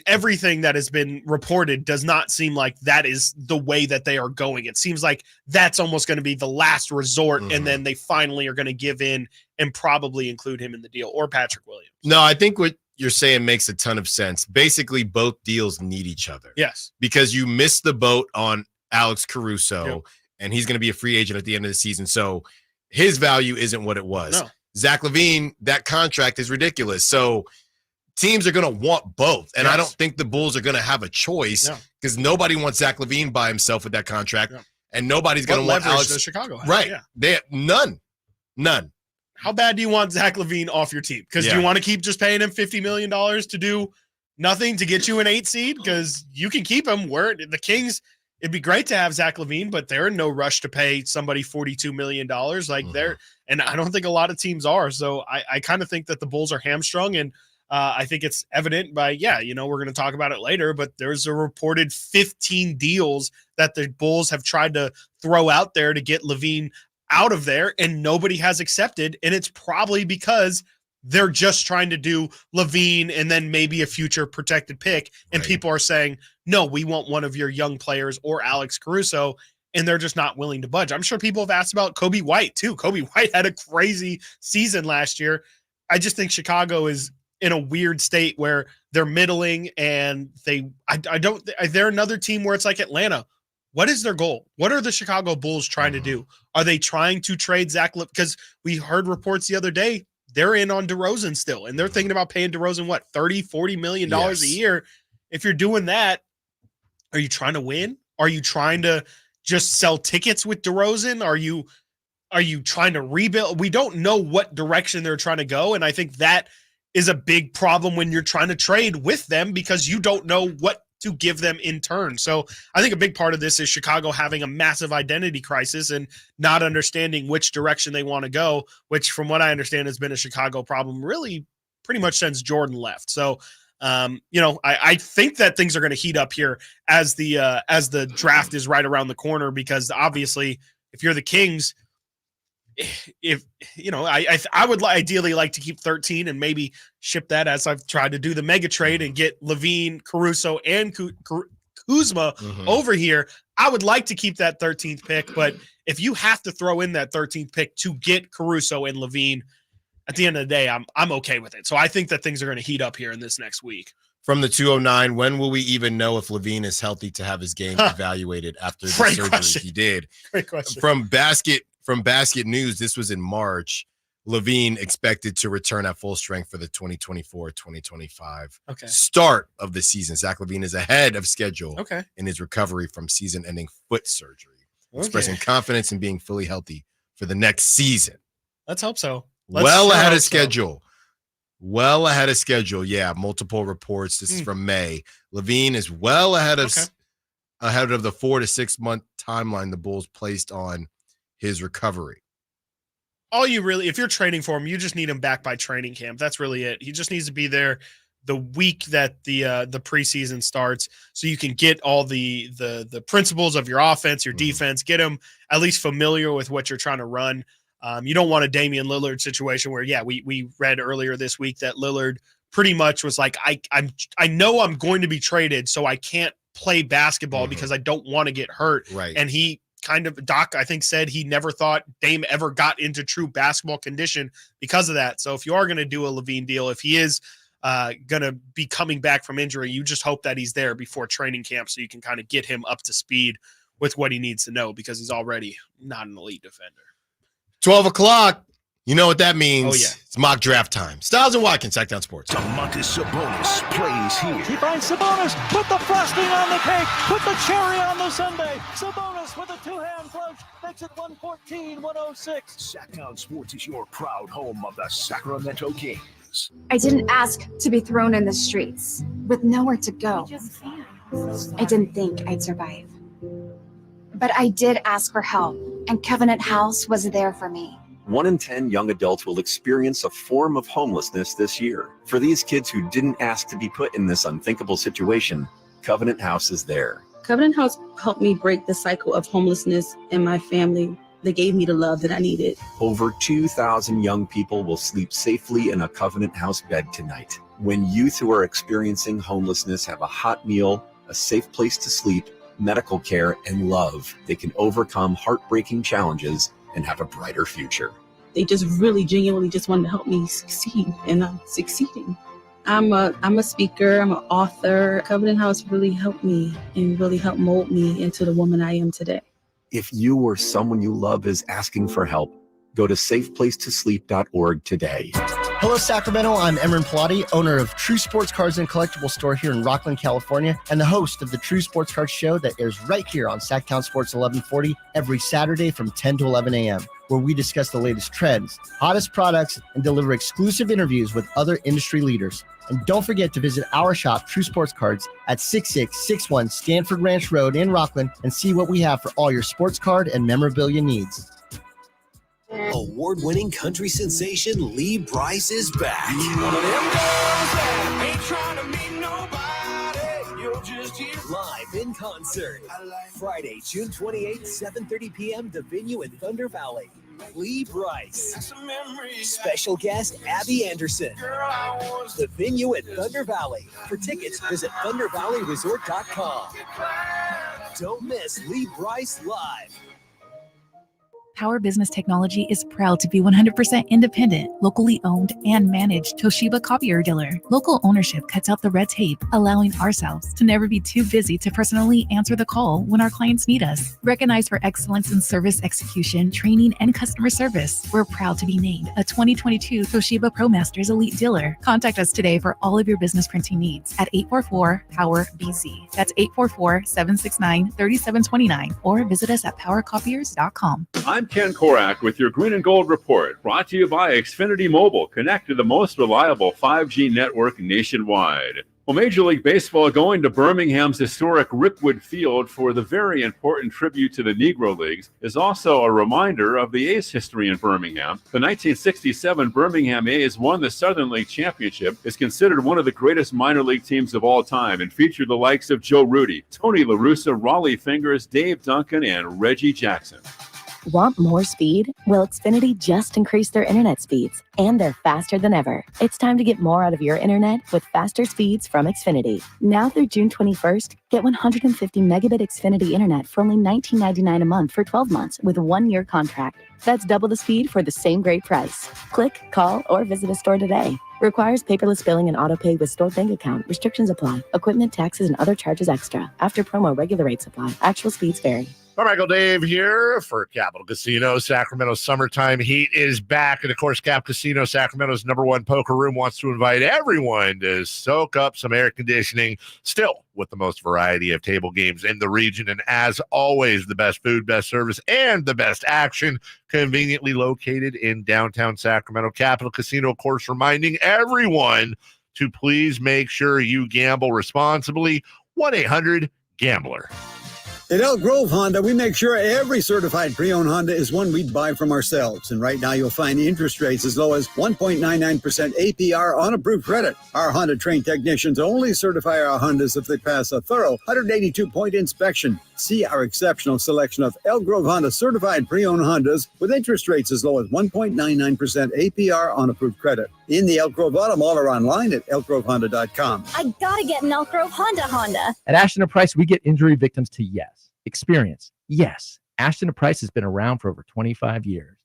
everything that has been reported does not seem like that is the way that they are going. It seems like that's almost going to be the last resort, and then they finally are going to give in and probably include him in the deal, or Patrick Williams. No, I think what you're saying makes a ton of sense. Basically, both deals need each other. Yes. Because you missed the boat on Alex Caruso, and he's going to be a free agent at the end of the season. So his value isn't what it was. No. Zach LaVine, that contract is ridiculous. So teams are going to want both. And I don't think the Bulls are going to have a choice because nobody wants Zach LaVine by himself with that contract. And nobody's going to want Alex. Does Chicago have? Right. They have none. How bad do you want Zach LaVine off your team? Because do you want to keep just paying him $50 million to do nothing to get you an 8 seed? Because you can keep him. Where the Kings, it'd be great to have Zach LaVine, but they're in no rush to pay somebody $42 million. And I don't think a lot of teams are. So I kind of think that the Bulls are hamstrung, and I think it's evident by, we're going to talk about it later, but there's a reported 15 deals that the Bulls have tried to throw out there to get LaVine out of there, and nobody has accepted. And it's probably because they're just trying to do LaVine and then maybe a future protected pick. And people are saying, no, we want one of your young players or Alex Caruso. And they're just not willing to budge. I'm sure people have asked about Kobe White too. Kobe White had a crazy season last year. I just think Chicago is in a weird state where they're middling, and they're another team where it's like Atlanta. What is their goal? What are the Chicago Bulls trying to do? Are they trying to trade Zach? Because we heard reports the other day, they're in on DeRozan still, and they're thinking about paying DeRozan, what, $30-40 million a year. If you're doing that, are you trying to win? Are you trying to just sell tickets with DeRozan? Are you trying to rebuild? We don't know what direction they're trying to go, and I think that is a big problem when you're trying to trade with them, because you don't know what to give them in turn. So I think a big part of this is Chicago having a massive identity crisis and not understanding which direction they want to go, which from what I understand has been a Chicago problem really pretty much since Jordan left. So, I think that things are going to heat up here as the draft is right around the corner, because obviously if you're the Kings, I would ideally like to keep 13 and maybe ship that, as I've tried to do the mega trade and get LaVine, Caruso, and Kuzma over here. I would like to keep that 13th pick, but if you have to throw in that 13th pick to get Caruso and LaVine, at the end of the day, I'm okay with it. So I think that things are going to heat up here in this next week. From the 209, when will we even know if LaVine is healthy to have his game evaluated after the surgery he did? Great question. From Basket News, this was in March. LaVine expected to return at full strength for the 2024-2025 start of the season. Zach LaVine is ahead of schedule in his recovery from season-ending foot surgery, expressing confidence in being fully healthy for the next season. Let's hope so. Ahead of schedule. Well ahead of schedule. Yeah, multiple reports. This is from May. LaVine is well ahead of the 4 to 6 month timeline the Bulls placed on his recovery. If you're trading for him, you just need him back by training camp. That's really it. He just needs to be there the week that the preseason starts, so you can get all the principles of your offense, your defense, get him at least familiar with what you're trying to run. You don't want a Damian Lillard situation where, we read earlier this week that Lillard pretty much was like, I know I'm going to be traded, so I can't play basketball because I don't want to get hurt. Right. And he Doc, I think, said he never thought Dame ever got into true basketball condition because of that. So if you are going to do a LaVine deal, if he is going to be coming back from injury, you just hope that he's there before training camp so you can kind of get him up to speed with what he needs to know, because he's already not an elite defender. 12 o'clock. You know what that means. Oh, yeah. It's mock draft time. Stiles and Watkins, Sactown Sports. Domantas Sabonis plays here. He finds Sabonis. Put the frosting on the cake. Put the cherry on the sundae. Sabonis with a two-hand flush makes it 114-106. Sactown Sports is your proud home of the Sacramento Kings. I didn't ask to be thrown in the streets with nowhere to go. I didn't think I'd survive. But I did ask for help, and Covenant House was there for me. 1 in 10 young adults will experience a form of homelessness this year. For these kids who didn't ask to be put in this unthinkable situation, Covenant House is there. Covenant House helped me break the cycle of homelessness in my family. They gave me the love that I needed. Over 2,000 young people will sleep safely in a Covenant House bed tonight. When youth who are experiencing homelessness have a hot meal, a safe place to sleep, medical care, and love, they can overcome heartbreaking challenges and have a brighter future. They just really genuinely just wanted to help me succeed, and I'm succeeding. I'm a speaker, I'm an author. Covenant House really helped me and really helped mold me into the woman I am today. If you or someone you love is asking for help, go to safeplacetosleep.org today. Hello, Sacramento. I'm Emran Pilati, owner of True Sports Cards and Collectible Store here in Rockland, California, and the host of the True Sports Cards Show that airs right here on Sactown Sports 1140 every Saturday from 10 to 11 a.m., where we discuss the latest trends, hottest products, and deliver exclusive interviews with other industry leaders. And don't forget to visit our shop, True Sports Cards, at 6661 Stanford Ranch Road in Rockland, and see what we have for all your sports card and memorabilia needs. Award-winning country sensation Lee Brice is back. Ain't trying to meet nobody, you're just here. Live in concert. Friday, June 28th, 7:30 p.m. The venue in Thunder Valley. Lee Brice. Special guest Abby Anderson. The venue at Thunder Valley. For tickets, visit ThunderValleyResort.com. Don't miss Lee Brice live. Power Business Technology is proud to be 100% independent, locally owned, and managed Toshiba copier dealer. Local ownership cuts out the red tape, allowing ourselves to never be too busy to personally answer the call when our clients need us. Recognized for excellence in service execution, training, and customer service, we're proud to be named a 2022 Toshiba ProMasters Elite Dealer. Contact us today for all of your business printing needs at 844-POWER-BZ. That's 844-769-3729, or visit us at powercopiers.com. I'm Ken Korak with your Green and Gold Report, brought to you by Xfinity Mobile. Connect to the most reliable 5G network nationwide. Well, Major League Baseball going to Birmingham's historic Rickwood Field for the very important tribute to the Negro Leagues is also a reminder of the A's history in Birmingham. The 1967 Birmingham A's won the Southern League Championship, is considered one of the greatest minor league teams of all time, and featured the likes of Joe Rudy, Tony La Russa, Raleigh Fingers, Dave Duncan, and Reggie Jackson. Want more speed? Well, Xfinity just increased their internet speeds, and they're faster than ever. It's time to get more out of your internet with faster speeds from Xfinity. Now through June 21st, get 150 megabit Xfinity internet for only $19.99 a month for 12 months with a 1-year contract. That's double the speed for the same great price. Click, call, or visit a store today. Requires paperless billing and auto pay with stored bank account. Restrictions apply. Equipment, taxes, and other charges extra. After promo, regular rates apply. Actual speeds vary. Carmichael Dave here for Capital Casino. Sacramento summertime heat is back. And of course, Cap Casino, Sacramento's #1 poker room, wants to invite everyone to soak up some air conditioning, still with the most variety of table games in the region. And as always, the best food, best service, and the best action, conveniently located in downtown Sacramento. Capital Casino, of course, reminding everyone to please make sure you gamble responsibly. 1-800-GAMBLER. At Elk Grove Honda, we make sure every certified pre-owned Honda is one we'd buy from ourselves. And right now, you'll find interest rates as low as 1.99% APR on approved credit. Our Honda-trained technicians only certify our Hondas if they pass a thorough 182-point inspection. See our exceptional selection of Elk Grove Honda certified pre-owned Hondas with interest rates as low as 1.99% APR on approved credit. In the Elk Grove Auto Mall or online at elkgrovehonda.com. I gotta get an Elk Grove Honda. At Ashton & Price, we get injury victims to yes. Experience, yes. Ashton & Price has been around for over 25 years.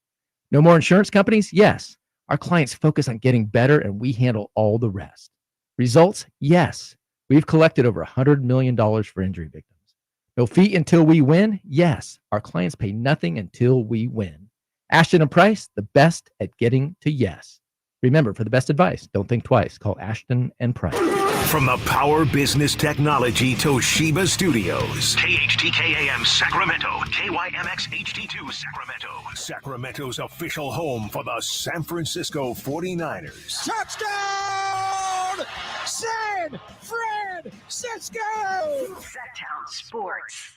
No more insurance companies? Yes. Our clients focus on getting better, and we handle all the rest. Results? Yes. We've collected over $100 million for injury victims. No fee until we win? Yes. Our clients pay nothing until we win. Ashton & Price, the best at getting to yes. Remember, for the best advice, don't think twice. Call Ashton & Price. From the Power Business Technology Toshiba Studios. KHTKAM Sacramento. KYMX HD2 Sacramento. Sacramento's official home for the San Francisco 49ers. Touchdown! San Francisco! Sactown Sports.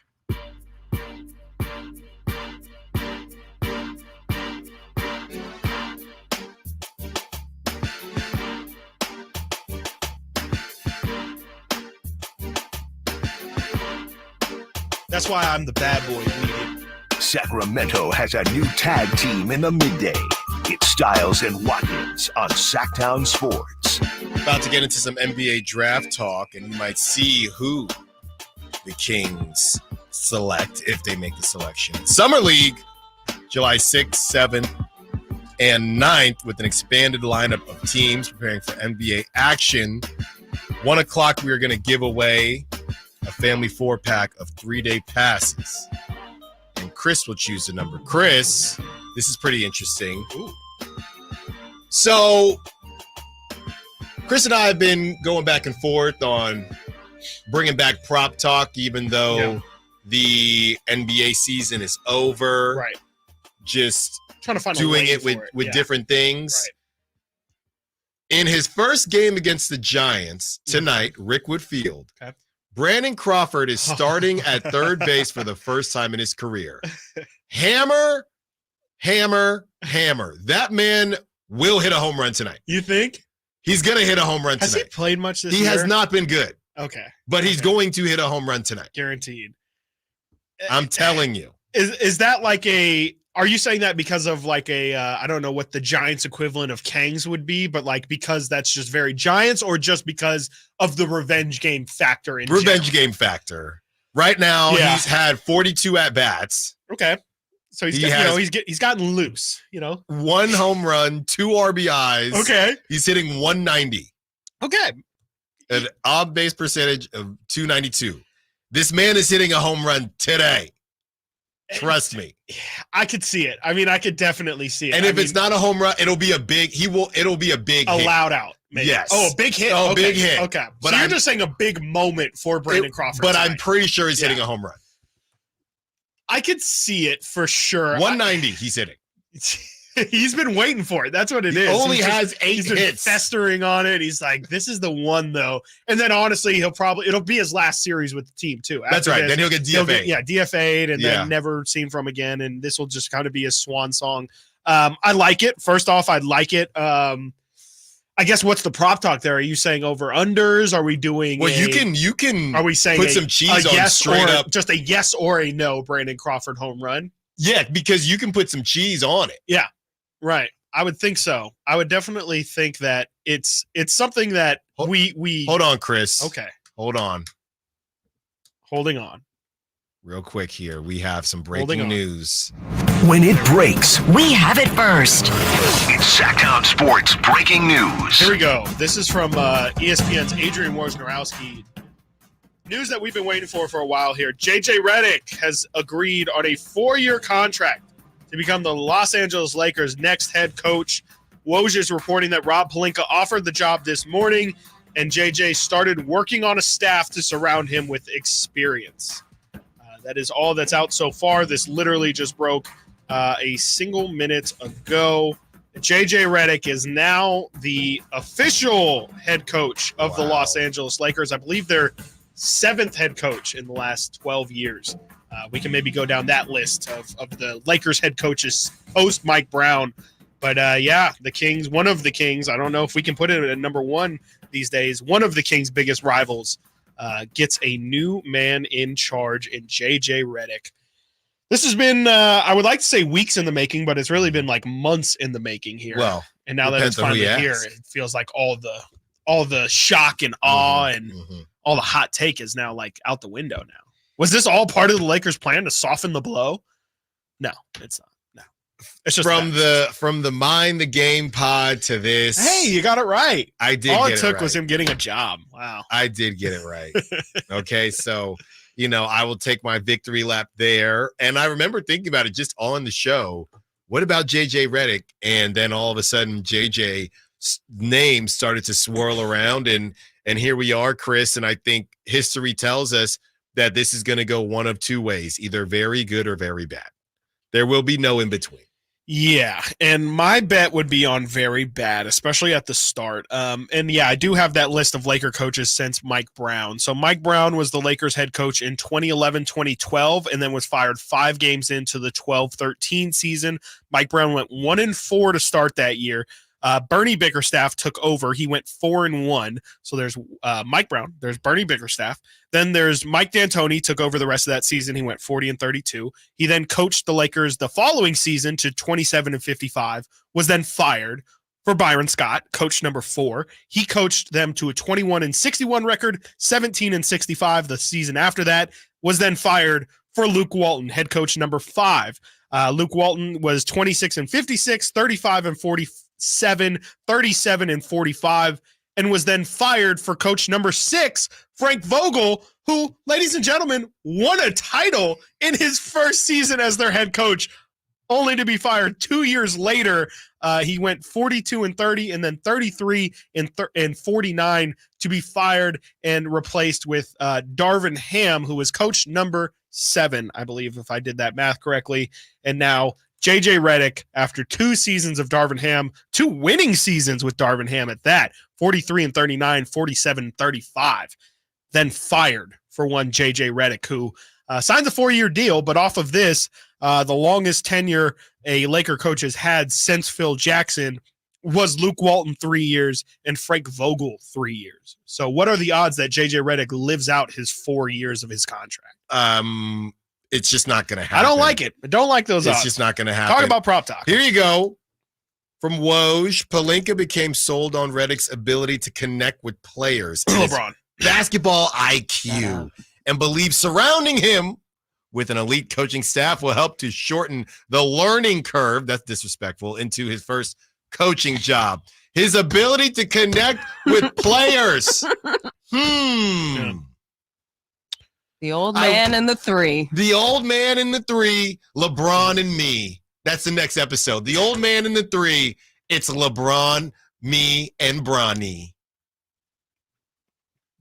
That's why I'm the bad boy leading. Sacramento has a new tag team in the midday. It's Stiles and Watkins on Sactown Sports. About to get into some NBA draft talk, and you might see who the Kings select if they make the selection. Summer League, July 6th, 7th, and 9th, with an expanded lineup of teams preparing for NBA action. 1 o'clock, we are going to give away a family 4-pack of 3-day passes. And Chris will choose the number. Chris, this is pretty interesting. Ooh. So, Chris and I have been going back and forth on bringing back prop talk, even though the NBA season is over. Right. Just trying to find doing a it with different things. Right. In his first game against the Giants tonight, Rickwood Field, okay, Brandon Crawford is starting at third base for the first time in his career. Hammer, hammer, hammer. That man will hit a home run tonight. You think? He's going to hit a home run tonight. Has he played much this year? He has not been good. Okay. But he's going to hit a home run tonight. Guaranteed. I'm telling you. Is that like a... Are you saying that because of like a, I don't know what the Giants equivalent of Kangs would be, but like because that's just very Giants, or just because of the revenge game factor? Revenge game factor. Right now, he's had 42 at-bats. Okay. So he's gotten loose, 1 home run, 2 RBIs. Okay. He's hitting 190. Okay. An on-base percentage of 292. This man is hitting a home run today. Trust me. I could see it. I mean, I could definitely see it. And if it's not a home run, it'll be a big hit. Loud out. Maybe. Yes. Oh, a big hit. Oh, okay. big hit. Okay. But So you're just saying a big moment for Brandon Crawford. But tonight. I'm pretty sure he's hitting a home run. I could see it for sure. 190 he's hitting. He's been waiting for it. That's what it He is. only He's has 8 he's been hits. festering on it. He's like, this is the one though. And then honestly, it'll be his last series with the team too. That's After right. this, Then he'll get DFA'd. DFA'd and Yeah. then never seen from again. And this will just kind of be his swan song. I like it. First off, I'd like it. I guess what's the prop talk there? Are you saying over unders? Are we doing? Well, you can. Are we saying put some cheese on yes straight or up? just a yes or a no? Brandon Crawford home run. Yeah, because you can put some cheese on it. Yeah, right. I would think so. I would definitely think that it's something that we hold on, Chris. Okay, hold on. Holding on. Real quick here, we have some Holding breaking on. news. When it breaks, We have it first. It's Sactown Sports breaking news. Here we go. This is from ESPN's Adrian Wojnarowski. News that we've been waiting for a while here. JJ Redick has agreed on a 4-year contract to become the Los Angeles Lakers' next head coach. Woj is reporting that Rob Pelinka offered the job this morning, and JJ started working on a staff to surround him with experience. That is all that's out so far. This literally just broke a single minute ago. JJ Redick is now the official head coach of the Los Angeles Lakers. I believe they're 7th head coach in the last 12 years. We can maybe go down that list of the Lakers head coaches post Mike Brown. But yeah, the Kings, one of the Kings, I don't know if we can put it at number 1 these days, one of the Kings' biggest rivals gets a new man in charge in JJ Redick. This has been, I would like to say weeks in the making, but it's really been like months in the making here. Well, and now that it's depends on who finally you here, ask. it feels like all the shock and awe and all the hot take is now like out the window now. Was this all part of the Lakers' plan to soften the blow? No, it's not. No, it's just from the Mind the Game pod to this. Hey, you got it right. I did. All get it took right. was him getting a job. Wow. I did get it right. Okay, so I will take my victory lap there. And I remember thinking about it just on the show. What about JJ Redick? And then all of a sudden, JJ's name started to swirl around, and here we are, Chris. And I think history tells us that this is going to go one of 2 ways, either very good or very bad. There will be no in between. Yeah, and my bet would be on very bad, especially at the start. And yeah, I do have that list of Laker coaches since Mike Brown. So Mike Brown was the Lakers head coach in 2011-2012 and then was fired 5 games into the 12-13 season. Mike Brown went 1-4 to start that year. Bernie Bickerstaff took over. He went 4-1. So there's Mike Brown. There's Bernie Bickerstaff. Then there's Mike D'Antoni, took over the rest of that season. He went 40-32. He then coached the Lakers the following season to 27-55, was then fired for Byron Scott, coach number 4. He coached them to a 21-61 record, 17-65 the season after that, was then fired for Luke Walton, head coach number 5. Luke Walton was 26-56, 35-47, 37-45, and was then fired for coach number 6, Frank Vogel, who, ladies and gentlemen, won a title in his first season as their head coach, only to be fired 2 years later. He went 42-30 and then 33-49 to be fired and replaced with Darvin Ham, who was coach number 7, I believe, if I did that math correctly. And now JJ Redick, after 2 seasons of Darvin Ham, 2 winning seasons with Darvin Ham at that, 43-39, 47-35, then fired for one JJ Redick, who signs a 4-year deal, but off of this, the longest tenure a Laker coach has had since Phil Jackson was Luke Walton 3 years and Frank Vogel 3 years. So what are the odds that JJ Redick lives out his 4 years of his contract? It's just not going to happen. I don't like it. I don't like those odds. It's just not going to happen. Talk about prop talk. Here you go. From Woj, Pelinka became sold on Redick's ability to connect with players. and his LeBron. Basketball IQ, and believes surrounding him with an elite coaching staff will help to shorten the learning curve, that's disrespectful, into his first coaching job. His ability to connect with players. The old man and the 3. The old man and the 3, LeBron and me. That's the next episode. The old man and the 3, it's LeBron, me, and Bronny.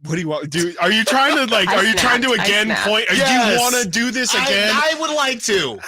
What do you want? Are you trying to trying to again point? Do you want to do this again? I would like to.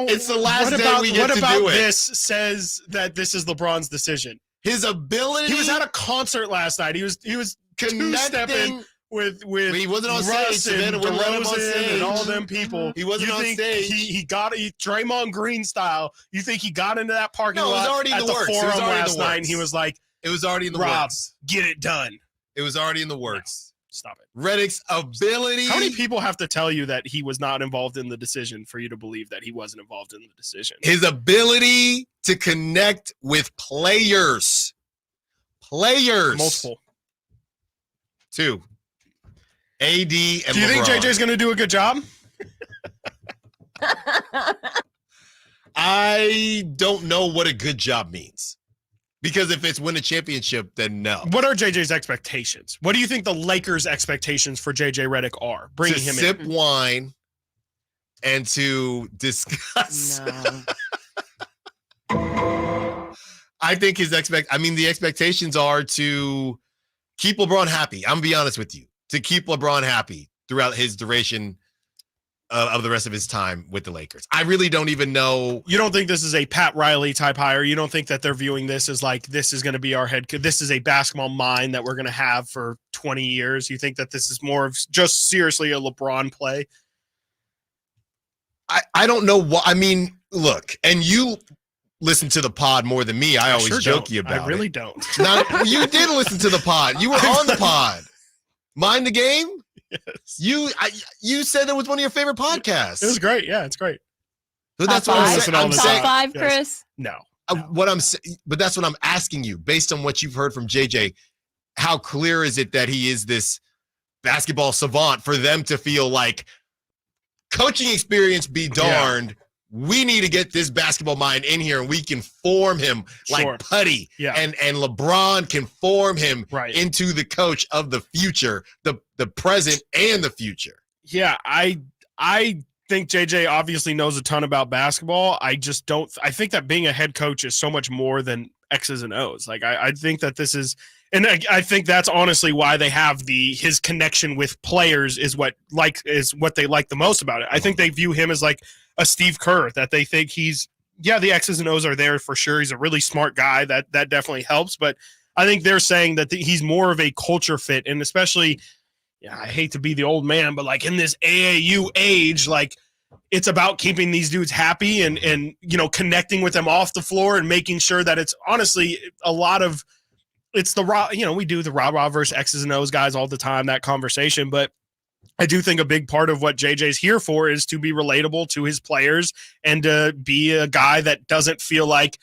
It's the last day we get to do it. What about this says that this is LeBron's decision? His ability. He was at a concert last night. He was two-stepping with he wasn't on Russ stage. and DeRozan and all them people. He wasn't on stage. He got Draymond Green style. You think he got into that parking lot? It was already in at the the works. Forum last night? And he was like, "It was already in the Rob, works. Get it done." It was already in the works. No, stop it. Redick's ability. How many people have to tell you that he was not involved in the decision for you to believe that he wasn't involved in the decision? His ability to connect with players. Multiple. 2. AD and Do you LeBron. think JJ's going to do a good job? I don't know what a good job means. Because if it's win a championship, then no. What are JJ's expectations? What do you think the Lakers' expectations for JJ Redick are? Bringing him sip in. wine and to discuss. No. I think the expectations are to keep LeBron happy. I'm going to be honest with you. To keep LeBron happy throughout his duration of the rest of his time with the Lakers. I really don't even know. You don't think this is a Pat Riley type hire? You don't think that they're viewing this as like, this is going to be our head coach? This is a basketball mind that we're going to have for 20 years. You think that this is more of just seriously a LeBron play? I don't know what. I mean, look, and you listen to the pod more than me. I always sure joke don't. you about it. I really don't. You did listen to the pod. You were on the pod. Mind the Game? Yes. You said it was one of your favorite podcasts. It was great. Yeah, it's great. But that's what I'm saying. Top 5, Chris? No. But that's what I'm asking you, based on what you've heard from JJ. How clear is it that he is this basketball savant for them to feel like coaching experience be darned? Yeah. We need to get this basketball mind in here and we can form him like putty. Yeah. And LeBron can form him into the coach of the future, the present and the future. Yeah, I think JJ obviously knows a ton about basketball. I think that being a head coach is so much more than X's and O's. Like I think that this is, and I think that's honestly why they have his connection with players is what they like the most about it. I think they view him as like a Steve Kerr, that they think the X's and O's are there for sure. He's a really smart guy. That definitely helps. But I think they're saying that he's more of a culture fit. And especially, I hate to be the old man, but like in this AAU age, like it's about keeping these dudes happy and connecting with them off the floor and making sure that it's honestly a lot of, it's we do the rah-rah versus X's and O's guys all the time, that conversation. But I do think a big part of what JJ's here for is to be relatable to his players and to be a guy that doesn't feel like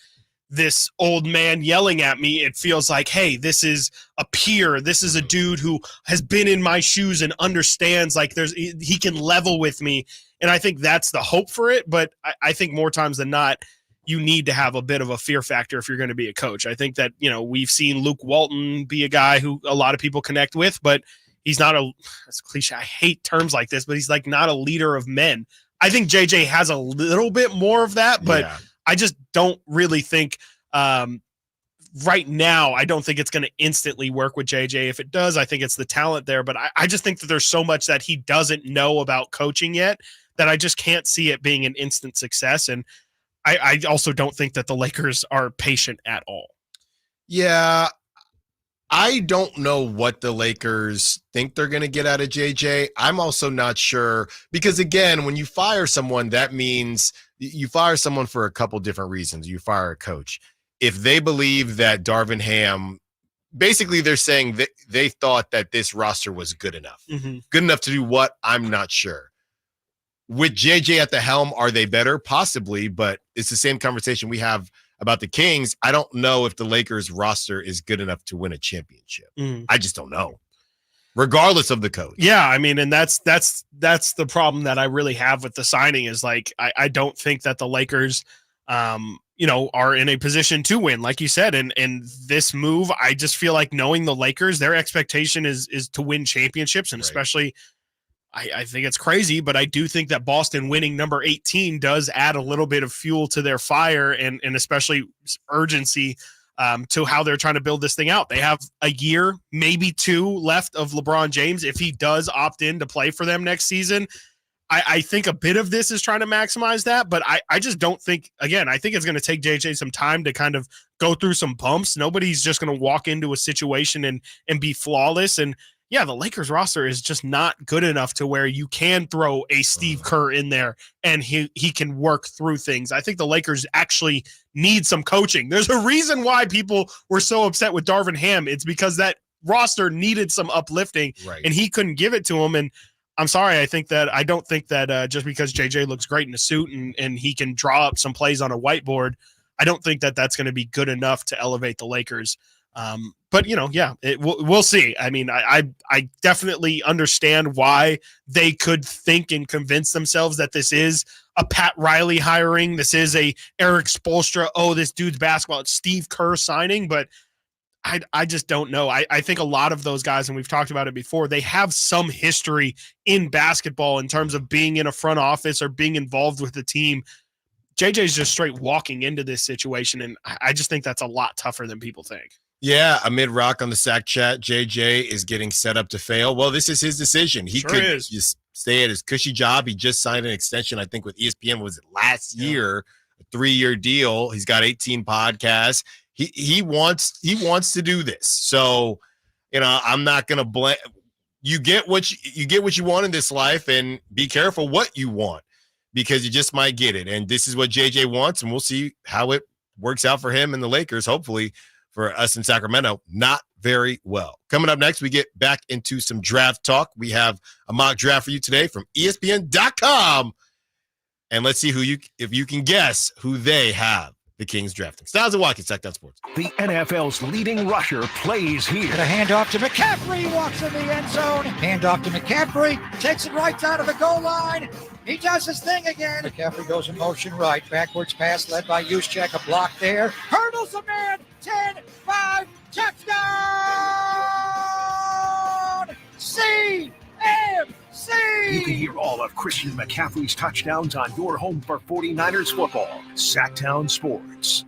this old man yelling at me. It feels like, hey, this is a peer. This is a dude who has been in my shoes and understands like he can level with me. And I think that's the hope for it. But I think more times than not, you need to have a bit of a fear factor if you're going to be a coach. I think that, we've seen Luke Walton be a guy who a lot of people connect with, but he's not that's cliche. I hate terms like this, but he's like not a leader of men. I think JJ has a little bit more of that, but I just don't really think right now, I don't think it's going to instantly work with JJ. If it does, I think it's the talent there, but I just think that there's so much that he doesn't know about coaching yet that I just can't see it being an instant success. And I also don't think that the Lakers are patient at all. Yeah. I don't know what the Lakers think they're going to get out of JJ. I'm also not sure because, again, when you fire someone, that means you fire someone for a couple different reasons. You fire a coach. If they believe that Darvin Ham, basically they're saying that they thought that this roster was good enough. Mm-hmm. Good enough to do what? I'm not sure. With JJ at the helm, are they better? Possibly, but it's the same conversation we have about the Kings. I don't know if the Lakers roster is good enough to win a championship. I just don't know, regardless of the coach. Yeah, I mean, and that's the problem that I really have with the signing is like I don't think that the Lakers are in a position to win, like you said. And this move, I just feel like knowing the Lakers, their expectation is to win championships, and especially I think it's crazy, but I do think that Boston winning number 18 does add a little bit of fuel to their fire and especially urgency to how they're trying to build this thing out. They have a year, maybe 2 left of LeBron James. If he does opt in to play for them next season, I think a bit of this is trying to maximize that, but I just don't think, again, I think it's going to take JJ some time to kind of go through some bumps. Nobody's just going to walk into a situation and be flawless. And yeah, the Lakers roster is just not good enough to where you can throw a Steve Kerr in there and he can work through things. I think the Lakers actually need some coaching. There's a reason why people were so upset with Darvin Ham. It's because that roster needed some uplifting, and he couldn't give it to him. And I'm sorry, I don't think that just because JJ looks great in a suit and he can draw up some plays on a whiteboard, I don't think that that's going to be good enough to elevate the Lakers. But we'll see. I mean, I definitely understand why they could think and convince themselves that this is a Pat Riley hiring. This is a Eric Spoelstra. Oh, this dude's basketball. It's Steve Kerr signing, but I just don't know. I think a lot of those guys, and we've talked about it before, they have some history in basketball in terms of being in a front office or being involved with the team. JJ's just straight walking into this situation, and I just think that's a lot tougher than people think. Yeah, amid rock on the Sack chat, JJ is getting set up to fail. Well, this is his decision. He could just stay at his cushy job. He just signed an extension, I think, with ESPN. Was it last year? A 3-year deal. He's got 18 podcasts. He wants to do this. So, I'm not going to blame. You get what you want in this life, and be careful what you want, because you just might get it. And this is what JJ wants, and we'll see how it works out for him and the Lakers. Hopefully, for us in Sacramento, not very well. Coming up next, we get back into some draft talk. We have a mock draft for you today from ESPN.com. And let's see if you can guess who they have the Kings drafting. Stiles and Watkins, Sactown Sports. The NFL's leading rusher plays here. The handoff to McCaffrey, walks in the end zone. Handoff to McCaffrey, takes it right down to the goal line. He does his thing again. McCaffrey goes in motion right. Backwards pass led by Juszczyk. A block there. Hurdles a man. 10-5. Touchdown! CMC! You can hear all of Christian McCaffrey's touchdowns on your home for 49ers football. Sactown Sports.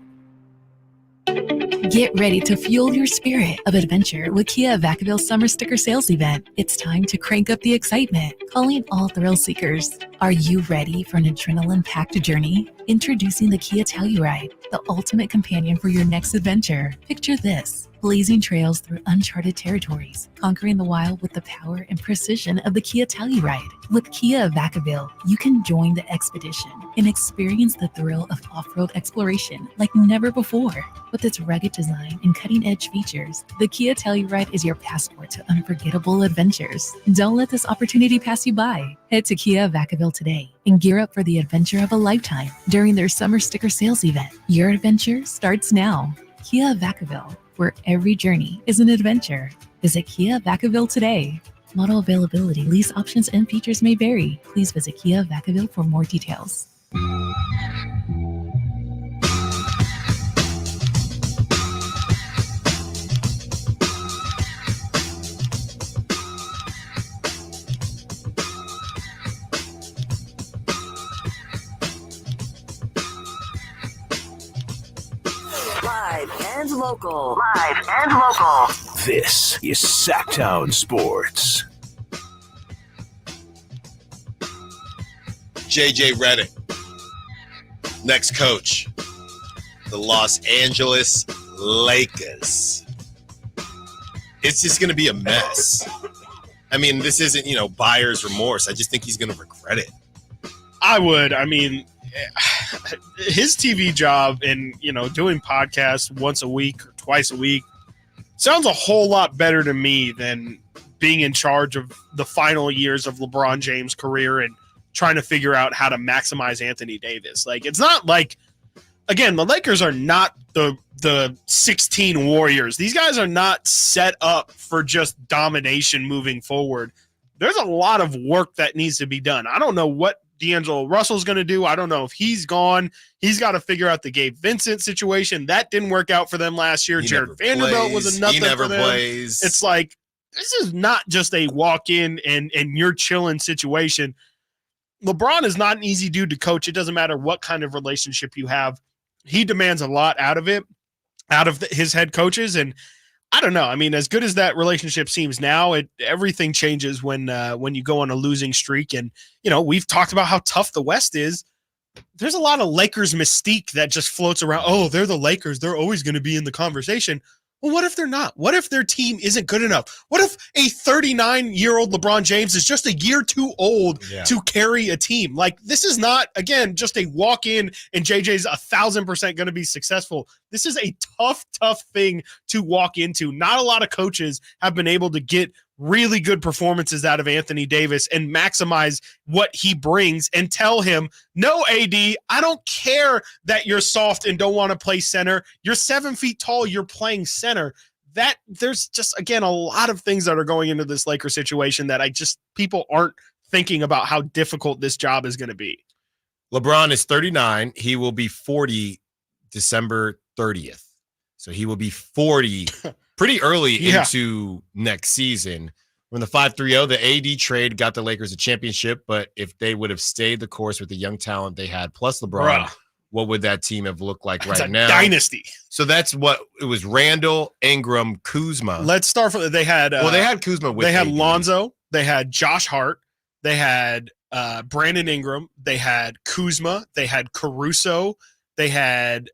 Get ready to fuel your spirit of adventure with Kia Vacaville Summer Sticker Sales Event. It's time to crank up the excitement, calling all thrill seekers. Are you ready for an adrenaline-packed journey? Introducing the Kia Telluride, the ultimate companion for your next adventure. Picture this: blazing trails through uncharted territories, conquering the wild with the power and precision of the Kia Telluride. With Kia Vacaville, you can join the expedition and experience the thrill of off-road exploration like never before. With its rugged design and cutting-edge features, the Kia Telluride is your passport to unforgettable adventures. Don't let this opportunity pass you by. Head to Kia Vacaville today and gear up for the adventure of a lifetime during their summer sticker sales event. Your adventure starts now. Kia Vacaville, where every journey is an adventure. Visit Kia Vacaville today. Model availability, lease options, and features may vary. Please visit Kia Vacaville for more details. Live and local. This is Sactown Sports. JJ Redick, next coach, the Los Angeles Lakers. It's just going to be a mess. I mean, this isn't, buyer's remorse. I just think he's going to regret it. I would. I mean, his TV job and, doing podcasts once a week or twice a week sounds a whole lot better to me than being in charge of the final years of LeBron James' career and trying to figure out how to maximize Anthony Davis. Like, it's not like, again, the Lakers are not the 16 Warriors. These guys are not set up for just domination moving forward. There's a lot of work that needs to be done. I don't know what D'Angelo Russell's going to do. I don't know if he's gone. He's got to figure out the Gabe Vincent situation. That didn't work out for them last year. Jared Vanderbilt was a nothing for them. Plays. It's like, this is not just a walk-in and you're chilling situation. LeBron is not an easy dude to coach. It doesn't matter what kind of relationship you have. He demands a lot out of it. out of his head coaches. And I don't know. I mean, as good as that relationship seems now, everything changes when you go on a losing streak. And, we've talked about how tough the West is. There's a lot of Lakers mystique that just floats around. Oh, they're the Lakers. They're always going to be in the conversation. Well, what if they're not? What if their team isn't good enough? What if a 39-year-old LeBron James is just a year too old to carry a team? Like, this is not, again, just a walk-in and JJ's 1,000% going to be successful. This is a tough thing to walk into. Not a lot of coaches have been able to get really good performances out of Anthony Davis and maximize what he brings and tell him, no, AD, I don't care that you're soft and don't want to play center. You're 7 feet tall. You're playing center. That there's just, again, a lot of things that are going into this Lakers situation that people aren't thinking about how difficult this job is going to be. LeBron is 39. He will be 40 December 30th. So he will be 40 pretty early into next season. From the 5-3-0, the AD trade got the Lakers a championship, but if they would have stayed the course with the young talent they had, plus LeBron, what would that team have looked like right now? Dynasty. So that's what it was. Randall, Ingram, Kuzma. Let's start from they had Kuzma with they had AD. Lonzo, they had Josh Hart, they had Brandon Ingram, they had Kuzma, they had Caruso, they had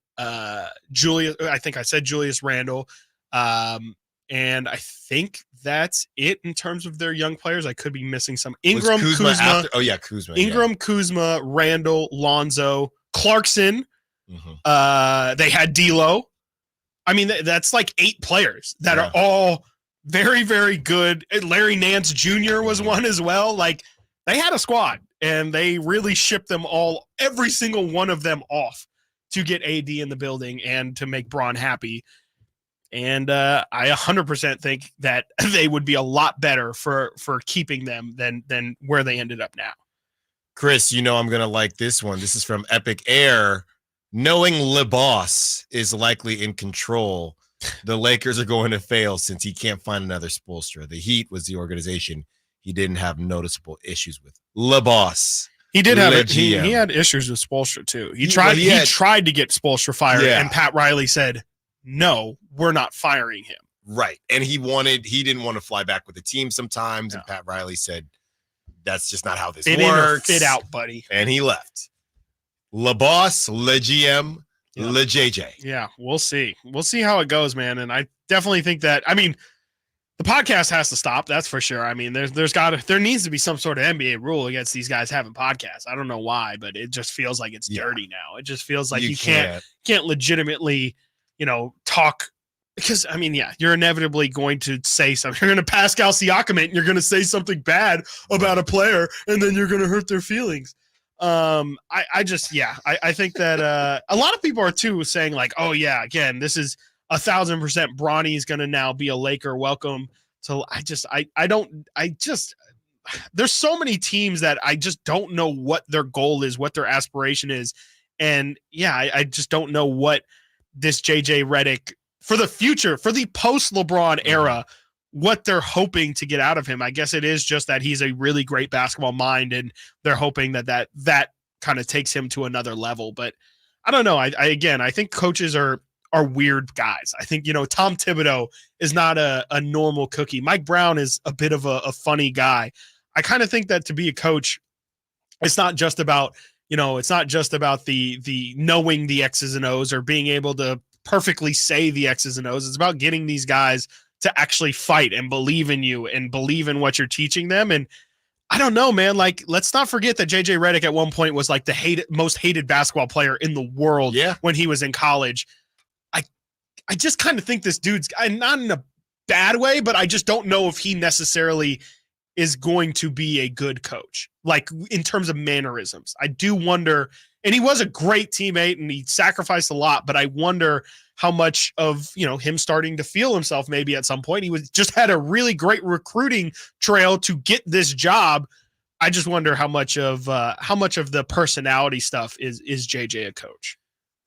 Julius. I think I said Julius Randle. And I think that's it in terms of their young players. I could be missing some. Ingram, Kuzma. Kuzma. Ingram, Kuzma, Randall, Lonzo, Clarkson. They had D'Lo. I mean, that's like 8 players that are all very, very good. Larry Nance Jr. was one as well. Like, they had a squad, and they really shipped them all, every single one of them off to get AD in the building and to make Braun happy. And I 100% think that they would be a lot better for keeping them than where they ended up now. Chris, I'm going to like this one. This is from Epic Air. Knowing LeBoss is likely in control, the Lakers are going to fail since he can't find another Spoelstra. The Heat was the organization he didn't have noticeable issues with. LeBoss. He did have he had issues with Spoelstra too. He tried to get Spoelstra fired, and Pat Riley said, no, we're not firing him. Right. And he didn't want to fly back with the team sometimes. And Pat Riley said, that's just not how this works. Fit out, buddy. And he left. LeBoss, LeGM, LeJJ. Yeah, we'll see. We'll see how it goes, man. And I definitely think that, the podcast has to stop. That's for sure. I mean, there needs to be some sort of NBA rule against these guys having podcasts. I don't know why, but it just feels like it's dirty now. It just feels like you can't legitimately, talk, because you're inevitably going to say something. You're going to Pascal Siakam it, and you're going to say something bad about a player, and then you're going to hurt their feelings. I think that a lot of people are too saying like, oh yeah, again, this is 1,000% Bronny is going to now be a Laker. Welcome to. There's so many teams that I just don't know what their goal is, what their aspiration is, and I just don't know what this JJ Redick for the future, for the post LeBron era, what they're hoping to get out of him. I guess it is just that he's a really great basketball mind, and they're hoping that kind of takes him to another level. But I don't know. I think coaches are weird guys. I think, Tom Thibodeau is not a normal cookie. Mike Brown is a bit of a funny guy. I kind of think that to be a coach, it's not just about, the knowing the X's and O's or being able to perfectly say the X's and O's. It's about getting these guys to actually fight and believe in you and believe in what you're teaching them. And I don't know, man, like, let's not forget that JJ Redick at one point was like the most hated basketball player in the world when he was in college. I just kind of think this dude's not in a bad way, but I just don't know if he necessarily is going to be a good coach, like in terms of mannerisms. I do wonder, and he was a great teammate and he sacrificed a lot, but I wonder how much of, him starting to feel himself maybe at some point. He just had a really great recruiting trail to get this job. I just wonder how much of the personality stuff is JJ a coach.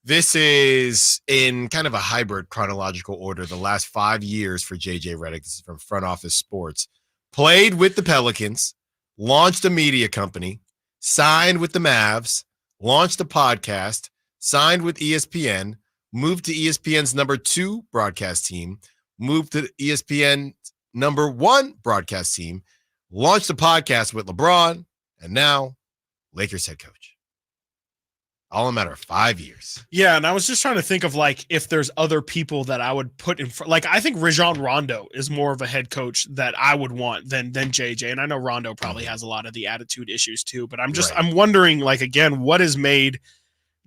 This is in kind of a hybrid chronological order. The last 5 years for JJ Redick, this is from Front Office Sports, played with the Pelicans, launched a media company, signed with the Mavs, launched a podcast, signed with ESPN, moved to ESPN's number 2 broadcast team, moved to ESPN's number 1 broadcast team, launched a podcast with LeBron, and now Lakers head coach. All in a matter of 5 years. Yeah, and I was just trying to think of like if there's other people that I would put in front. Like I think Rajon Rondo is more of a head coach that I would want than JJ. And I know Rondo probably has a lot of the attitude issues too. But I'm wondering, like, again, what has made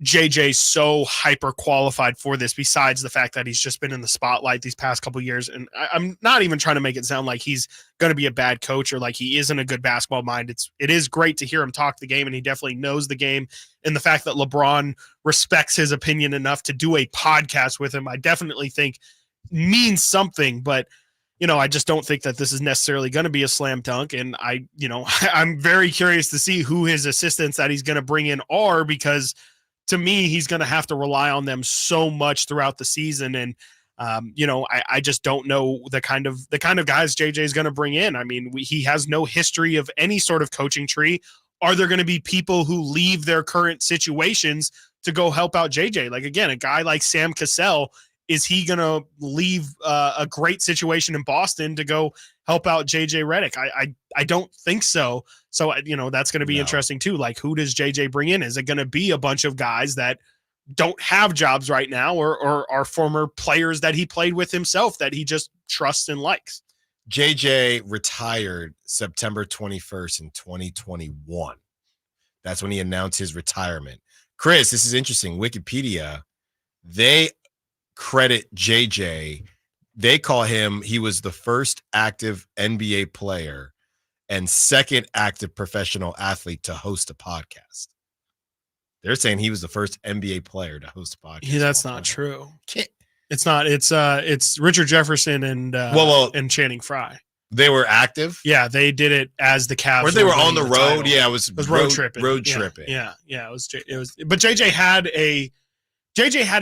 JJ so hyper qualified for this, besides the fact that he's just been in the spotlight these past couple of years. And I'm not even trying to make it sound like he's going to be a bad coach or like he isn't a good basketball mind. It is great to hear him talk the game, and he definitely knows the game. And the fact that LeBron respects his opinion enough to do a podcast with him, I definitely think means something. But I just don't think that this is necessarily going to be a slam dunk. And I'm very curious to see who his assistants that he's going to bring in are, because to me, he's going to have to rely on them so much throughout the season. And, I just don't know the kind of guys JJ is going to bring in. I mean, he has no history of any sort of coaching tree. Are there going to be people who leave their current situations to go help out JJ? Like, again, a guy like Sam Cassell, is he going to leave a great situation in Boston to go help out JJ Redick? I don't think so. So, that's going to be interesting too. Like, who does JJ bring in? Is it going to be a bunch of guys that don't have jobs right now or are former players that he played with himself that he just trusts and likes? JJ retired September 21st in 2021. That's when he announced his retirement. Chris, this is interesting. Wikipedia, they credit JJ. They call him, he was the first active NBA player and second active professional athlete to host a podcast. They're saying he was the first NBA player to host a podcast. Yeah, that's not true. It's not. It's Richard Jefferson and and Channing Frye. They were active. Yeah, they did it as the Cavs. Or they were on the road. Yeah, it was road tripping. Road tripping. Yeah. It was. But JJ had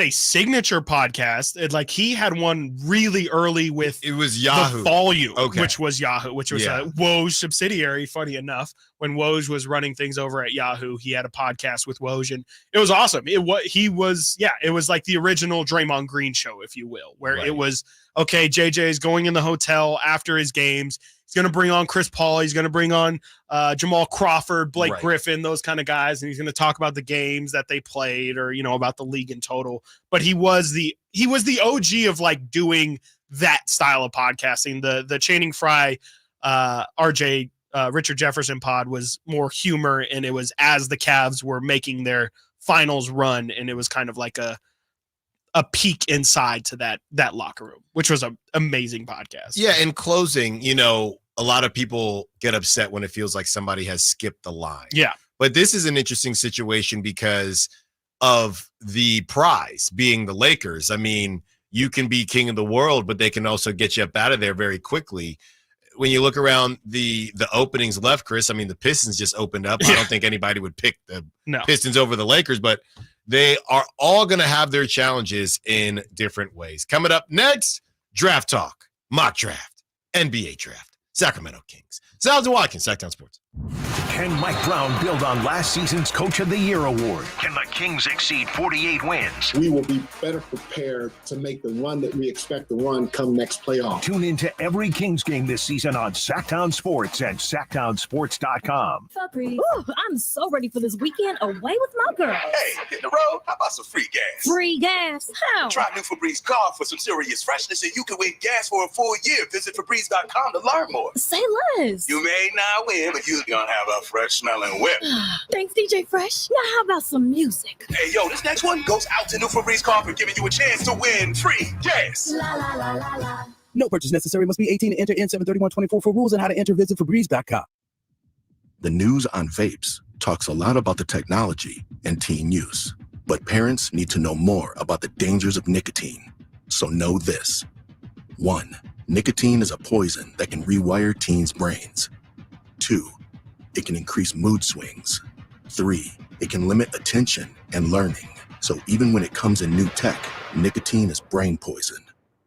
a signature podcast. He had one really early with it was Yahoo The Volume, which was Yahoo, which was a Woj subsidiary. Funny enough, when Woj was running things over at Yahoo, he had a podcast with Woj, and it was awesome. It was like the original Draymond Green show, if you will, where it was JJ is going in the hotel after his games. He's going to bring on Chris Paul. He's going to bring on Jamal Crawford, Blake Griffin, those kind of guys. And he's going to talk about the games that they played or, about the league in total. But he was the OG of like doing that style of podcasting. The Channing Frye, RJ, Richard Jefferson pod was more humor. And it was as the Cavs were making their finals run. And it was kind of like a peek inside to that locker room, which was an amazing podcast. Yeah. In closing, a lot of people get upset when it feels like somebody has skipped the line. Yeah. But this is an interesting situation because of the prize being the Lakers. I mean, you can be king of the world, but they can also get you up out of there very quickly. When you look around the openings left, Chris, I mean, the Pistons just opened up. I don't think anybody would pick the Pistons over the Lakers, but they are all going to have their challenges in different ways. Coming up next, draft talk, mock draft, NBA draft, Sacramento Kings. Stiles and Watkins, Sactown Sports. Can Mike Brown build on last season's Coach of the Year award? Can the Kings exceed 48 wins? We will be better prepared to make the run that we expect to run come next playoff. Tune into every Kings game this season on Sactown Sports and SactownSports.com. Ooh, I'm so ready for this weekend away with my girls. Hey, hit the road. How about some free gas? Free gas? How? Try new Febreze car for some serious freshness and you can win gas for a full year. Visit Febreze.com to learn more. Say less. You may not win, but you're going to have a fresh smelling whip. Thanks, DJ Fresh. Now how about some music? Hey, yo, this next one goes out to new Febreze car for giving you a chance to win free gas. La, la, la, la, la. No purchase necessary. Must be 18 to enter N73124 for rules and how to enter. Visit Febreze.com. The news on vapes talks a lot about the technology and teen use, but parents need to know more about the dangers of nicotine. So know this. 1. Nicotine is a poison that can rewire teens' brains. 2. It can increase mood swings. 3. It can limit attention and learning. So even when it comes in new tech, nicotine is brain poison.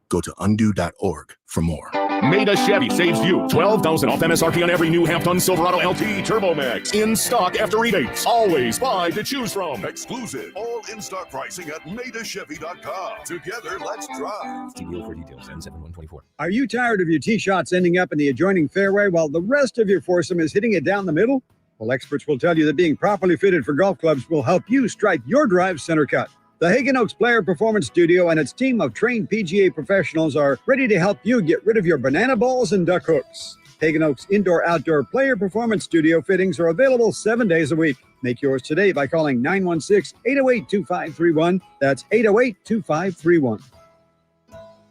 Go to undo.org for more. Maida Chevy saves you $12,000 off MSRP on every new half-ton Silverado LT Turbo Max. In stock after rebates. Always 5 to choose from. Exclusive. All in-stock pricing at MaidaChevy.com. Together, let's drive. See deal for details. N7124. Are you tired of your tee shots ending up in the adjoining fairway while the rest of your foursome is hitting it down the middle? Well, experts will tell you that being properly fitted for golf clubs will help you strike your drive center cut. The Hagen Oaks Player Performance Studio and its team of trained PGA professionals are ready to help you get rid of your banana balls and duck hooks. Hagen Oaks Indoor-Outdoor Player Performance Studio fittings are available 7 days a week. Make yours today by calling 916-808-2531. That's 808-2531.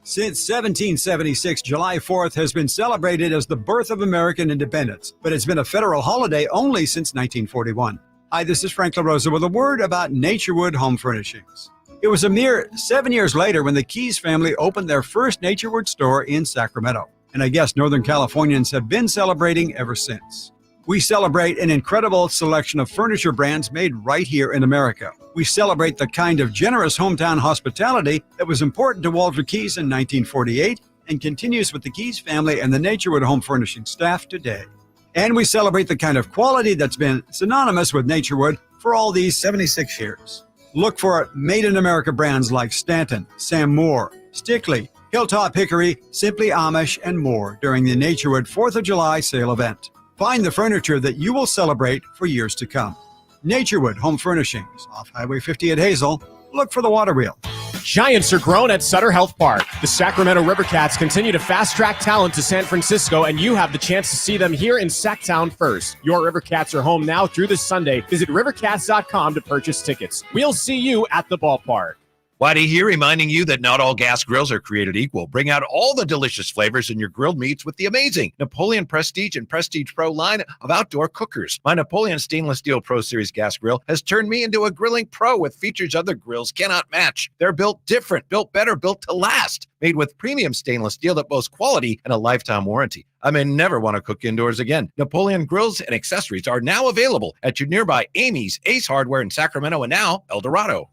Since 1776, July 4th has been celebrated as the birth of American independence, but it's been a federal holiday only since 1941. Hi, this is Frank LaRosa with a word about Naturewood Home Furnishings. It was a mere 7 years later when the Keys family opened their first Naturewood store in Sacramento, and I guess Northern Californians have been celebrating ever since. We celebrate an incredible selection of furniture brands made right here in America. We celebrate the kind of generous hometown hospitality that was important to Walter Keys in 1948 and continues with the Keys family and the Naturewood Home Furnishing staff today. And we celebrate the kind of quality that's been synonymous with Naturewood for all these 76 years. Look for made in America brands like Stanton, Sam Moore, Stickley, Hilltop Hickory, Simply Amish, and more during the Naturewood 4th of July sale event. Find the furniture that you will celebrate for years to come. Naturewood Home Furnishings, off Highway 50 at Hazel. Look for the water wheel. Giants are grown at Sutter Health Park. The Sacramento Rivercats continue to fast-track talent to San Francisco, and you have the chance to see them here in Sactown first. Your Rivercats are home now through this Sunday. Visit rivercats.com to purchase tickets. We'll see you at the ballpark. Whitey here reminding you that not all gas grills are created equal. Bring out all the delicious flavors in your grilled meats with the amazing Napoleon Prestige and Prestige Pro line of outdoor cookers. My Napoleon Stainless Steel Pro Series gas grill has turned me into a grilling pro with features other grills cannot match. They're built different, built better, built to last. Made with premium stainless steel that boasts quality and a lifetime warranty. I may never want to cook indoors again. Napoleon grills and accessories are now available at your nearby Amy's, Ace Hardware in Sacramento, and now El Dorado.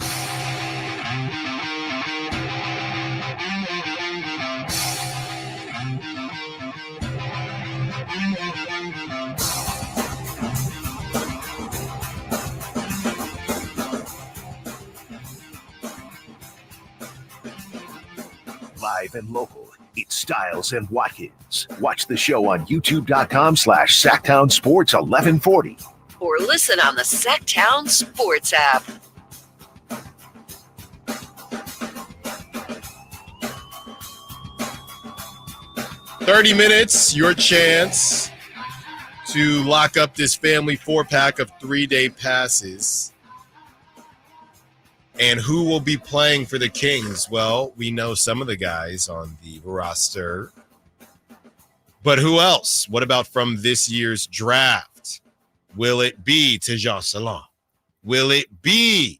Live and local, it's Stiles and Watkins. Watch the show on youtube.com/Sactown Sports 1140. Or listen on the Sactown Sports app. "30 minutes, your chance to lock up this family 4-pack of 3-day passes. And who will be playing for the Kings? Well, we know some of the guys on the roster. But who else? What about from this year's draft? Will it be Tejan Salon? Will it be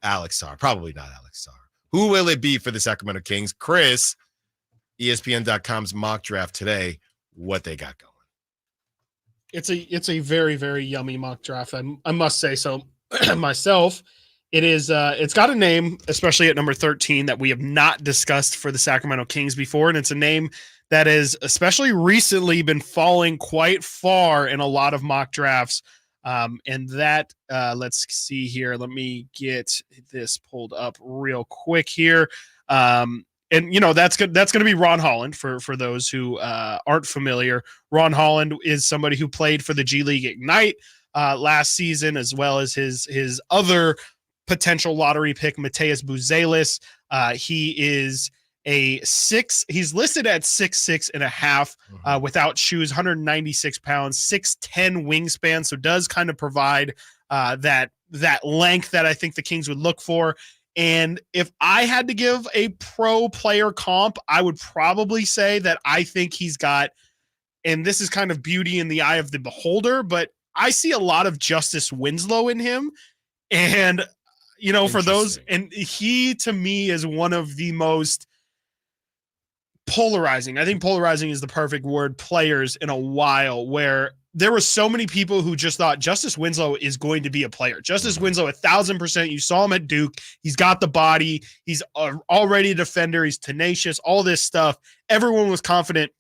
Alex Sarr? Probably not Alex Sarr. Who will it be for the Sacramento Kings? Chris, ESPN.com's mock draft today, what they got going. It's a very, very yummy mock draft. I must say so myself. It is. It's got a name, especially at number 13, that we have not discussed for the Sacramento Kings before, and it's a name that has especially recently been falling quite far in a lot of mock drafts. And that, let's see here. Let me get this pulled up real quick here. And that's good. That's going to be Ron Holland for those who aren't familiar. Ron Holland is somebody who played for the G League Ignite last season, as well as his other potential lottery pick, Mateus Buzelis. He is he's listed at 6'6.5", without shoes, 196 pounds, 6'10" wingspan. So does kind of provide that length that I think the Kings would look for. And if I had to give a pro player comp, I would probably say that I think he's got, and this is kind of beauty in the eye of the beholder, but I see a lot of Justice Winslow in him. And for those, and he to me is one of the most polarizing. I think polarizing is the perfect word, players in a while, where there were so many people who just thought Justice Winslow is going to be a player. Justice Winslow, 1,000%. You saw him at Duke. He's got the body. He's already a defender. He's tenacious, all this stuff. Everyone was confident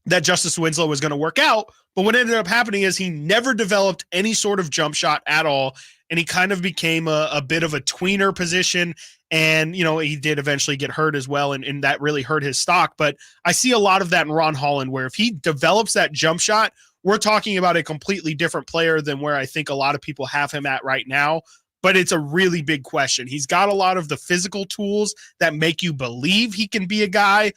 that Justice Winslow was going to work out. But what ended up happening is he never developed any sort of jump shot at all. And he kind of became a bit of a tweener position. And, he did eventually get hurt as well. And that really hurt his stock. But I see a lot of that in Ron Holland, where if he develops that jump shot, we're talking about a completely different player than where I think a lot of people have him at right now. But it's a really big question. He's got a lot of the physical tools that make you believe he can be a guy,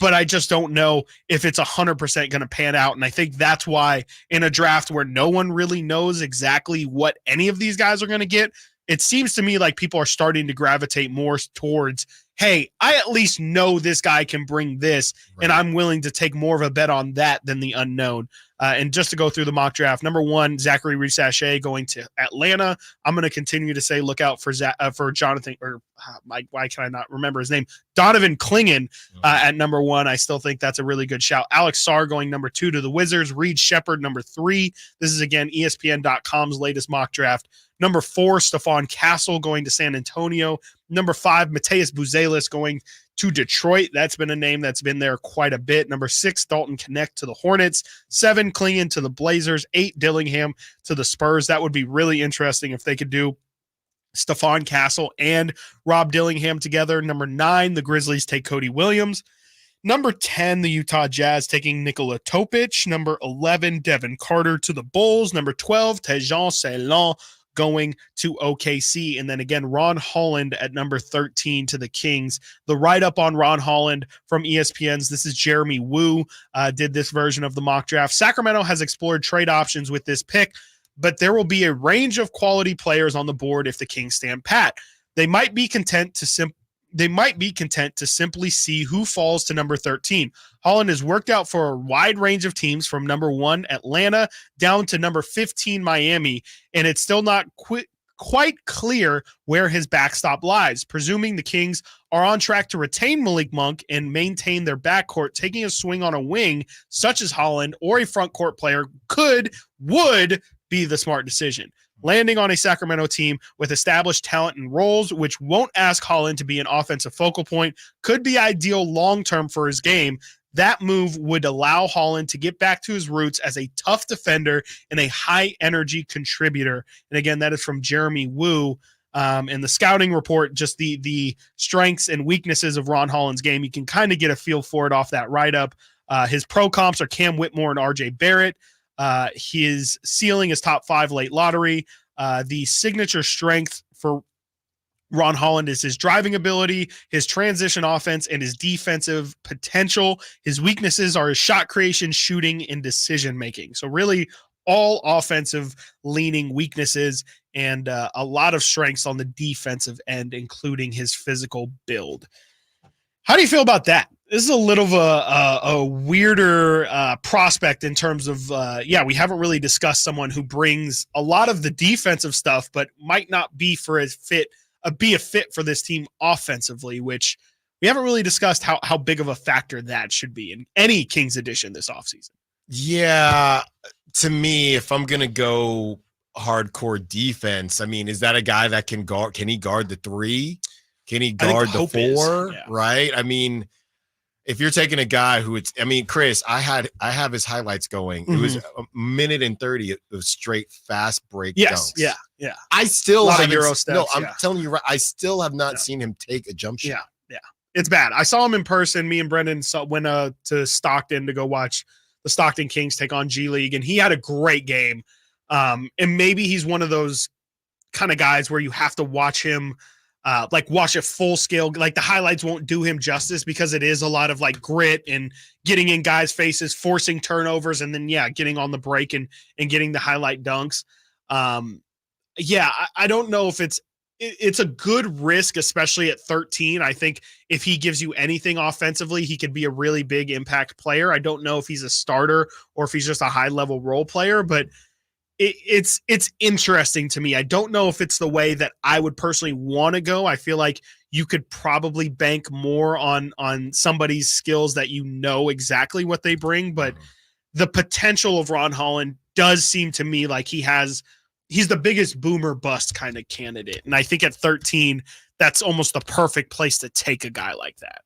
but I just don't know if it's 100% going to pan out. And I think that's why in a draft where no one really knows exactly what any of these guys are going to get, it seems to me like people are starting to gravitate more towards, hey, I at least know this guy can bring this, and I'm willing to take more of a bet on that than the unknown. And just to go through the mock draft, number 1, Zachary Reese-Sachet going to Atlanta. I'm going to continue to say look out for Jonathan, or why can I not remember his name? Donovan Clingan at number 1. I still think that's a really good shout. Alex Sarr going number 2 to the Wizards. Reed Shepherd number 3. This is, again, ESPN.com's latest mock draft. Number 4, Stephon Castle going to San Antonio. Number 5, Mateus Buzelis going to Detroit. That's been a name that's been there quite a bit. Number 6, Dalton Knecht to the Hornets. 7, Clingan to the Blazers. 8, Dillingham to the Spurs. That would be really interesting if they could do Stephon Castle and Rob Dillingham together. Number 9, the Grizzlies take Cody Williams. Number 10, the Utah Jazz taking Nikola Topic. Number 11, Devin Carter to the Bulls. Number 12, Tejan Ceylon going to OKC. And then again, Ron Holland at number 13 to the Kings. The write-up on Ron Holland from ESPN's This Is Jeremy Woo did this version of the mock draft. Sacramento has explored trade options with this pick, but there will be a range of quality players on the board if the Kings stand pat. They might be content to simply see who falls to number 13. Holland has worked out for a wide range of teams from number 1, Atlanta, down to number 15, Miami, and it's still not quite clear where his backstop lies. Presuming the Kings are on track to retain Malik Monk and maintain their backcourt, taking a swing on a wing such as Holland or a front court player would be the smart decision. Landing on a Sacramento team with established talent and roles, which won't ask Holland to be an offensive focal point, could be ideal long-term for his game. That move would allow Holland to get back to his roots as a tough defender and a high-energy contributor. And again, that is from Jeremy Woo. In the scouting report, just the strengths and weaknesses of Ron Holland's game. You can kind of get a feel for it off that write-up. His pro comps are Cam Whitmore and RJ Barrett. His ceiling is top 5 late lottery. The signature strength for Ron Holland is his driving ability, his transition offense, and his defensive potential. His weaknesses are his shot creation, shooting, and decision-making. So really all offensive leaning weaknesses and a lot of strengths on the defensive end, including his physical build. How do you feel about that? This is a little of a weirder prospect in terms of, we haven't really discussed someone who brings a lot of the defensive stuff, but might not be be a fit for this team offensively, which we haven't really discussed how big of a factor that should be in any Kings edition this offseason. Yeah, to me, if I'm going to go hardcore defense, I mean, is that a guy that can he guard the 3? Can he guard the 4? Yeah. Right? I mean, if you're taking a guy Chris, I have his highlights going. It was a minute and 30 of straight fast break dunks. Yeah. I still have Euro steps. No, I'm telling you, I still have not seen him take a jump shot. Yeah. It's bad. I saw him in person. Me and Brendan went to Stockton to go watch the Stockton Kings take on G League, and he had a great game. And maybe he's one of those kind of guys where you have to watch him. Watch it full scale. Like the highlights won't do him justice because it is a lot of like grit and getting in guys' faces, forcing turnovers, and then getting on the break and getting the highlight dunks. I don't know if it's a good risk, especially at 13. I think if he gives you anything offensively, he could be a really big impact player. I don't know if he's a starter or if he's just a high level role player, but it's interesting to me. I don't know if it's the way that I would personally want to go. I feel like you could probably bank more on somebody's skills that you know exactly what they bring. But the potential of Ron Holland does seem to me like he's the biggest boomer bust kind of candidate. And I think at 13, that's almost the perfect place to take a guy like that.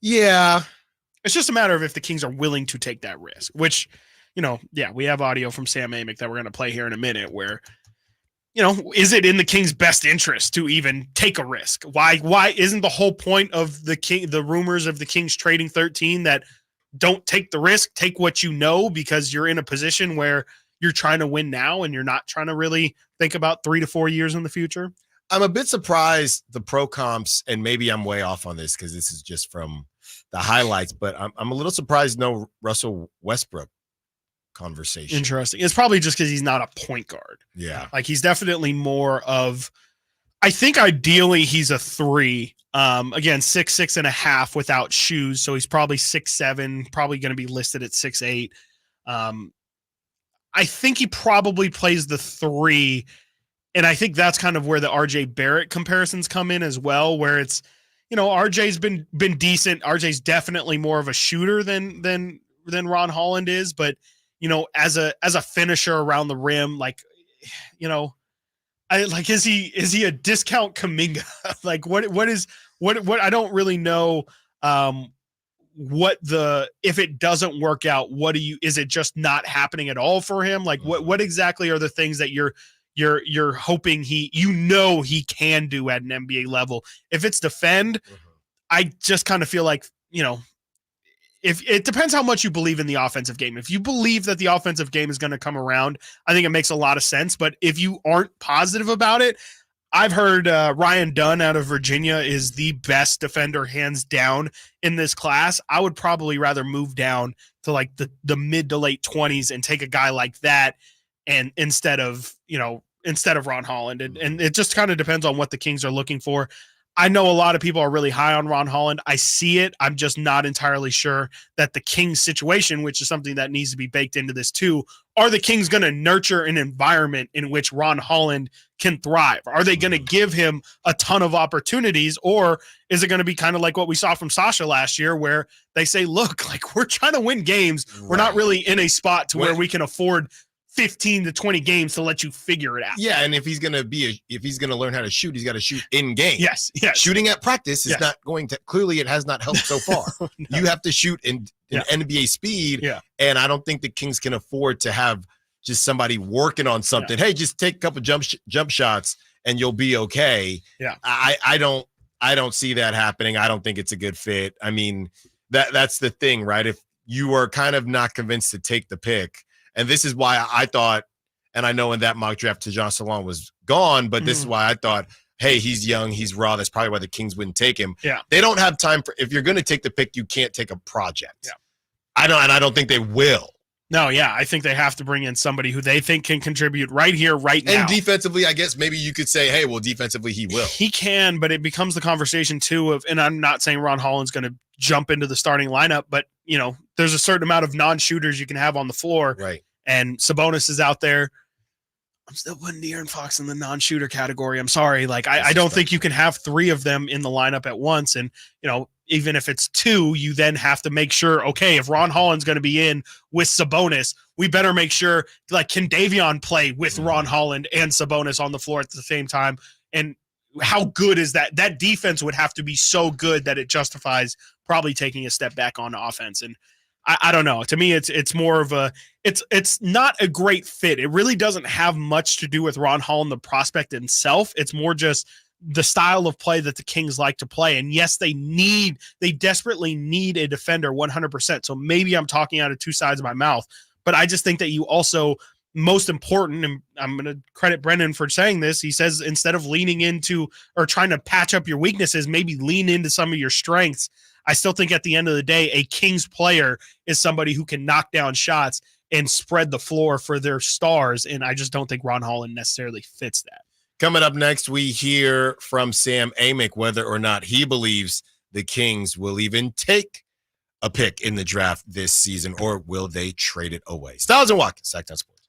Yeah. It's just a matter of if the Kings are willing to take that risk, which, we have audio from Sam Amick that we're going to play here in a minute where, is it in the Kings' best interest to even take a risk? Why isn't the whole point of the rumors of the Kings trading 13 that don't take the risk, take what you know, because you're in a position where you're trying to win now and you're not trying to really think about 3 to 4 years in the future? I'm a bit surprised the pro comps, and maybe I'm way off on this because this is just from the highlights, but I'm a little surprised no Russell Westbrook conversation. Interesting. It's probably just because he's not a point guard. Yeah. Like he's definitely more of, I think ideally he's a 3. Again, 6'6.5" without shoes. So he's probably 6'7", probably going to be listed at 6'8". I think he probably plays the 3. And I think that's kind of where the RJ Barrett comparisons come in as well, where it's, RJ's been decent. RJ's definitely more of a shooter than Ron Holland is, but as a finisher around the rim, is he a discount Kuminga? Like what I don't really know if it doesn't work out, is it just not happening at all for him? Like what exactly are the things that you're hoping he can do at an NBA level? If it's defend, I just kind of feel like, if it depends how much you believe in the offensive game. If you believe that the offensive game is going to come around, I think it makes a lot of sense. But if you aren't positive about it, I've heard Ryan Dunn out of Virginia is the best defender hands down in this class. I would probably rather move down to like the mid to late 20s and take a guy like that, and instead of Ron Holland. And it just kind of depends on what the Kings are looking for. I know a lot of people are really high on Ron Holland. I see it. I'm just not entirely sure that the Kings situation, which is something that needs to be baked into this too, are the Kings going to nurture an environment in which Ron Holland can thrive? Are they going to give him a ton of opportunities, or is it going to be kind of like what we saw from Sasha last year, where they say, look, like we're trying to win games. Right. We're not really in a spot to where we can afford 15 to 20 games to let you figure it out. Yeah, and if he's gonna learn how to shoot, he's got to shoot in game. Yes. Shooting at practice is not going to. Clearly, it has not helped so far. No. You have to shoot in NBA speed. Yeah. And I don't think the Kings can afford to have just somebody working on something. Yeah. Hey, just take a couple jump shots and you'll be okay. Yeah. I don't see that happening. I don't think it's a good fit. I mean, that's the thing, right? If you are kind of not convinced to take the pick. And this is why I thought, and I know in that mock draft, Tejan Salon was gone, but this is why I thought, hey, he's young, he's raw. That's probably why the Kings wouldn't take him. Yeah. They don't have time for, if you're going to take the pick, you can't take a project. Yeah. I don't think they will. No, yeah. I think they have to bring in somebody who they think can contribute right here, right now. And defensively, I guess maybe you could say, hey, well, defensively, he will. He can, but it becomes the conversation too of, and I'm not saying Ron Holland's going to jump into the starting lineup, but there's a certain amount of non-shooters you can have on the floor. Right. And Sabonis is out there. I'm still putting De'Aaron Fox in the non-shooter category. I'm sorry. Like, I don't think you can have 3 of them in the lineup at once. And, even if it's 2, you then have to make sure, okay, if Ron Holland's going to be in with Sabonis, we better make sure, like, can Davion play with Ron Holland and Sabonis on the floor at the same time? And how good is that? That defense would have to be so good that it justifies probably taking a step back on offense. And I don't know. To me, it's more of it's not a great fit. It really doesn't have much to do with Ron Holland, the prospect himself. It's more just the style of play that the Kings like to play. And yes, they desperately need a defender 100%. So maybe I'm talking out of 2 sides of my mouth, but I just think that you also, most important, and I'm going to credit Brendan for saying this, he says, instead of leaning into or trying to patch up your weaknesses, maybe lean into some of your strengths. I still think at the end of the day, a Kings player is somebody who can knock down shots and spread the floor for their stars. And I just don't think Ron Holland necessarily fits that. Coming up next, we hear from Sam Amick whether or not he believes the Kings will even take a pick in the draft this season, or will they trade it away? Stiles and Watkins, Sactown Sports.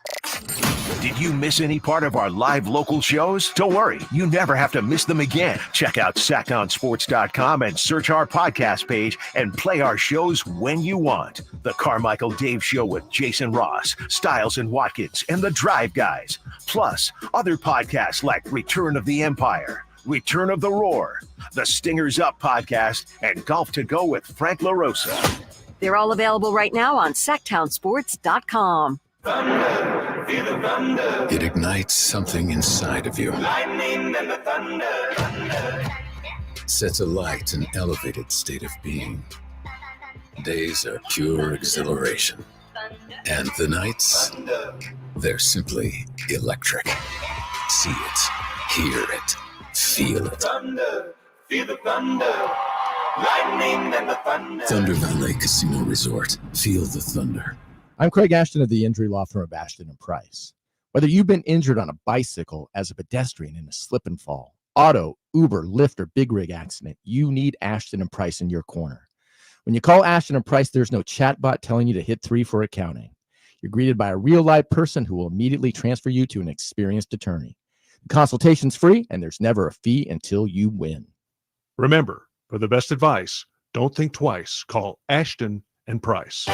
Did you miss any part of our live local shows? Don't worry, you never have to miss them again. Check out SactownSports.com and search our podcast page and play our shows when you want. The Carmichael Dave Show with Jason Ross, Stiles and Watkins, and The Drive Guys. Plus, other podcasts like Return of the Empire, Return of the Roar, The Stingers Up podcast, and Golf to Go with Frank LaRosa. They're all available right now on SactownSports.com. It ignites something inside of you. Lightning and the thunder. Sets alight an elevated state of being. Days are pure exhilaration. And the nights, they're simply electric. See it, hear it, feel it. Thunder, feel the thunder. Lightning and the thunder. Thunder Valley Casino Resort. Feel the thunder. I'm Craig Ashton of the injury law firm of Ashton and Price. Whether you've been injured on a bicycle, as a pedestrian in a slip and fall, auto, Uber, Lyft, or big rig accident, you need Ashton and Price in your corner. When you call Ashton and Price, there's no chatbot telling you to hit 3 for accounting. You're greeted by a real live person who will immediately transfer you to an experienced attorney. The consultation's free, and there's never a fee until you win. Remember, for the best advice, don't think twice. Call Ashton and Price.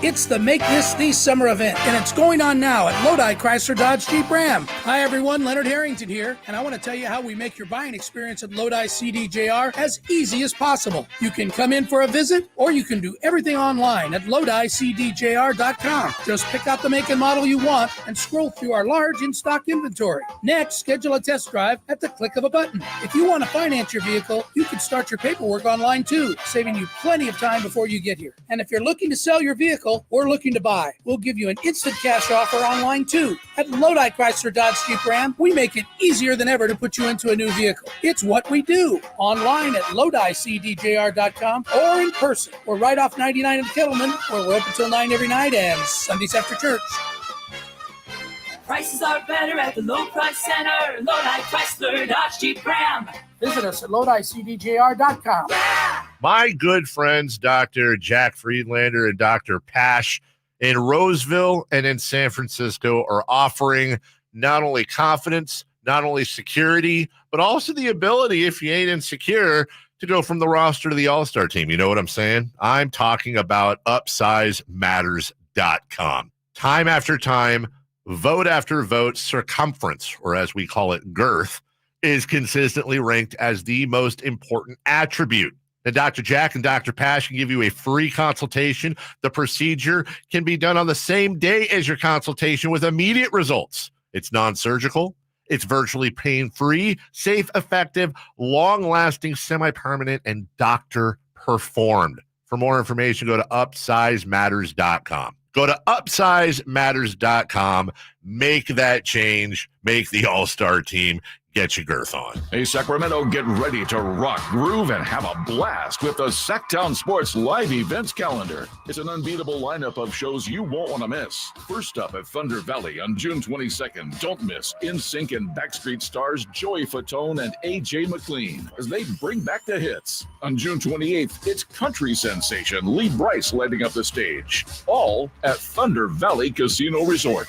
It's the Make This the Summer event, and it's going on now at Lodi Chrysler Dodge Jeep Ram. Hi everyone, Leonard Harrington here, and I want to tell you how we make your buying experience at Lodi CDJR as easy as possible. You can come in for a visit, or you can do everything online at LodiCDJR.com. Just pick out the make and model you want and scroll through our large in-stock inventory. Next, schedule a test drive at the click of a button. If you want to finance your vehicle, you can start your paperwork online too, saving you plenty of time before you get here. And if you're looking to sell your vehicle or looking to buy, we'll give you an instant cash offer online too. At Lodi Chrysler Dodge Jeep Ram, we make it easier than ever to put you into a new vehicle. It's what we do. Online at LodiCDJR.com or in person. We're right off 99 in Kettleman, where we're open till 9 every night and Sundays after church. Prices are better at the low price center. Lodi Chrysler Dodge Jeep Ram. Visit us at LodiCDJR.com. My good friends, Dr. Jack Friedlander and Dr. Pash in Roseville and in San Francisco are offering not only confidence, not only security, but also the ability, if you ain't insecure, to go from the roster to the all-star team. You know what I'm saying? I'm talking about UpsizeMatters.com. Time after time, vote after vote, circumference, or as we call it, girth, is consistently ranked as the most important attribute. And Dr. Jack and Dr. Pash can give you a free consultation. The procedure can be done on the same day as your consultation with immediate results. It's non-surgical. It's virtually pain-free, safe, effective, long-lasting, semi-permanent, and doctor-performed. For more information, go to UpsizeMatters.com. Go to UpsizeMatters.com. Make that change. Make the all-star team. Get your girth on. Hey, Sacramento, get ready to rock, groove, and have a blast with the Sactown Sports live events calendar. It's an unbeatable lineup of shows you won't want to miss. First up at Thunder Valley on June 22nd, don't miss NSYNC and Backstreet stars Joey Fatone and AJ McLean as they bring back the hits. On June 28th, it's country sensation Lee Brice lighting up the stage. All at Thunder Valley Casino Resort.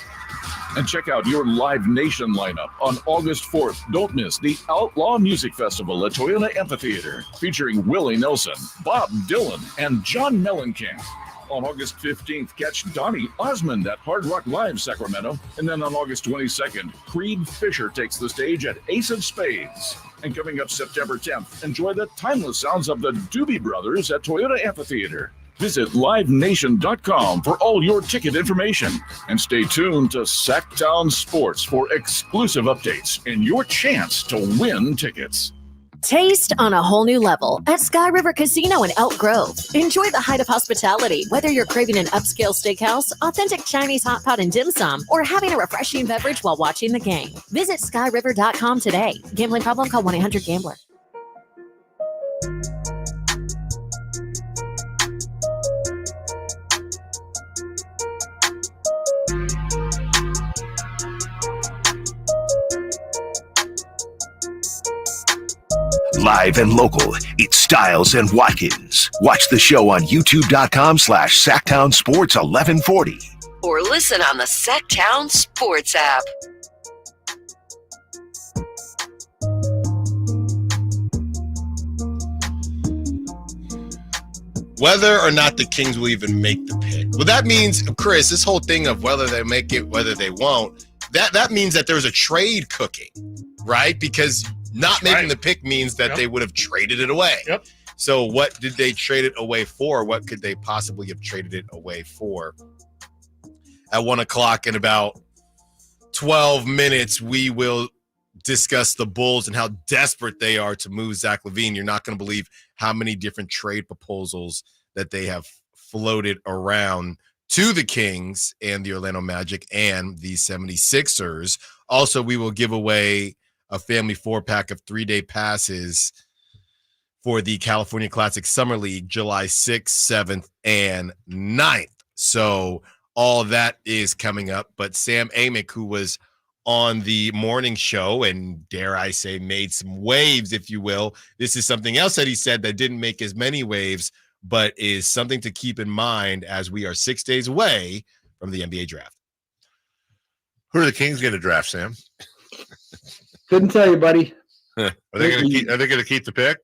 And check out your Live Nation lineup on August 4th. Don't miss the Outlaw Music Festival at Toyota Amphitheater, featuring Willie Nelson, Bob Dylan, and John Mellencamp. On August 15th, catch Donnie Osmond at Hard Rock Live Sacramento. And then on August 22nd, Creed Fisher takes the stage at Ace of Spades. And coming up September 10th, enjoy the timeless sounds of the Doobie Brothers at Toyota Amphitheater. Visit LiveNation.com for all your ticket information. And stay tuned to Sactown Sports for exclusive updates and your chance to win tickets. Taste on a whole new level at Sky River Casino in Elk Grove. Enjoy the height of hospitality, whether you're craving an upscale steakhouse, authentic Chinese hot pot and dim sum, or having a refreshing beverage while watching the game. Visit SkyRiver.com today. Gambling problem? Call 1-800-GAMBLER. Live and local, it's Stiles and Watkins. Watch the show on youtube.com/Sactown Sports 1140 or listen on the Sactown Sports app. Whether or not the Kings will even make the pick. Well, that means, Chris, this whole thing of whether they make it, whether they won't, that means that there's a trade cooking, right? Because not making the pick means that they would have traded it away. Yep. So what did they trade it away for? What could they possibly have traded it away for? At 1 o'clock in about 12 minutes, we will discuss the Bulls and how desperate they are to move Zach LaVine. You're not going to believe how many different trade proposals that they have floated around to the Kings and the Orlando Magic and the 76ers. Also, we will give away a family 4-pack of 3-day passes for the California Classic Summer League, July 6th, 7th, and 9th. So all that is coming up. But Sam Amick, who was on the morning show and, dare I say, made some waves, if you will. This is something else that he said that didn't make as many waves, but is something to keep in mind as we are 6 days away from the NBA draft. Who are the Kings going to draft, Sam? Couldn't tell you, buddy. Are they going to keep the pick?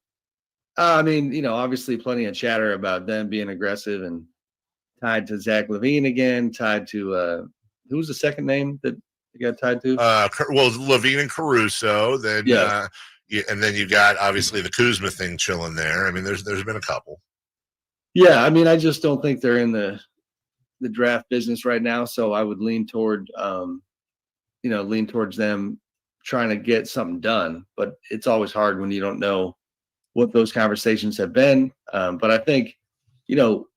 I mean, obviously plenty of chatter about them being aggressive and tied to Zach LaVine again, tied to who was the second name that you got tied to? Well, LaVine and Caruso. Then, and then you got obviously the Kuzma thing chilling there. I mean, there's been a couple. Yeah, I mean, I just don't think they're in the draft business right now. So I would lean toward, lean towards them trying to get something done. But it's always hard when you don't know what those conversations have been. But I think,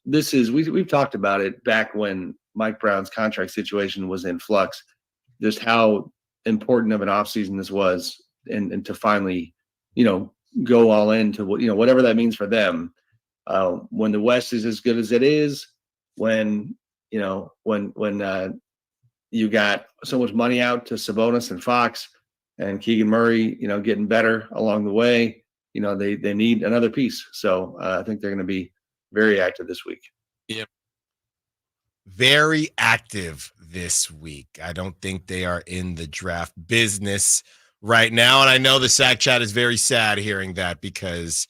this is we've talked about it back when Mike Brown's contract situation was in flux. Just how important of an offseason this was, and to finally, go all in to whatever that means for them. When the West is as good as it is, when you got so much money out to Sabonis and Fox and Keegan Murray, getting better along the way, they need another piece. So I think they're going to be very active this week. Yep. Very active this week. I don't think they are in the draft business right now. And I know the Sac Chat is very sad hearing that because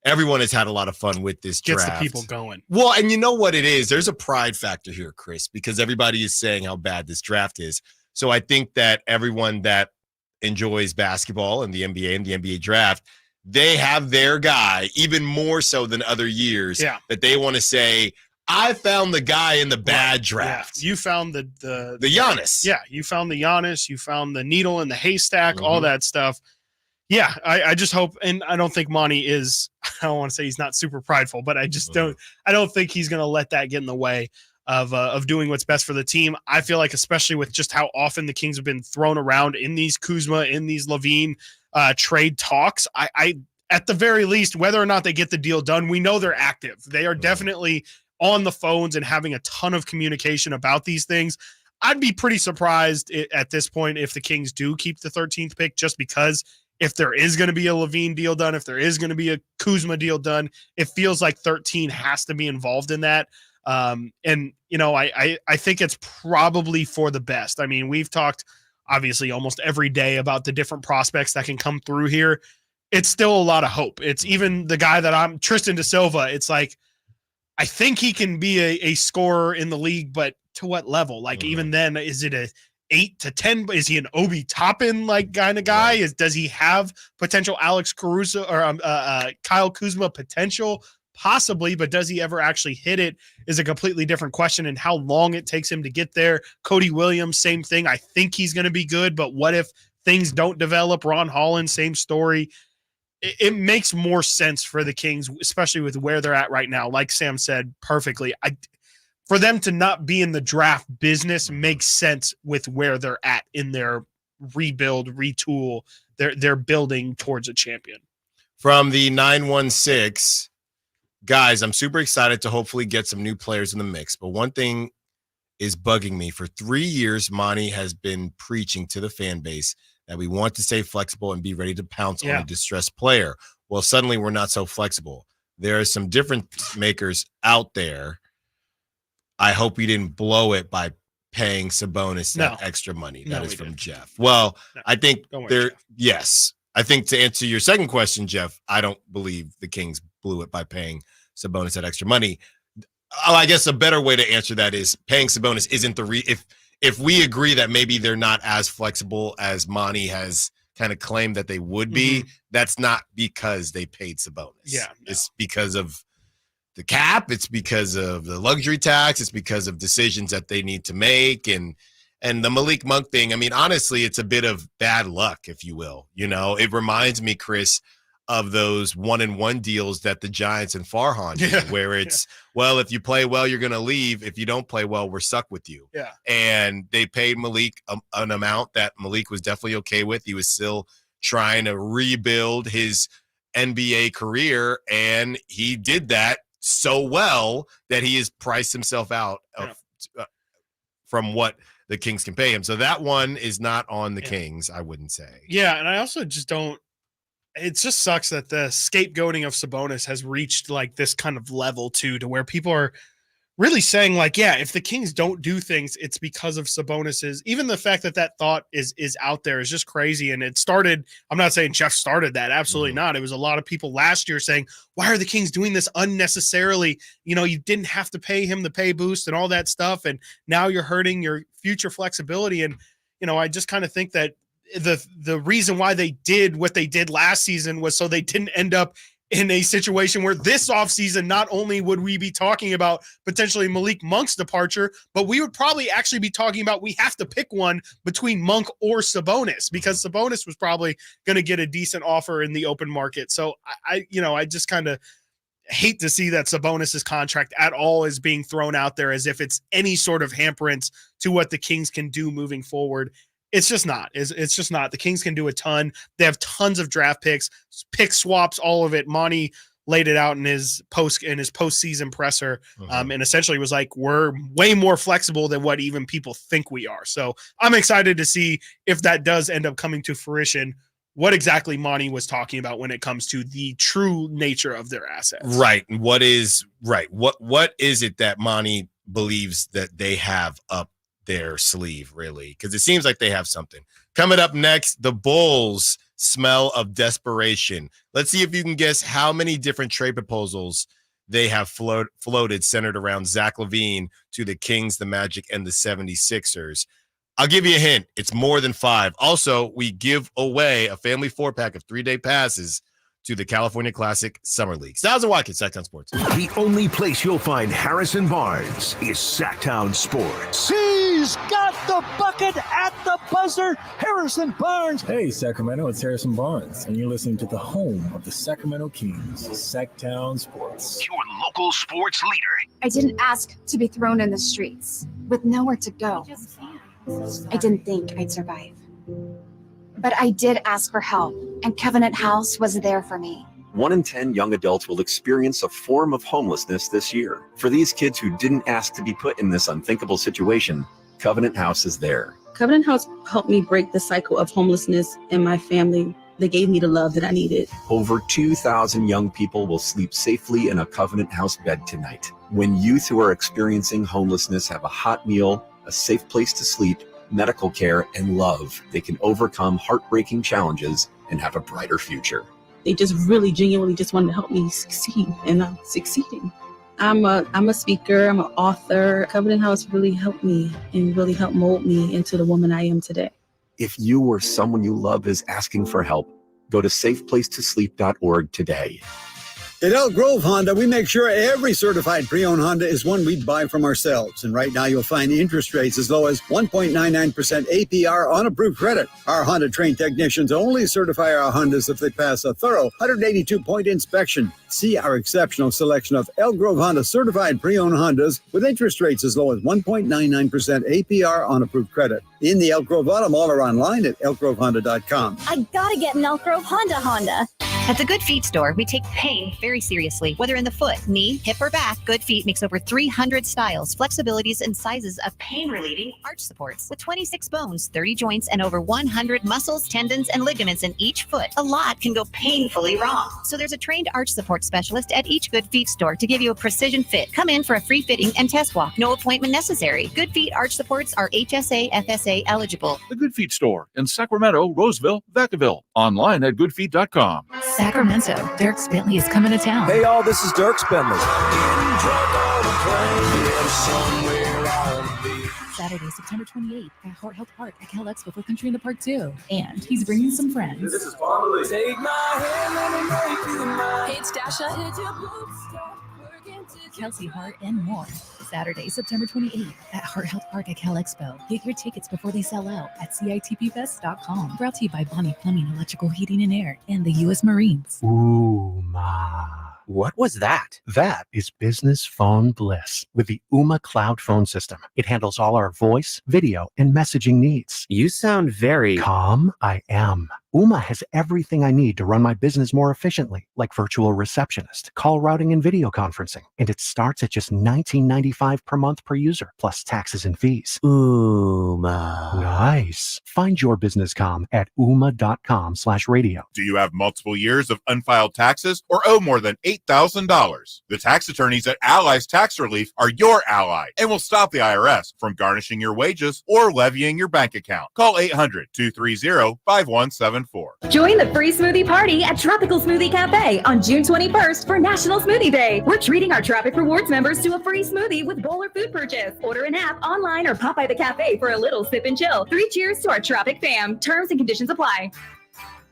everyone has had a lot of fun with this draft. Gets the people going. Well, and you know what it is? There's a pride factor here, Chris, because everybody is saying how bad this draft is. So I think that everyone that enjoys basketball and the NBA and the NBA draft, they have their guy even more so than other years that they want to say, I found the guy in the bad draft. Yeah. You found the Giannis. Yeah, you found the Giannis. You found the needle in the haystack, all that stuff. Yeah, I just hope, and I don't think Monty is, I don't want to say he's not super prideful, but I just don't think he's going to let that get in the way of doing what's best for the team. I feel like, especially with just how often the Kings have been thrown around in these Kuzma, in these LaVine trade talks, I at the very least, whether or not they get the deal done, we know they're active. They are definitely on the phones and having a ton of communication about these things. I'd be pretty surprised at this point if the Kings do keep the 13th pick, just because if there is going to be a LaVine deal done, if there is going to be a Kuzma deal done, it feels like 13 has to be involved in that. I think it's probably for the best. I mean, we've talked obviously almost every day about the different prospects that can come through here. It's still a lot of hope. It's even the guy that Tristan Da Silva. It's like, I think he can be a scorer in the league, but to what level? Like, even then, is it a 8 to 10? Is he an Obi Toppin kind of guy? Does he have potential Alex Caruso or Kyle Kuzma potential? Possibly, but does he ever actually hit it is a completely different question, and how long it takes him to get there. Cody Williams, same thing. I think he's going to be good, but what if things don't develop? Ron Holland, same story. It makes more sense for the Kings, especially with where they're at right now. Like Sam said perfectly, for them to not be in the draft business makes sense with where they're at in their rebuild, retool. They're building towards a champion. From the 916, guys, I'm super excited to hopefully get some new players in the mix. But one thing is bugging me. For 3 years, Monty has been preaching to the fan base that we want to stay flexible and be ready to pounce on a distressed player. Well, suddenly we're not so flexible. There are some difference makers out there. I hope we didn't blow it by paying Sabonis that extra money. That is from didn't. Jeff. Well, I think Don't worry, there. Jeff. Yes, I think to answer your second question, Jeff, I don't believe the Kings blew it by paying Sabonis that extra money. I guess a better way to answer that is paying Sabonis isn't the if we agree that maybe they're not as flexible as Monty has kind of claimed that they would be, that's not because they paid Sabonis. Yeah, it's because of the cap. It's because of the luxury tax. It's because of decisions that they need to make. And the Malik Monk thing, I mean, honestly, it's a bit of bad luck, if you will. You know, it reminds me, Chris, of those 1-and-1 deals that the Giants and Farhan did, where it's, well, if you play well, you're going to leave. If you don't play well, we're stuck with you. Yeah. And they paid Malik an amount that Malik was definitely okay with. He was still trying to rebuild his NBA career, and he did that so well that he has priced himself out from what the Kings can pay him. So that one is not on the Kings, I wouldn't say. Yeah, and I also just don't – it just sucks that the scapegoating of Sabonis has reached like this kind of level too, to where people are really saying like, yeah, if the Kings don't do things, it's because of Sabonis's. Even the fact that thought is out there is just crazy. And it started – I'm not saying Jeff started that. Absolutely not. It was a lot of people last year saying, why are the Kings doing this unnecessarily? You know, you didn't have to pay him the pay boost and all that stuff, and now you're hurting your future flexibility. And, you know, I just kind of think that the reason why they did what they did last season was so they didn't end up in a situation where this offseason, not only would we be talking about potentially Malik Monk's departure, but we would probably actually be talking about we have to pick one between Monk or Sabonis, because Sabonis was probably going to get a decent offer in the open market. So I just kind of hate to see that Sabonis's contract at all is being thrown out there as if it's any sort of hamperance to what the Kings can do moving forward. It's just not. It's just not. The Kings can do a ton. They have tons of draft picks, pick swaps, all of it. Monty laid it out in his postseason presser, and essentially was like, we're way more flexible than what even people think we are. So I'm excited to see if that does end up coming to fruition, what exactly Monty was talking about when it comes to the true nature of their assets. Right. What is it that Monty believes that they have up their sleeve, really? Because it seems like they have something. Coming up next, the Bulls smell of desperation. Let's see if you can guess how many different trade proposals they have floated centered around Zach LaVine to the Kings, the Magic, and the 76ers. I'll give you a hint. It's more than 5. Also, we give away a family 4-pack of 3-day passes to the California Classic Summer League. Stiles and Watkins, Sactown Sports. The only place you'll find Harrison Barnes is Sactown Sports. He's got the bucket at the buzzer. Harrison Barnes. Hey, Sacramento, it's Harrison Barnes, and you're listening to the home of the Sacramento Kings, Sactown Sports. Your local sports leader. I didn't ask to be thrown in the streets with nowhere to go. I didn't think I'd survive. But I did ask for help, and Covenant House was there for me. 1 in 10 young adults will experience a form of homelessness this year. For these kids who didn't ask to be put in this unthinkable situation, Covenant House is there. Covenant House helped me break the cycle of homelessness in my family. They gave me the love that I needed. Over 2,000 young people will sleep safely in a Covenant House bed tonight. When youth who are experiencing homelessness have a hot meal, a safe place to sleep, medical care, and love, they can overcome heartbreaking challenges and have a brighter future. They just really genuinely just wanted to help me succeed, and I'm succeeding. I'm a speaker, I'm an author. Covenant House really helped me and really helped mold me into the woman I am today. If you or someone you love is asking for help, go to safeplacetosleep.org today. At Elk Grove Honda, we make sure every certified pre-owned Honda is one we'd buy from ourselves. And right now, you'll find interest rates as low as 1.99% APR on approved credit. Our Honda-trained technicians only certify our Hondas if they pass a thorough 182-point inspection. See our exceptional selection of Elk Grove Honda certified pre-owned Hondas with interest rates as low as 1.99% APR on approved credit. In the Elk Grove Auto Mall or online at elkgrovehonda.com. I gotta get an Elk Grove Honda. At the Good Feet store, we take pain very seriously. Whether in the foot, knee, hip, or back, Good Feet makes over 300 styles, flexibilities, and sizes of pain-relieving arch supports. With 26 bones, 30 joints, and over 100 muscles, tendons, and ligaments in each foot, a lot can go painfully wrong. So there's a trained arch support specialist at each Good Feet store to give you a precision fit. Come in for a free fitting and test walk. No appointment necessary. Good Feet arch supports are HSA, FSA eligible. The Good Feet store in Sacramento, Roseville, Vacaville. Online at goodfeet.com. Sacramento, Dirks Bentley is coming to town. Hey, y'all, this is Dirks Bentley. Saturday, September 28th at Hort Health Park at Cal Expo for Country in the Park 2. And he's bringing some friends. This is Bonnie. Take my hand, let me make you mine. It's Dasha. Hit your boots, stop working to Kelsey Hart, and more. Saturday, September 28th at Hart Health Park at Cal Expo. Get your tickets before they sell out at CITPFest.com. Brought to you by Bonnie Plumbing, Electrical Heating and Air, and the U.S. Marines. Ooh, ma. What was that? That is business phone bliss with the Ooma Cloud phone system. It handles all our voice, video, and messaging needs. You sound very calm. I am. Ooma has everything I need to run my business more efficiently, like virtual receptionist, call routing, and video conferencing. And it starts at just $19.95 per month per user, plus taxes and fees. Ooma. Nice. Find your business comm at ooma.com/radio. Do you have multiple years of unfiled taxes or owe more than $8,000? The tax attorneys at Allies Tax Relief are your ally and will stop the IRS from garnishing your wages or levying your bank account. Call 800-230-5174. Join the free smoothie party at Tropical Smoothie Cafe on June 21st for National Smoothie Day. We're treating our Tropic Rewards members to a free smoothie with bowl or food purchase. Order an app, online, or pop by the cafe for a little sip and chill. 3 cheers to our Tropic fam. Terms and conditions apply.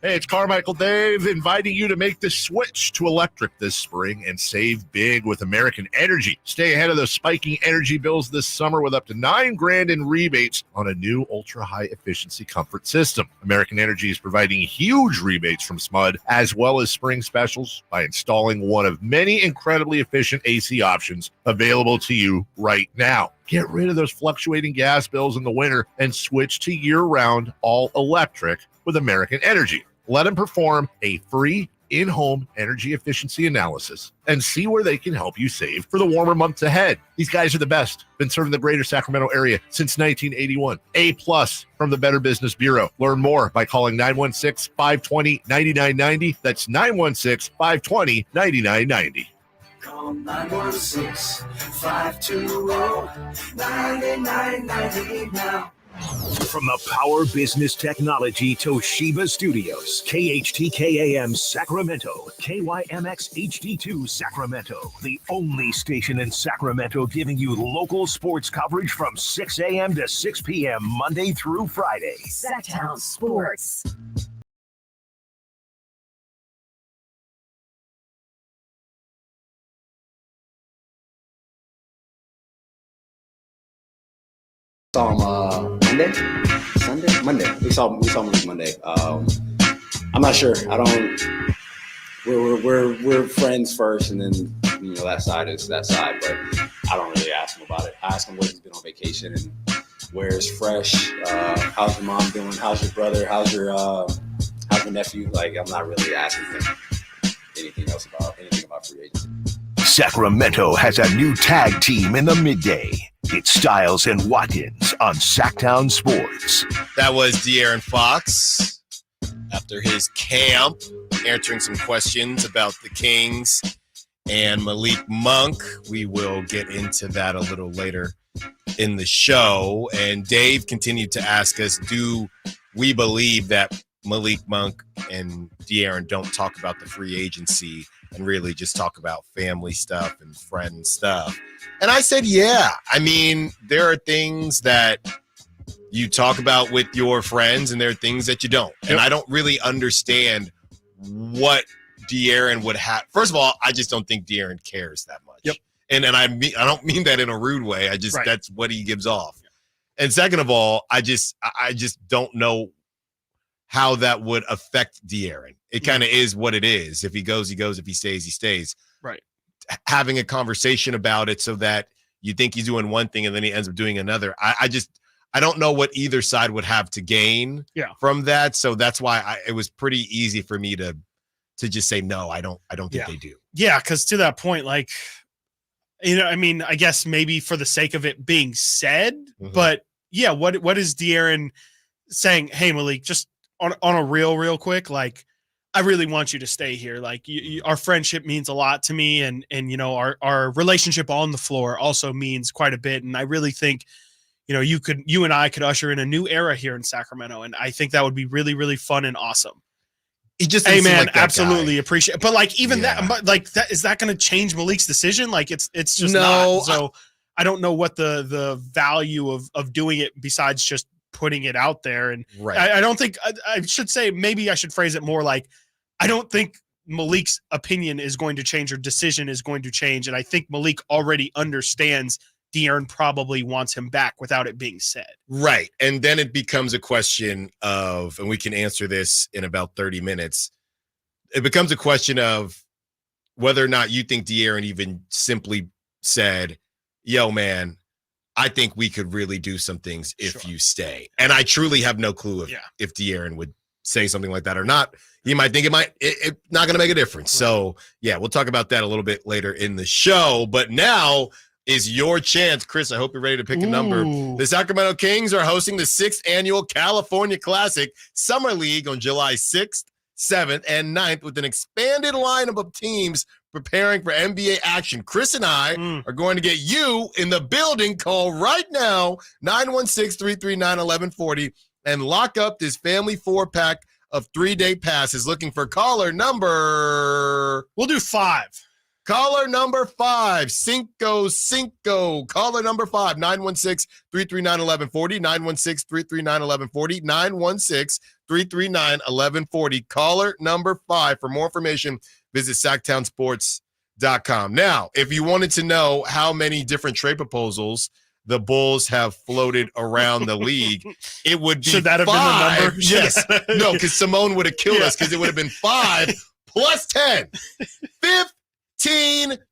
Hey, it's Carmichael Dave inviting you to make the switch to electric this spring and save big with American Energy. Stay ahead of those spiking energy bills this summer with up to $9,000 in rebates on a new ultra-high efficiency comfort system. American Energy is providing huge rebates from SMUD as well as spring specials by installing one of many incredibly efficient AC options available to you right now. Get rid of those fluctuating gas bills in the winter and switch to year-round all-electric with American Energy. Let them perform a free in-home energy efficiency analysis and see where they can help you save for the warmer months ahead. These guys are the best. Been serving the greater Sacramento area since 1981. A+ from the Better Business Bureau. Learn more by calling 916-520-9990. That's 916-520-9990. Call 916-520-9990 now. From the Power Business Technology Toshiba Studios, KHTK-AM Sacramento, KYMX HD2 Sacramento, the only station in Sacramento giving you local sports coverage from 6 a.m. to 6 p.m. Monday through Friday. Sactown Sports. Saw him Monday. We saw Malik Monday. I'm not sure. I don't. We're friends first, and then that side is that side. But I don't really ask him about it. I ask him where he's been on vacation and where's fresh. How's your mom doing? How's your brother? How's your nephew? Like, I'm not really asking him anything about free agency. Sacramento has a new tag team in the midday. It's Stiles and Watkins on Sactown Sports. That was De'Aaron Fox after his camp, answering some questions about the Kings and Malik Monk. We will get into that a little later in the show. And Dave continued to ask us, do we believe that Malik Monk and De'Aaron don't talk about the free agency and really just talk about family stuff and friend stuff? And I said, yeah. I mean, there are things that you talk about with your friends and there are things that you don't. And I don't really understand what De'Aaron would have. First of all, I just don't think De'Aaron cares that much. Yep. And I don't mean that in a rude way. I just, that's what he gives off. And second of all, I just don't know how that would affect De'Aaron. It kind of is what it is. If he goes, he goes. If he stays, he stays. Right. Having a conversation about it so that you think he's doing one thing and then he ends up doing another. I don't know what either side would have to gain from that. So that's why it was pretty easy for me to to just say, no, I don't think they do. Yeah, because to that point, like, I mean, I guess maybe for the sake of it being said, but yeah, what is De'Aaron saying? Hey, Malik, just on a real quick, like, I really want you to stay here. Like, our friendship means a lot to me, and our relationship on the floor also means quite a bit. And I really think, you and I could usher in a new era here in Sacramento, and I think that would be really, really fun and awesome. He just, hey man, like absolutely appreciate. But like, even that, is that going to change Malik's decision? Like, it's just no. Not. So I don't know what the value of doing it besides just putting it out there. And I don't think I should say, maybe I should phrase it more like, I don't think Malik's opinion is going to change or decision is going to change. And I think Malik already understands De'Aaron probably wants him back without it being said. Right. And then it becomes a question of, and we can answer this in about 30 minutes. It becomes a question of whether or not you think De'Aaron even simply said, yo, man, I think we could really do some things if you stay. And I truly have no clue if De'Aaron would say something like that or not. You might think it's not going to make a difference. Right. So yeah, we'll talk about that a little bit later in the show, but now is your chance. Chris, I hope you're ready to pick a number. The Sacramento Kings are hosting the 6th annual California Classic Summer League on July 6th, 7th, and 9th with an expanded lineup of teams preparing for NBA action. Chris and I are going to get you in the building. Call right now, 916-339-1140, and lock up this family 4-pack of 3-day passes. Looking for caller number. We'll do 5. Caller number 5, Cinco. Caller number 5, 916-339-1140, 916-339-1140, 916-339-1140. Caller number 5. For more information, visit SactownSports.com. Now, if you wanted to know how many different trade proposals the Bulls have floated around the league, it would be Should that have 5. been the number? Yes. No, because Simone would have killed us because it would have been 5 plus 10. 15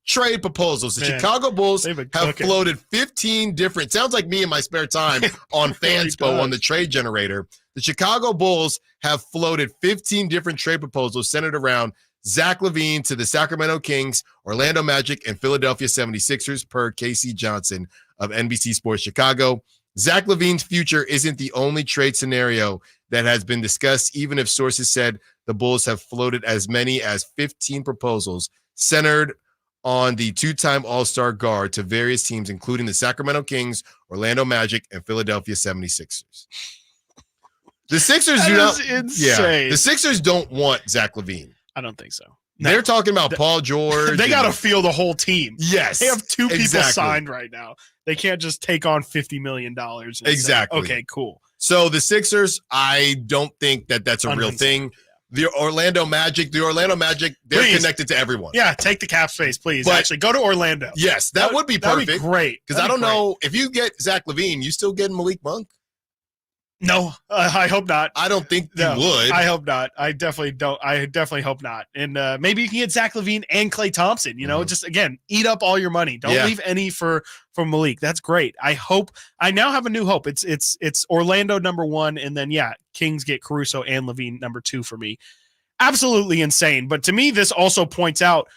trade proposals. The Chicago Bulls have floated 15 different, sounds like me in my spare time on Fanspo on the trade generator. The Chicago Bulls have floated 15 different trade proposals centered around Zach LaVine to the Sacramento Kings, Orlando Magic, and Philadelphia 76ers per Casey Johnson of NBC Sports Chicago. Zach LaVine's future isn't the only trade scenario that has been discussed, even if sources said the Bulls have floated as many as 15 proposals centered on the 2-time All-Star guard to various teams, including the Sacramento Kings, Orlando Magic, and Philadelphia 76ers. The Sixers do not. Insane. The Sixers don't want Zach LaVine. I don't think so. No. They're talking about Paul George. They got to field the whole team. Yes. They have 2 people signed right now. They can't just take on $50 million. Exactly. Say, okay, cool. So the Sixers, I don't think that's a real thing. The Orlando Magic, they're please. Connected to everyone. Yeah, take the cap space, please. But actually, go to Orlando. Yes, that would be perfect. That'd be great. Because I don't know, if you get Zach LaVine, you still get Malik Monk? No, I hope not. I don't think you would. I hope not. I definitely don't. I definitely hope not. And maybe you can get Zach LaVine and Klay Thompson. Just again, eat up all your money. Don't leave any for Malik. That's great. I now have a new hope. It's Orlando number 1, and then Kings get Caruso and LaVine number 2 for me. Absolutely insane. But to me, this also points out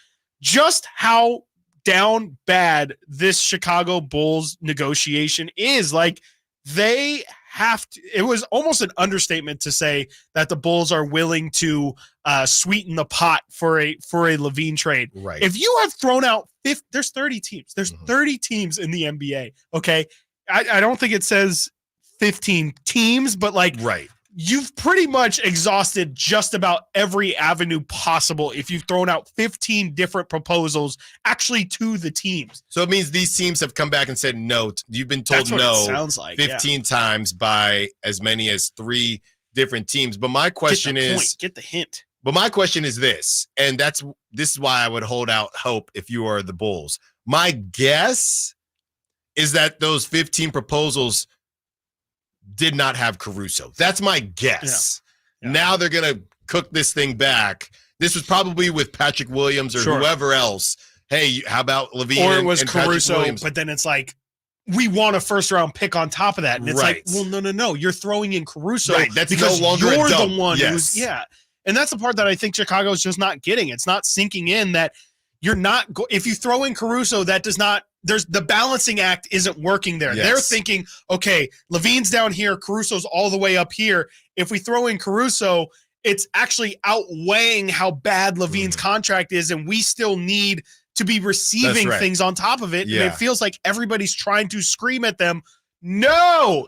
just how down bad this Chicago Bulls negotiation is. Like, they have to, it was almost an understatement to say that the Bulls are willing to sweeten the pot for a LaVine trade. Right. If you have thrown out there's 30 teams. There's 30 teams in the NBA. Okay. I don't think it says 15 teams, but you've pretty much exhausted just about every avenue possible if you've thrown out 15 different proposals actually to the teams. So it means these teams have come back and said no. You've been told no sounds like, 15 times by as many as 3 different teams. But my question get the hint. But my question is this, and this is why I would hold out hope if you are the Bulls. My guess is that those 15 proposals did not have Caruso. That's my guess. Yeah. Now they're going to cook this thing back. This was probably with Patrick Williams or whoever else. Hey, how about LaVine? Or it was Caruso, but then it's like, we want a first-round pick on top of that. And it's like, well, no. You're throwing in Caruso that's because no longer you're the one who's, And that's the part that I think Chicago's just not getting. It's not sinking in that you're not if you throw in Caruso, that does not there's the balancing act isn't working there. Yes. They're thinking, okay, LaVine's down here, Caruso's all the way up here. If we throw in Caruso, it's actually outweighing how bad LaVine's contract is, and we still need to be receiving things on top of it. Yeah. And it feels like everybody's trying to scream at them, no.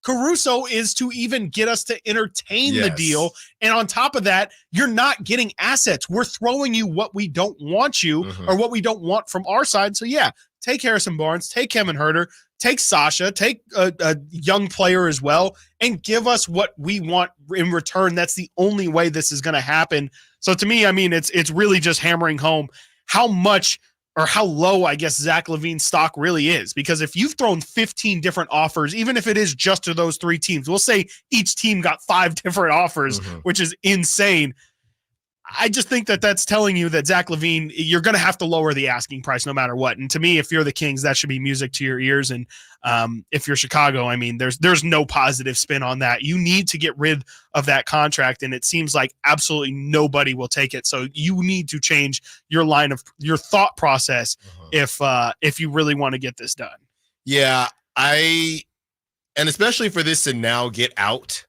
Caruso is to even get us to entertain the deal. And on top of that, you're not getting assets. We're throwing you what we don't want you or what we don't want from our side. So yeah, take Harrison Barnes, take Kevin Huerter, take Sasha, take a young player as well, and give us what we want in return. That's the only way this is going to happen. So to me, I mean, it's really just hammering home how much or how low, I guess, Zach LaVine's stock really is. Because if you've thrown 15 different offers, even if it is just to those 3 teams, we'll say each team got 5 different offers, which is insane. I just think that that's telling you that Zach LaVine, you're going to have to lower the asking price no matter what. And to me, if you're the Kings, that should be music to your ears. And if you're Chicago, I mean, there's no positive spin on that. You need to get rid of that contract, and it seems like absolutely nobody will take it. So you need to change your your thought process if you really want to get this done. Yeah, and especially for this to now get out,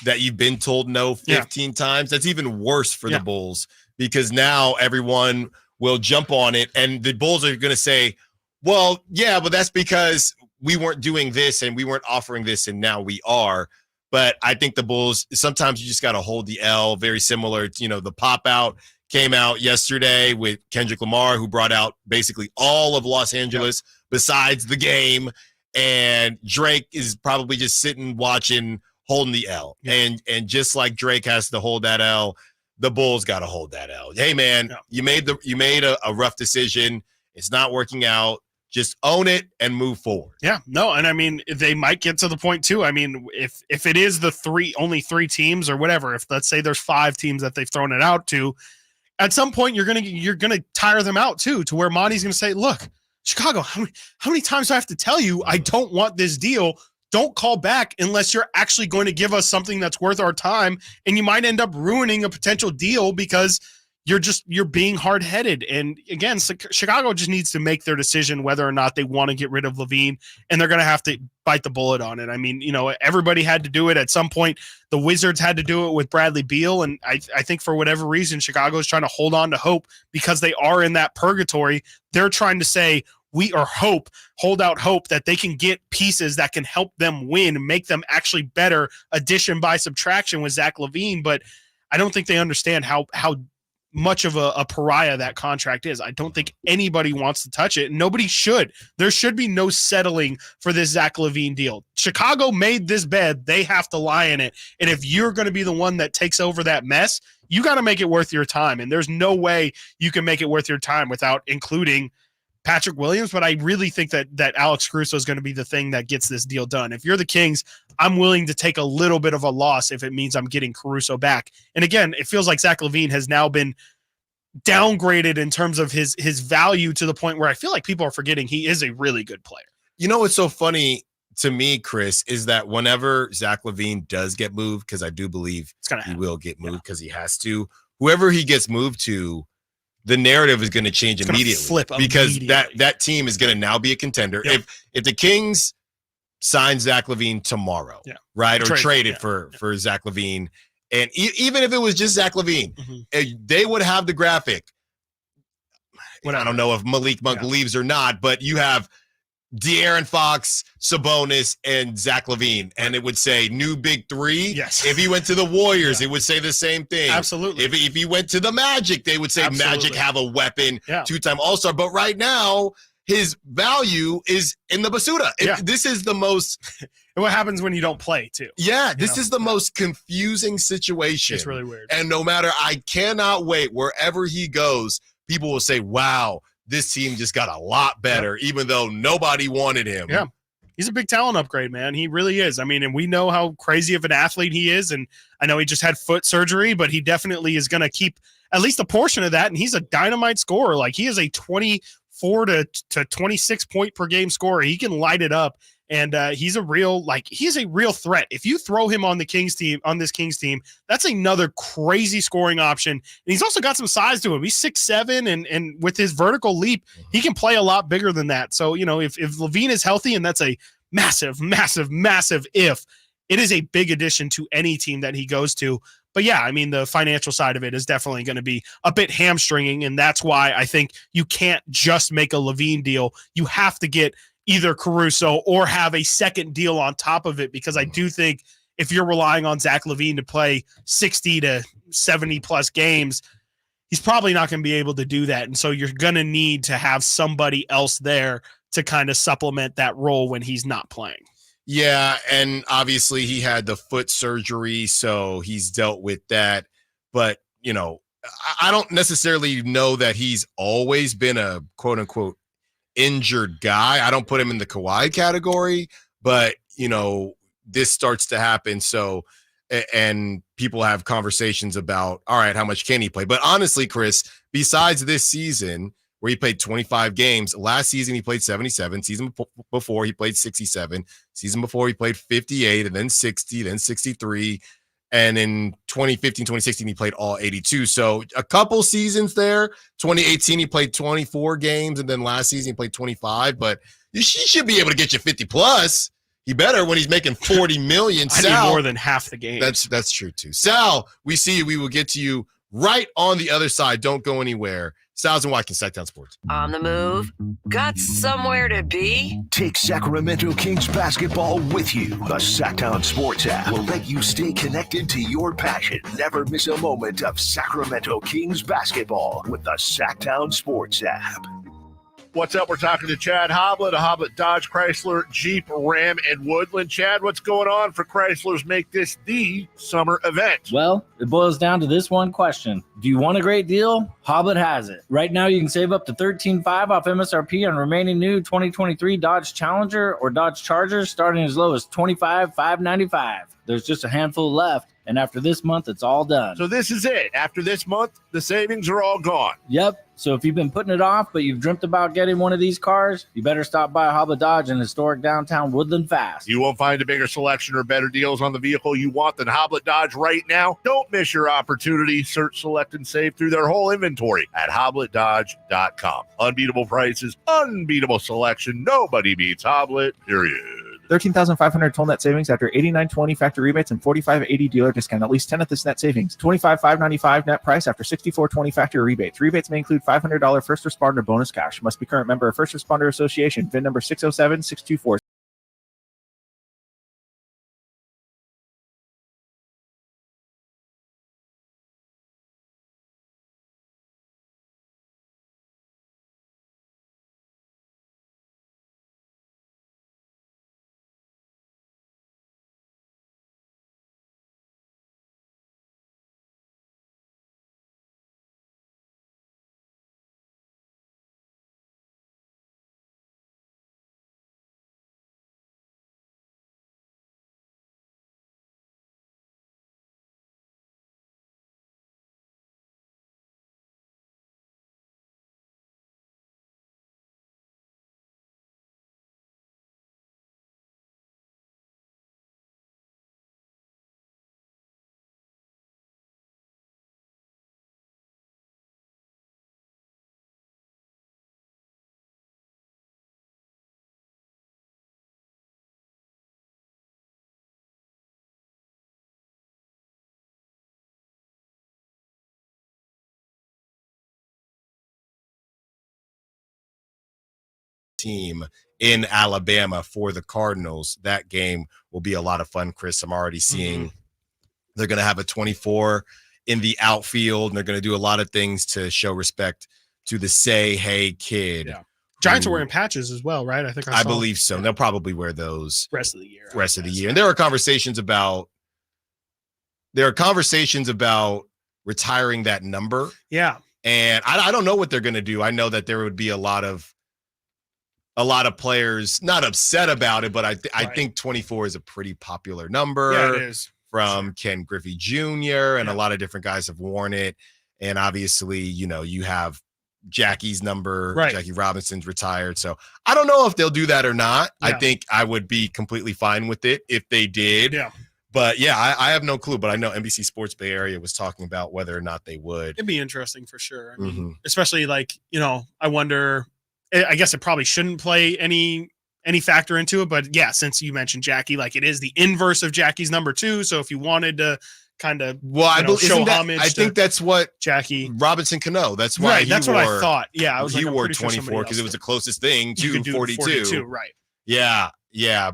that you've been told no 15 times, that's even worse for the Bulls, because now everyone will jump on it, and the Bulls are going to say, well, yeah, but that's because we weren't doing this and we weren't offering this, and now we are. But I think the Bulls, sometimes you just got to hold the L. Very similar to, the pop out came out yesterday with Kendrick Lamar, who brought out basically all of Los Angeles besides the game, and Drake is probably just sitting watching, holding the L. And just like Drake has to hold that L, the Bulls got to hold that L. Hey man, you made a rough decision. It's not working out. Just own it and move forward. Yeah, no, and I mean, they might get to the point too. I mean, if it is only 3 teams or whatever, if let's say there's 5 teams that they've thrown it out to, at some point you're gonna tire them out too, to where Monty's gonna say, look, Chicago, how many times do I have to tell you I don't want this deal? Don't call back unless you're actually going to give us something that's worth our time. And you might end up ruining a potential deal because you're being hard-headed. And again, Chicago just needs to make their decision whether or not they want to get rid of LaVine, and they're going to have to bite the bullet on it. I mean, everybody had to do it at some point. The Wizards had to do it with Bradley Beal. And I think for whatever reason, Chicago is trying to hold on to hope because they are in that purgatory. They're trying to say, hold out hope that they can get pieces that can help them win, make them actually better, addition by subtraction with Zach LaVine. But I don't think they understand how much of a pariah that contract is. I don't think anybody wants to touch it. Nobody should. There should be no settling for this Zach LaVine deal. Chicago made this bed. They have to lie in it. And if you're going to be the one that takes over that mess, you got to make it worth your time. And there's no way you can make it worth your time without including Patrick Williams, but I really think that Alex Caruso is going to be the thing that gets this deal done. If you're the Kings, I'm willing to take a little bit of a loss if it means I'm getting Caruso back. And again, it feels like Zach LaVine has now been downgraded in terms of his value to the point where I feel like people are forgetting he is a really good player. You know what's so funny to me, Chris, is that whenever Zach LaVine does get moved, because I do believe he will get moved because he has to, whoever he gets moved to, the narrative is going to change immediately, because that team is going to now be a contender. Yep. If the Kings sign Zach LaVine tomorrow, right, or trade it for Zach LaVine, and even if it was just Zach LaVine, they would have the graphic. I don't know if Malik Monk leaves or not, but you have De'Aaron Fox, Sabonis, and Zach LaVine, and it would say new big 3. Yes. If he went to the Warriors, it would say the same thing. Absolutely. If he went to the Magic, they would say Magic have a weapon, 2-time All-Star. But right now, his value is in the Basuda. This is the most. What happens when you don't play too? Yeah, this is the most confusing situation. It's really weird. And no matter, I cannot wait wherever he goes. People will say, "Wow, this team just got a lot better," even though nobody wanted him. Yeah. He's a big talent upgrade, man. He really is. I mean, and we know how crazy of an athlete he is. And I know he just had foot surgery, but he definitely is going to keep at least a portion of that. And he's a dynamite scorer. Like, he is a 24 to 26 point per game scorer. He can light it up. And he's a real threat. If you throw him on this Kings team, that's another crazy scoring option. And he's also got some size to him. He's 6'7", and with his vertical leap, he can play a lot bigger than that. So, if LaVine is healthy, and that's a massive, massive, massive if, it is a big addition to any team that he goes to. But yeah, I mean, the financial side of it is definitely going to be a bit hamstringing, and that's why I think you can't just make a LaVine deal. You have to get either Caruso or have a second deal on top of it, because I do think if you're relying on Zach LaVine to play 60 to 70 plus games, he's probably not going to be able to do that. And so you're going to need to have somebody else there to kind of supplement that role when he's not playing. Yeah, and obviously he had the foot surgery, so he's dealt with that. But, I don't necessarily know that he's always been a quote-unquote injured guy. I don't put him in the Kawhi category, but, this starts to happen. So, and people have conversations about, all right, how much can he play? But honestly, Chris, besides this season where he played 25 games, last season he played 77, season before he played 67, season before he played 58, and then 60, then 63, and in 2015, 2016, he played all 82. So a couple seasons there. 2018, he played 24 games, and then last season he played 25, but he should be able to get you 50 plus. He better when he's making $40 million. I Sal, need more than half the game. That's true too. Sal, we see you. We will get to you right on the other side. Don't go anywhere. Stiles and Watkins, Sactown Sports. On the move? Got somewhere to be? Take Sacramento Kings basketball with you. The Sactown Sports app will let you stay connected to your passion. Never miss a moment of Sacramento Kings basketball with the Sactown Sports app. What's up? We're talking to Chad Hoblet of Hoblet Dodge, Chrysler, Jeep, Ram, and Woodland. Chad, what's going on for Chrysler's Make This the Summer event? Well, it boils down to this one question. Do you want a great deal? Hoblet has it. Right now, you can save up to $13,500 off MSRP on remaining new 2023 Dodge Challenger or Dodge Chargers, starting as low as $25,595. There's just a handful left, and after this month, it's all done. So this is it. After this month, the savings are all gone. Yep. So if you've been putting it off, but you've dreamt about getting one of these cars, you better stop by Hoblet Dodge in historic downtown Woodland fast. You won't find a bigger selection or better deals on the vehicle you want than Hoblet Dodge right now. Don't miss your opportunity. Search, select, and save through their whole inventory at HobletDodge.com. Unbeatable prices, unbeatable selection. Nobody beats Hoblet, period. $13,500 total net savings after $89.20 factory rebates and $45.80 dealer discount. At least 10 of this net savings. $25,595 net price after $64.20 factory rebates. Rebates may include $500 first responder bonus cash. Must be current member of First Responder Association. VIN number 607-624. Team in Alabama for the Cardinals. That game will be a lot of fun, Chris. I'm already seeing they're going to have a 24 in the outfield, and they're going to do a lot of things to show respect to the Say Hey Kid. Yeah. Giants are wearing patches as well, right? I think I believe so. And they'll probably wear those rest of the year. And there are conversations about retiring that number. Yeah. And I don't know what they're going to do. I know that there would be a lot of players not upset about it, but I think 24 is a pretty popular number. Yeah, it is. From Ken Griffey Jr. and a lot of different guys have worn it. And obviously, you have Jackie's number. Right. Jackie Robinson's retired. So I don't know if they'll do that or not. Yeah. I think I would be completely fine with it if they did. Yeah. But yeah, I have no clue. But I know NBC Sports Bay Area was talking about whether or not they would. It'd be interesting for sure. I mean, especially like, I wonder, I guess it probably shouldn't play any factor into it. But yeah, since you mentioned Jackie, like it is the inverse of Jackie's number 2. So if you wanted to kind of show homage, I think that's what Jackie Robinson Cano. That's why that's what I thought. Yeah, I was he like, wore 24 because it was the closest thing to 42. Right. Yeah,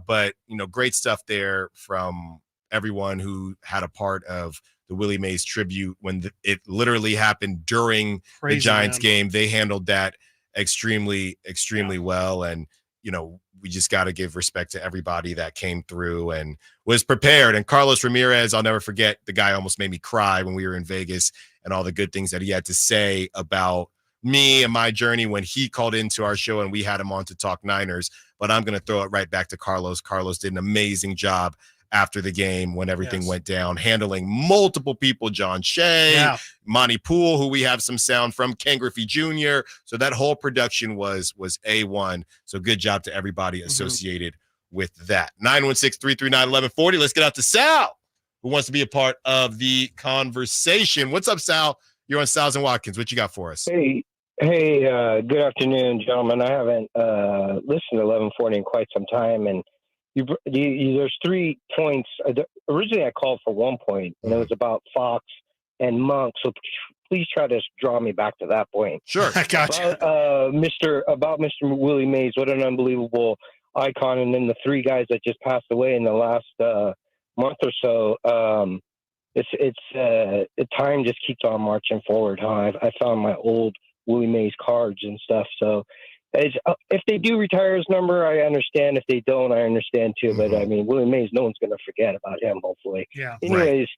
but great stuff there from everyone who had a part of the Willie Mays tribute when it literally happened during the Giants game. They handled that extremely well, and we just got to give respect to everybody that came through and was prepared. And Carlos Ramirez, I'll never forget, the guy almost made me cry when we were in Vegas and all the good things that he had to say about me and my journey when he called into our show and we had him on to talk Niners. But I'm going to throw it right back to Carlos. Carlos did an amazing job after the game when everything went down, handling multiple people, John Shea, Monty Poole, who we have some sound from, Ken Griffey Jr. So that whole production was A1. So good job to everybody associated with that. 916-339-1140. Let's get out to Sal, who wants to be a part of the conversation. What's up, Sal? You're on Stiles and Watkins. What you got for us? Hey, good afternoon, gentlemen. I haven't listened to 1140 in quite some time, and there's 3 points. Originally, I called for 1 point, and it was about Fox and Monk. So please try to draw me back to that point. Sure, I got you. About Mr. Willie Mays. What an unbelievable icon! And then the 3 guys that just passed away in the last month or so. The time just keeps on marching forward. Huh? I found my old Willie Mays cards and stuff. So. If they do retire his number, I understand. If they don't, I understand too. But I mean, Willie Mays, no one's going to forget about him, hopefully. Yeah. Anyways,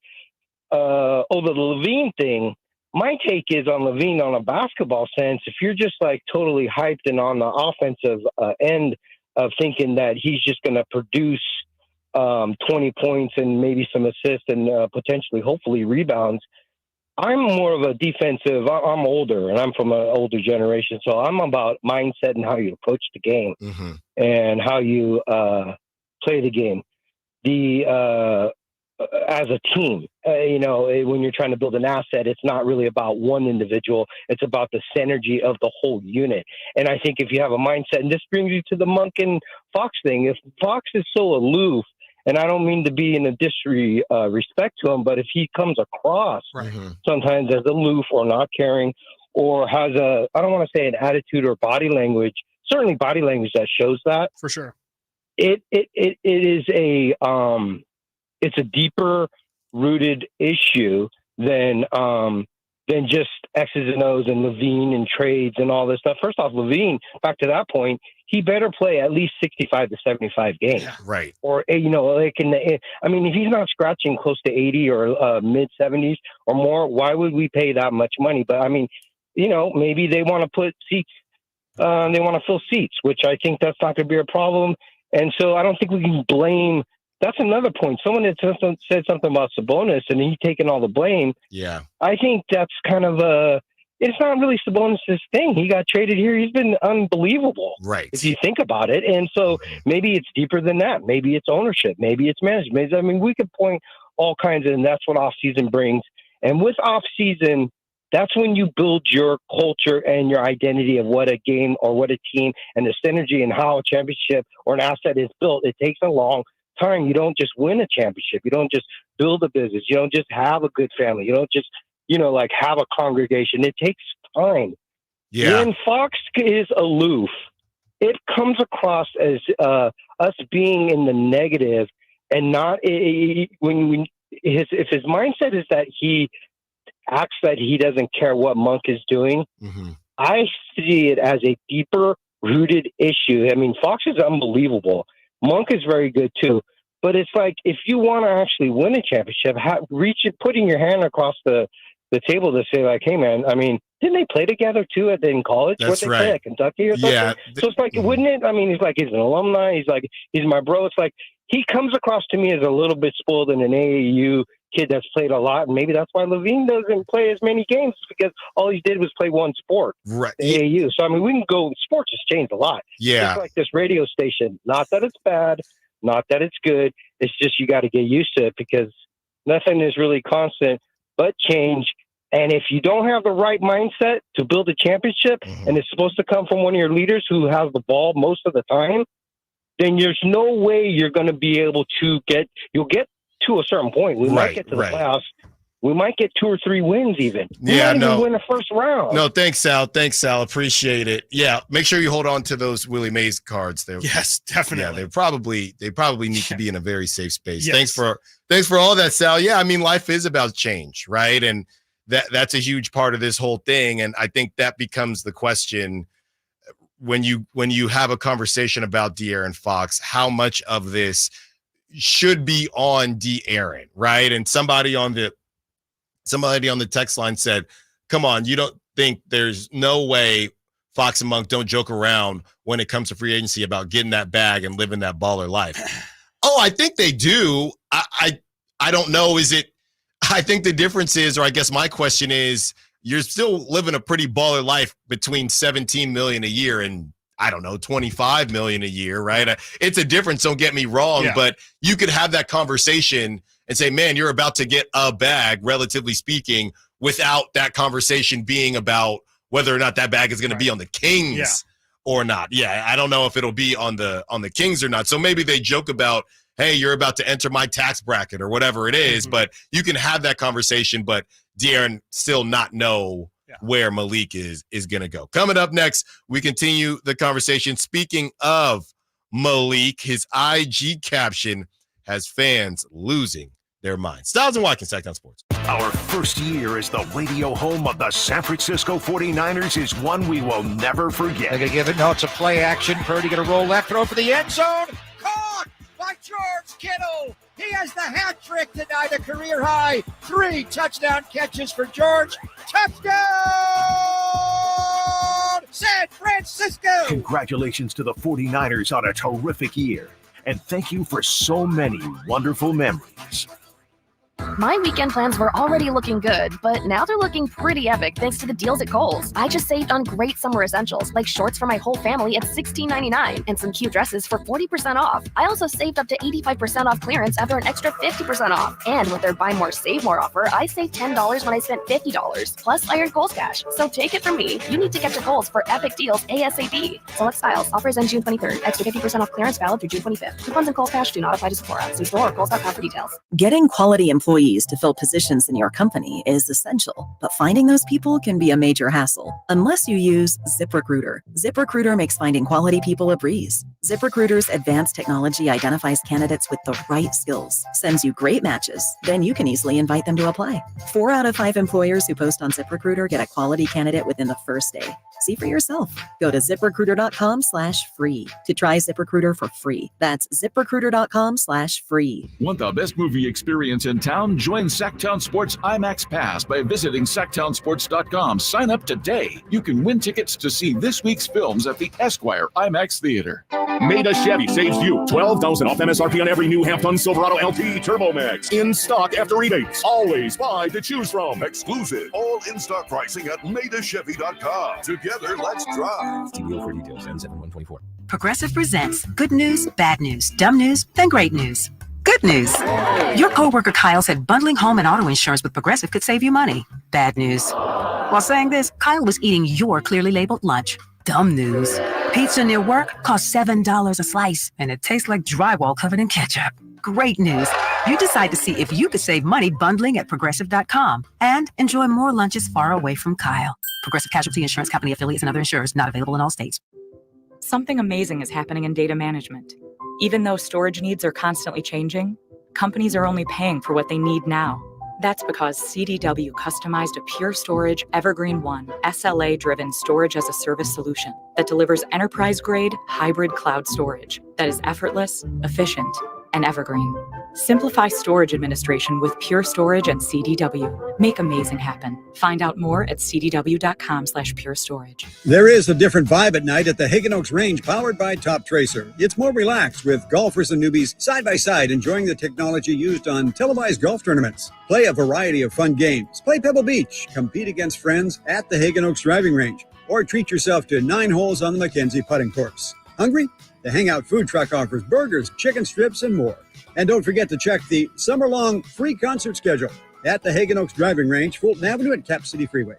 the LaVine thing, my take is on LaVine on a basketball sense. If you're just like totally hyped and on the offensive end of thinking that he's just going to produce 20 points and maybe some assists and potentially, hopefully, rebounds, I'm more of a defensive. I'm older, and I'm from an older generation, so I'm about mindset and how you approach the game and how you play the game. As a team, when you're trying to build an asset, it's not really about one individual. It's about the synergy of the whole unit. And I think if you have a mindset, and this brings you to the Monk and Fox thing, if Fox is so aloof, and I don't mean to be in a disrespect to him, but if he comes across sometimes as aloof or not caring or has I don't want to say an attitude or body language, certainly body language that shows that. For sure. It is it's a deeper rooted issue than just X's and O's and LaVine and trades and all this stuff. First off, LaVine, back to that point, he better play at least 65 to 75 games. Yeah, right. Or, if he's not scratching close to 80 or mid 70s or more, why would we pay that much money? But I mean, maybe they want to put seats, they want to fill seats, which I think that's not going to be a problem. And so I don't think we can blame. That's another point. Someone had said something about Sabonis and he's taking all the blame. Yeah. I think that's kind of it's not really Sabonis' thing. He got traded here. He's been unbelievable. Right. If you think about it. And so maybe it's deeper than that. Maybe it's ownership. Maybe it's management. I mean, we could point all kinds of, and that's what offseason brings. And with offseason, that's when you build your culture and your identity of what a game or what a team and the synergy and how a championship or an asset is built. It takes a long time. You don't just win a championship. You don't just build a business. You don't just have a good family. You don't just, have a congregation. It takes time. Yeah. When Fox is aloof, it comes across as us being in the negative and not if his mindset is that he acts that he doesn't care what Monk is doing. I see it as a deeper rooted issue. I mean, Fox is unbelievable. Monk is very good too. But it's like, if you want to actually win a championship, putting your hand across the table to say, like, hey, man, I mean, didn't they play together too in college? That's What they right. play at Kentucky or something? Yeah. So it's like, wouldn't it? I mean, he's like, he's an alumni. He's like, he's my bro. It's like, he comes across to me as a little bit spoiled and an AAU kid that's played a lot. And maybe that's why LaVine doesn't play as many games, because all he did was play one sport, right? AAU. So, I mean, we can go, sports has changed a lot. Yeah. Just like this radio station. Not that it's bad, not that it's good. It's just you got to get used to it, because nothing is really constant but change. And if you don't have the right mindset to build a championship, and it's supposed to come from one of your leaders who has the ball most of the time, then there's no way you're going to be able to you'll get to a certain point. We might get to the playoffs. We might get 2 or 3 wins even. We might even win the first round. No, thanks, Sal. Appreciate it. Yeah, make sure you hold on to those Willie Mays cards. Yes, definitely. Yeah, they probably need to be in a very safe space. Yes. Thanks for all that, Sal. Yeah, I mean, life is about change, right? And that's a huge part of this whole thing. And I think that becomes the question when you have a conversation about De'Aaron Fox, how much of this should be on De'Aaron, right? And somebody on the text line said, come on, you don't think there's no way Fox and Monk don't joke around when it comes to free agency about getting that bag and living that baller life? Oh, I think they do. I don't know. I think the difference is, or I guess my question is, you're still living a pretty baller life between $17 million a year and, I don't know, $25 million a year, right? It's a difference, don't get me wrong, but you could have that conversation and say, man, you're about to get a bag, relatively speaking, without that conversation being about whether or not that bag is going to be on the Kings or not. Yeah, I don't know if it'll be on the Kings or not. So maybe they joke about, hey, you're about to enter my tax bracket or whatever it is, but you can have that conversation, but De'Aaron still not know where Malik is going to go. Coming up next, we continue the conversation. Speaking of Malik, his IG caption has fans losing their minds. Stiles and Watkins, Sactown Sports. Our first year as the radio home of the San Francisco 49ers is one we will never forget. They're going to give it. No, it's a play action. Purdy going to roll left, throw for the end zone. Caught by George Kittle. He has the hat trick tonight, a career high. 3 touchdown catches for George. Touchdown, San Francisco. Congratulations to the 49ers on a terrific year. And thank you for so many wonderful memories. My weekend plans were already looking good, but now they're looking pretty epic thanks to the deals at Kohl's. I just saved on great summer essentials like shorts for my whole family at $16.99 and some cute dresses for 40% off. I also saved up to 85% off clearance after an extra 50% off. And with their Buy More, Save More offer, I saved $10 when I spent $50. Plus, I earned Kohl's cash. So take it from me. You need to get to Kohl's for epic deals ASAP. Select styles. Offers end June 23rd. Extra 50% off clearance valid through June 25th. Coupons and Kohl's cash do not apply to Sephora. See store or Kohl's.com for details. Getting quality employees to fill positions in your company is essential, but finding those people can be a major hassle unless you use ZipRecruiter. ZipRecruiter makes finding quality people a breeze. ZipRecruiter's advanced technology identifies candidates with the right skills, sends you great matches, then you can easily invite them to apply. 4 out of 5 employers who post on ZipRecruiter get a quality candidate within the first day. See for yourself. Go to ZipRecruiter.com/free to try ZipRecruiter for free. That's ZipRecruiter.com/free. Want the best movie experience in town? Join Sactown Sports IMAX Pass by visiting SactownSports.com. Sign up today. You can win tickets to see this week's films at the Esquire IMAX Theater. Maida Chevy saves you $12,000 off MSRP on every new half-ton Silverado LT Turbo Max. In stock after rebates. Always 5 to choose from. Exclusive. All in-stock pricing at MaidaChevy.com. Together, let's drive. See deal for details. N7124. Progressive presents good news, bad news, dumb news, then great news. Good news. Your coworker Kyle said bundling home and auto insurance with Progressive could save you money. Bad news. While saying this, Kyle was eating your clearly labeled lunch. Dumb news. Pizza near work costs $7 a slice, and it tastes like drywall covered in ketchup. Great news. You decide to see if you could save money bundling at Progressive.com and enjoy more lunches far away from Kyle. Progressive Casualty Insurance Company affiliates and other insurers not available in all states. Something amazing is happening in data management. Even though storage needs are constantly changing, companies are only paying for what they need now. That's because CDW customized a Pure Storage Evergreen One SLA-driven storage as a service solution that delivers enterprise-grade hybrid cloud storage that is effortless, efficient, and evergreen. Simplify storage administration with Pure Storage and CDW. Make amazing happen. Find out more at cdw.com/purestorage. There is a different vibe at night at the Hagen Oaks Range powered by Top Tracer. It's more relaxed with golfers and newbies side by side enjoying the technology used on televised golf tournaments. Play a variety of fun games. Play Pebble Beach. Compete against friends at the Hagen Oaks Driving Range. Or treat yourself to 9 holes on the Mackenzie putting course. Hungry? The Hangout Food Truck offers burgers, chicken strips, and more. And don't forget to check the summer-long free concert schedule at the Hagen Oaks Driving Range, Fulton Avenue and Cap City Freeway.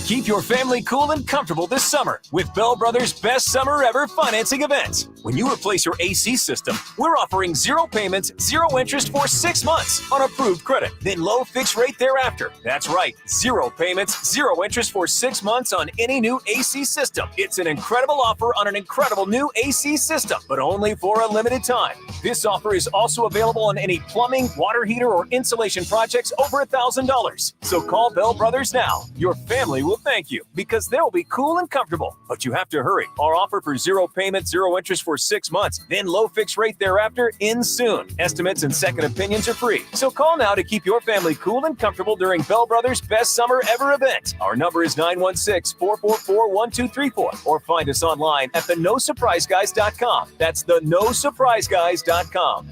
Keep your family cool and comfortable this summer with Bell Brothers' best summer ever financing event. When you replace your AC system, we're offering 0 payments, 0 interest for 6 months on approved credit, then low fixed rate thereafter. That's right, 0 payments, 0 interest for 6 months on any new AC system. It's an incredible offer on an incredible new AC system, but only for a limited time. This offer is also available on any plumbing, water heater, or insulation projects over $1,000. So call Bell Brothers now. Your family will thank you because they'll be cool and comfortable. But you have to hurry. Our offer for 0 payment, 0 interest for 6 months, then low fixed rate thereafter ends soon. Estimates and second opinions are free. So call now to keep your family cool and comfortable during Bell Brothers' best summer ever event. Our number is 916-444-1234 or find us online at theNoSurpriseGuys.com. That's theNoSurpriseGuys.com.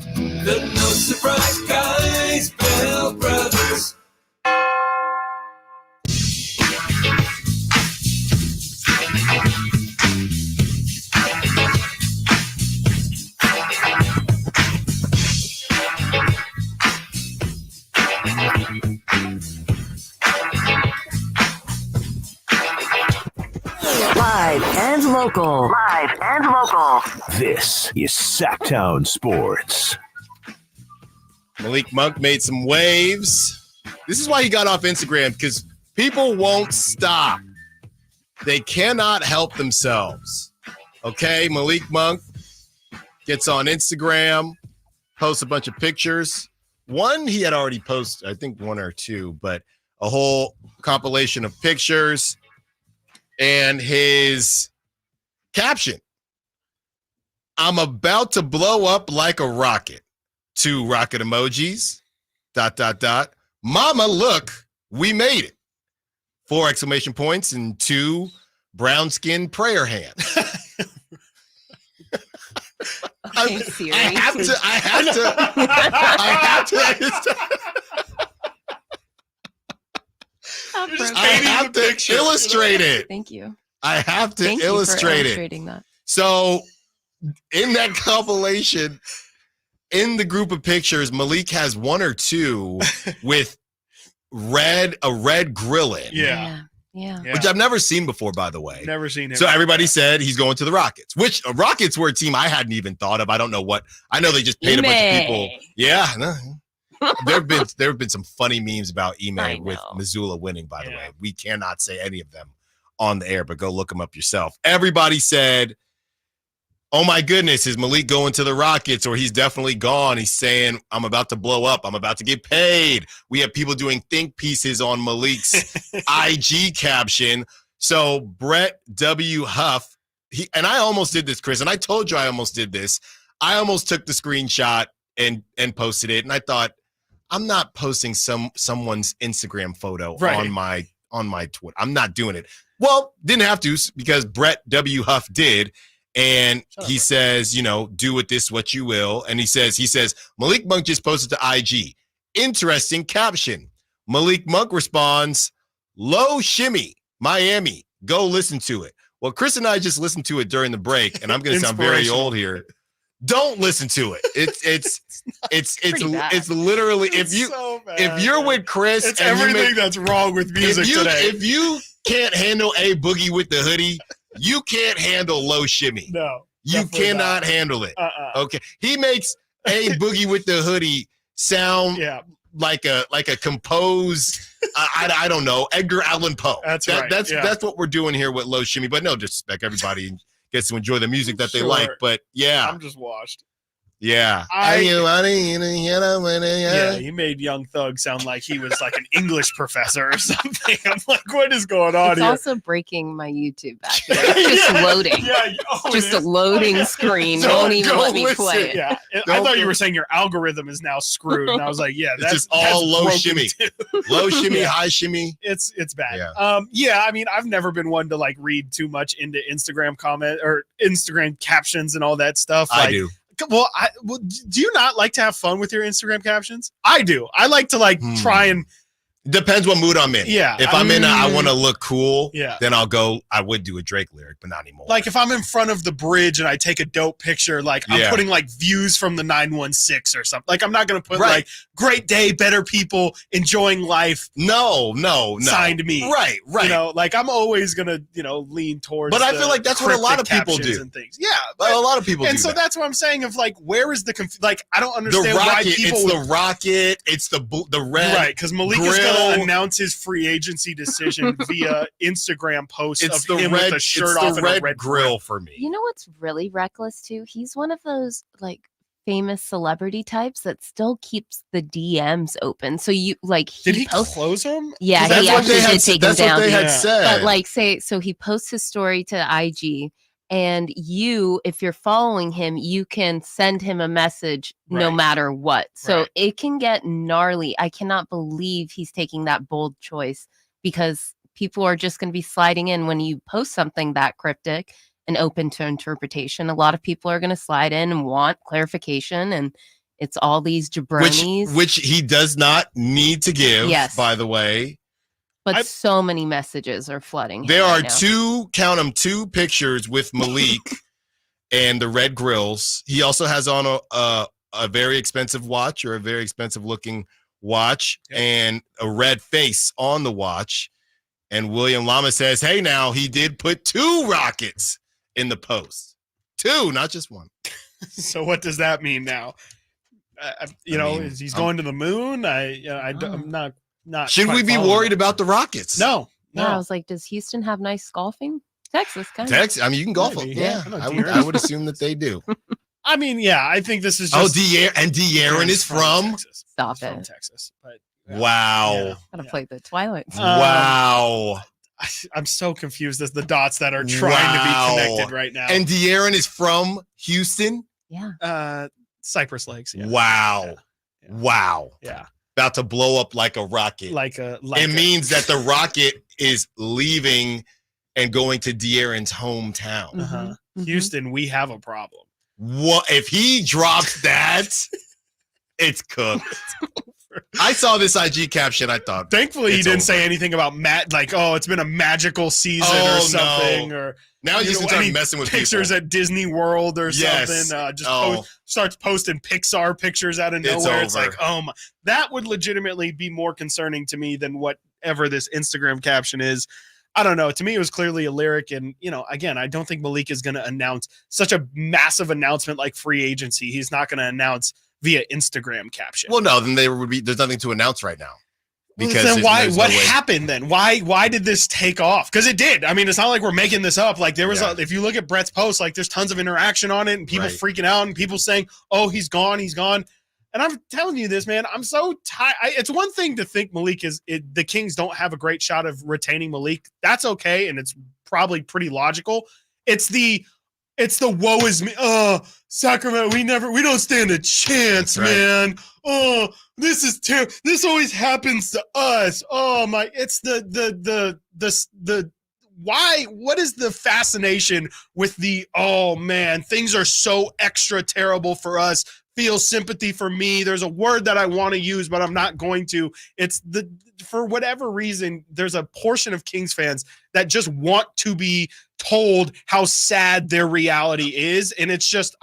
The No Surprise Guys, Bell Brothers. Live and local. Live and local. This is Sactown Sports. Malik Monk made some waves. This is why he got off Instagram, because people won't stop. They cannot help themselves. Okay, Malik Monk gets on Instagram, posts a bunch of pictures. One he had already posted, I think 1 or 2, but a whole compilation of pictures. And his caption, I'm about to blow up like a rocket. 2 rocket emojis, ... Mama, look, we made it. 4 exclamation points and 2 brown skin prayer hands. Okay, Siri. I have to. I have to illustrate it. Thank you. I have to Thank you for illustrate it. illustrating that. So, in that compilation, in the group of pictures, Malik has 1 or 2 with a red grill in. Yeah. Which I've never seen before, by the way. Never seen him. So everybody said he's going to the Rockets, which Rockets were a team I hadn't even thought of. I don't know what. I know they just paid a bunch of people. Yeah. No. there have been some funny memes about Ime with Missoula winning, by the way. We cannot say any of them on the air, but go look them up yourself. Everybody said, oh my goodness, is Malik going to the Rockets, or he's definitely gone? He's saying, I'm about to blow up. I'm about to get paid. We have people doing think pieces on Malik's IG caption. So Brett W. Huff, and I almost did this, Chris, and I told you I almost did this. I almost took the screenshot and posted it, and I thought, I'm not posting someone's Instagram photo on my Twitter. I'm not doing it. Well, didn't have to, because Brett W. Huff did. And he says, do with this what you will. And he says, Malik Monk just posted to IG. Interesting caption. Malik Monk responds, low shimmy, Miami. Go listen to it. Well, Chris and I just listened to it during the break, and I'm going to sound very old here. Don't listen to it. It's literally if you're with Chris, it's everything that's wrong with music today. If you can't handle a boogie with the hoodie, you can't handle low shimmy. No, you cannot handle it. Okay, he makes a boogie with the hoodie sound like a composed. I don't know, Edgar Allan Poe. That's what we're doing here with low shimmy. But no disrespect, everybody gets to enjoy the music that they like. But yeah, I'm just washed. Yeah. Yeah, he made Young Thug sound like he was like an English professor or something. I'm like, what is going on It's here? also breaking my YouTube back here. It's just loading. Just a loading screen. Won't even let me play it. Yeah, I thought you were saying your algorithm is now screwed, and I was like, yeah, It's that's just all that's low broken shimmy. too. Low shimmy, Yeah. high shimmy. It's bad. Yeah. I mean, I've never been one to like read too much into Instagram comment or Instagram captions and all that stuff. I Like, do. Well, do you not like to have fun with your Instagram captions? I do. I like to like try and. Depends what mood I'm in. Yeah, If I'm in I want to look cool, Yeah. then I'll go. I would do a Drake lyric, but not anymore. Like if I'm in front of the bridge and I take a dope picture, like I'm Yeah. putting like views from the 916 or something. Like I'm not gonna put Right. like great day, better people enjoying life. No. Signed me. Right. You know, like I'm always gonna, lean towards. But I the feel like that's what a lot of cryptic people captions do. and things. Yeah, But a lot of people and do so that. that's what I'm saying. Of like, where is the like? I don't understand The why rocket. people. It's the rocket. It's the red. Right, because Malik is going to announce his free agency decision via Instagram post It's of the him red. with a shirt it's off the and a red red grill for me. You know what's really reckless too? He's one of those like famous celebrity types that still keeps the DMs open. So you like Did he close them? Yeah, That's he what they actually had- did take that's them what down. they had said. But like so he posts his story to IG and you, if you're following him, you can send him a message no Right. matter what. So Right. it can get gnarly. I cannot believe he's taking that bold choice because people are just going to be sliding in when you post something that cryptic and open to interpretation. A lot of people are going to slide in and want clarification, and it's all these jabronis. Which he does not need to give. Yes. By the way, but so many messages are flooding. him there are right now. two pictures with Malik and the red grills. He also has on a very expensive watch, or a very expensive looking watch, and a red face on the watch. And William Lama says, hey, now he did put 2 rockets in the post. 2, not just 1. So what does that mean now? He's going to the moon. I'm not. Should we quite be following worried it. about the Rockets? No. Yeah, I was like, does Houston have nice golfing? Texas, kind of. Texas, I mean, you can golf. Maybe. Yeah, I know I would assume that they do. I mean, yeah, I think this is Oh, just. De'Aaron is from? Texas. Stop He's from it. Texas, but Wow. Gotta play the Twilight. Wow. I'm so confused as the dots that are trying to be connected right now. And De'Aaron is from Houston? Yeah. Cypress Lakes. Yeah. Wow. Wow. Yeah. About to blow up like a rocket. It means that the rocket is leaving and going to De'Aaron's hometown. Uh-huh. Houston, we have a problem. What if he drops that? It's cooked. I saw this IG caption. I thought, thankfully, he it's didn't over. say anything about it's been a magical season Oh, or something, no. or Now he's just any messing with pictures people. at Disney World or Yes. something. Starts posting Pixar pictures out of It's nowhere. It's over. like, that would legitimately be more concerning to me than whatever this Instagram caption is. I don't know. To me, it was clearly a lyric. And, again, I don't think Malik is going to announce such a massive announcement like free agency. He's not going to announce via Instagram caption. Well, no, then there's nothing to announce right now. Because then there's what no way. happened then? Why did this take off? Because it did. I mean, it's not like we're making this up. Like there was, if you look at Brett's post, like there's tons of interaction on it and people freaking out and people saying, "Oh, he's gone." And I'm telling you this, man. I'm so tired. It's one thing to think the Kings don't have a great shot of retaining Malik. That's okay, and it's probably pretty logical. It's the woe is me. Oh, Sacramento, we don't stand a chance, man. Oh, this is terrible. This always happens to us. Oh my, it's the why? What is the fascination with oh man, things are so extra terrible for us. Feel sympathy for me. There's a word that I want to use, but I'm not going to. It's for whatever reason, there's a portion of Kings fans that just want to be told how sad their reality is. And it's just,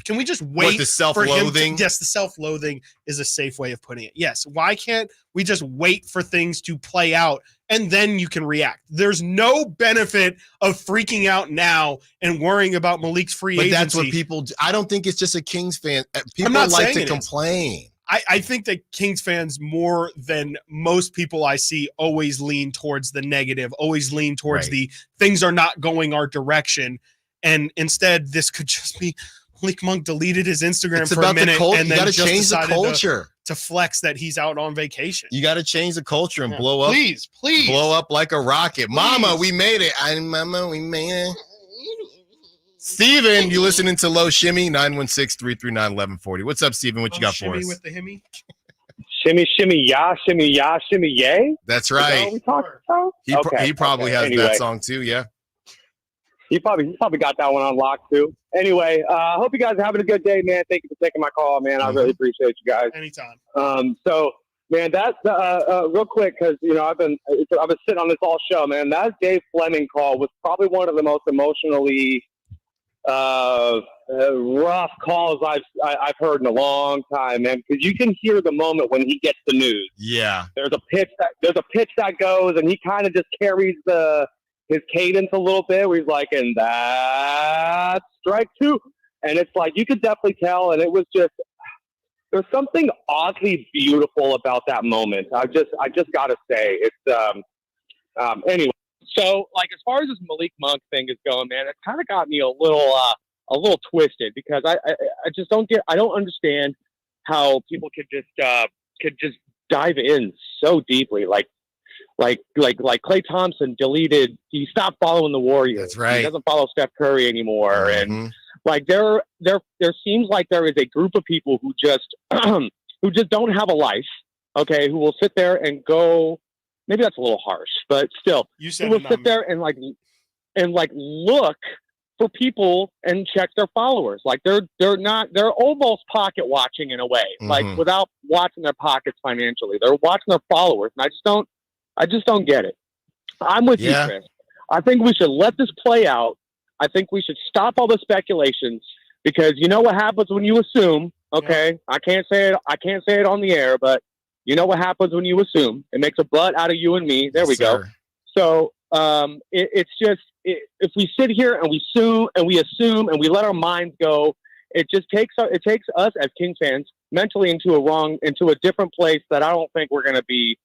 can we just wait? What, the self-loathing? Yes, the self-loathing is a safe way of putting it. Yes. Why can't we just wait for things to play out and then you can react? There's no benefit of freaking out now and worrying about Malik's free agency. But that's what people do. I don't think it's just a Kings fan. People not like saying to it is. complain. I think that Kings fans, more than most people I see, always lean towards the negative, always lean towards the things are not going our direction. And instead, this could just be, Malik Monk deleted his Instagram It's for about a minute and you then got to just change the decided culture. to flex that he's out on vacation. You got to change the culture and Yeah. blow up. Please. Blow up like a rocket. Mama, we made it. Mama, we made it. Steven, you listening to Low Shimmy, 916-339-1140. What's up, Steven? What you got for Shimmy us? with the Himmy? Shimmy, shimmy, ya, shimmy, yay. That's Is that right. what we talked about? He probably has Anyway. that song too, yeah. He probably got that one on lock too. Anyway, I hope you guys are having a good day, man. Thank you for taking my call, man. I really appreciate you guys. Anytime. So, man, that's real quick because I've been sitting on this all show, man. That Dave Fleming call was probably one of the most emotionally rough calls I've heard in a long time, man. Because you can hear the moment when he gets the news. Yeah. There's a pitch that goes, and he kind of just carries his cadence a little bit where he's like, and that's strike two. And it's like, you could definitely tell. And it was just, there's something oddly beautiful about that moment. I just got to say it's, anyway. So like, as far as this Malik Monk thing is going, man, it kind of got me a little twisted because I just I don't understand how people could just dive in so deeply. Like Klay Thompson he stopped following the Warriors. That's right. He doesn't follow Steph Curry anymore. And like there seems like there is a group of people who just don't have a life. Okay. Who will sit there and go, maybe that's a little harsh, but still who will sit there and look for people and check their followers. Like they're almost pocket watching in a way, like without watching their pockets financially. They're watching their followers. And I just don't get it. I'm with you, Chris. I think we should let this play out. I think we should stop all the speculations because you know what happens when you assume, okay? I can't say it on the air, but you know what happens when you assume. It makes a butt out of you and me. There we go. So it's just if we sit here and we assume and we let our minds go, it takes us as Kings fans mentally into a different place that I don't think we're going to be.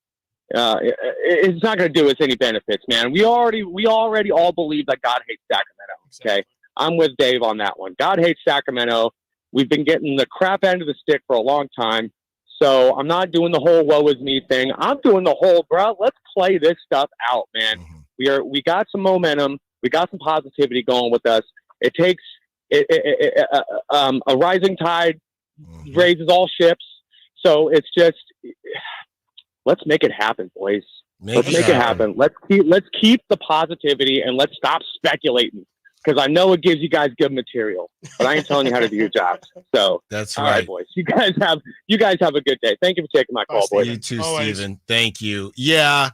It's not going to do us any benefits, man. We already all believe that God hates Sacramento. Okay, I'm with Dave on that one. God hates Sacramento. We've been getting the crap end of the stick for a long time. So I'm not doing the whole woe is me thing. I'm doing the whole, bro, let's play this stuff out, man. We got some momentum. We got some positivity going with us. It takes a rising tide raises all ships. So it's just, let's make it happen, boys. Let's make it happen. Let's keep the positivity and let's stop speculating. Because I know it gives you guys good material, but I ain't telling you how to do your jobs. So that's all right, boys. You guys have a good day. Thank you for taking my call, boys. You too, Steven. Thank you. Yeah.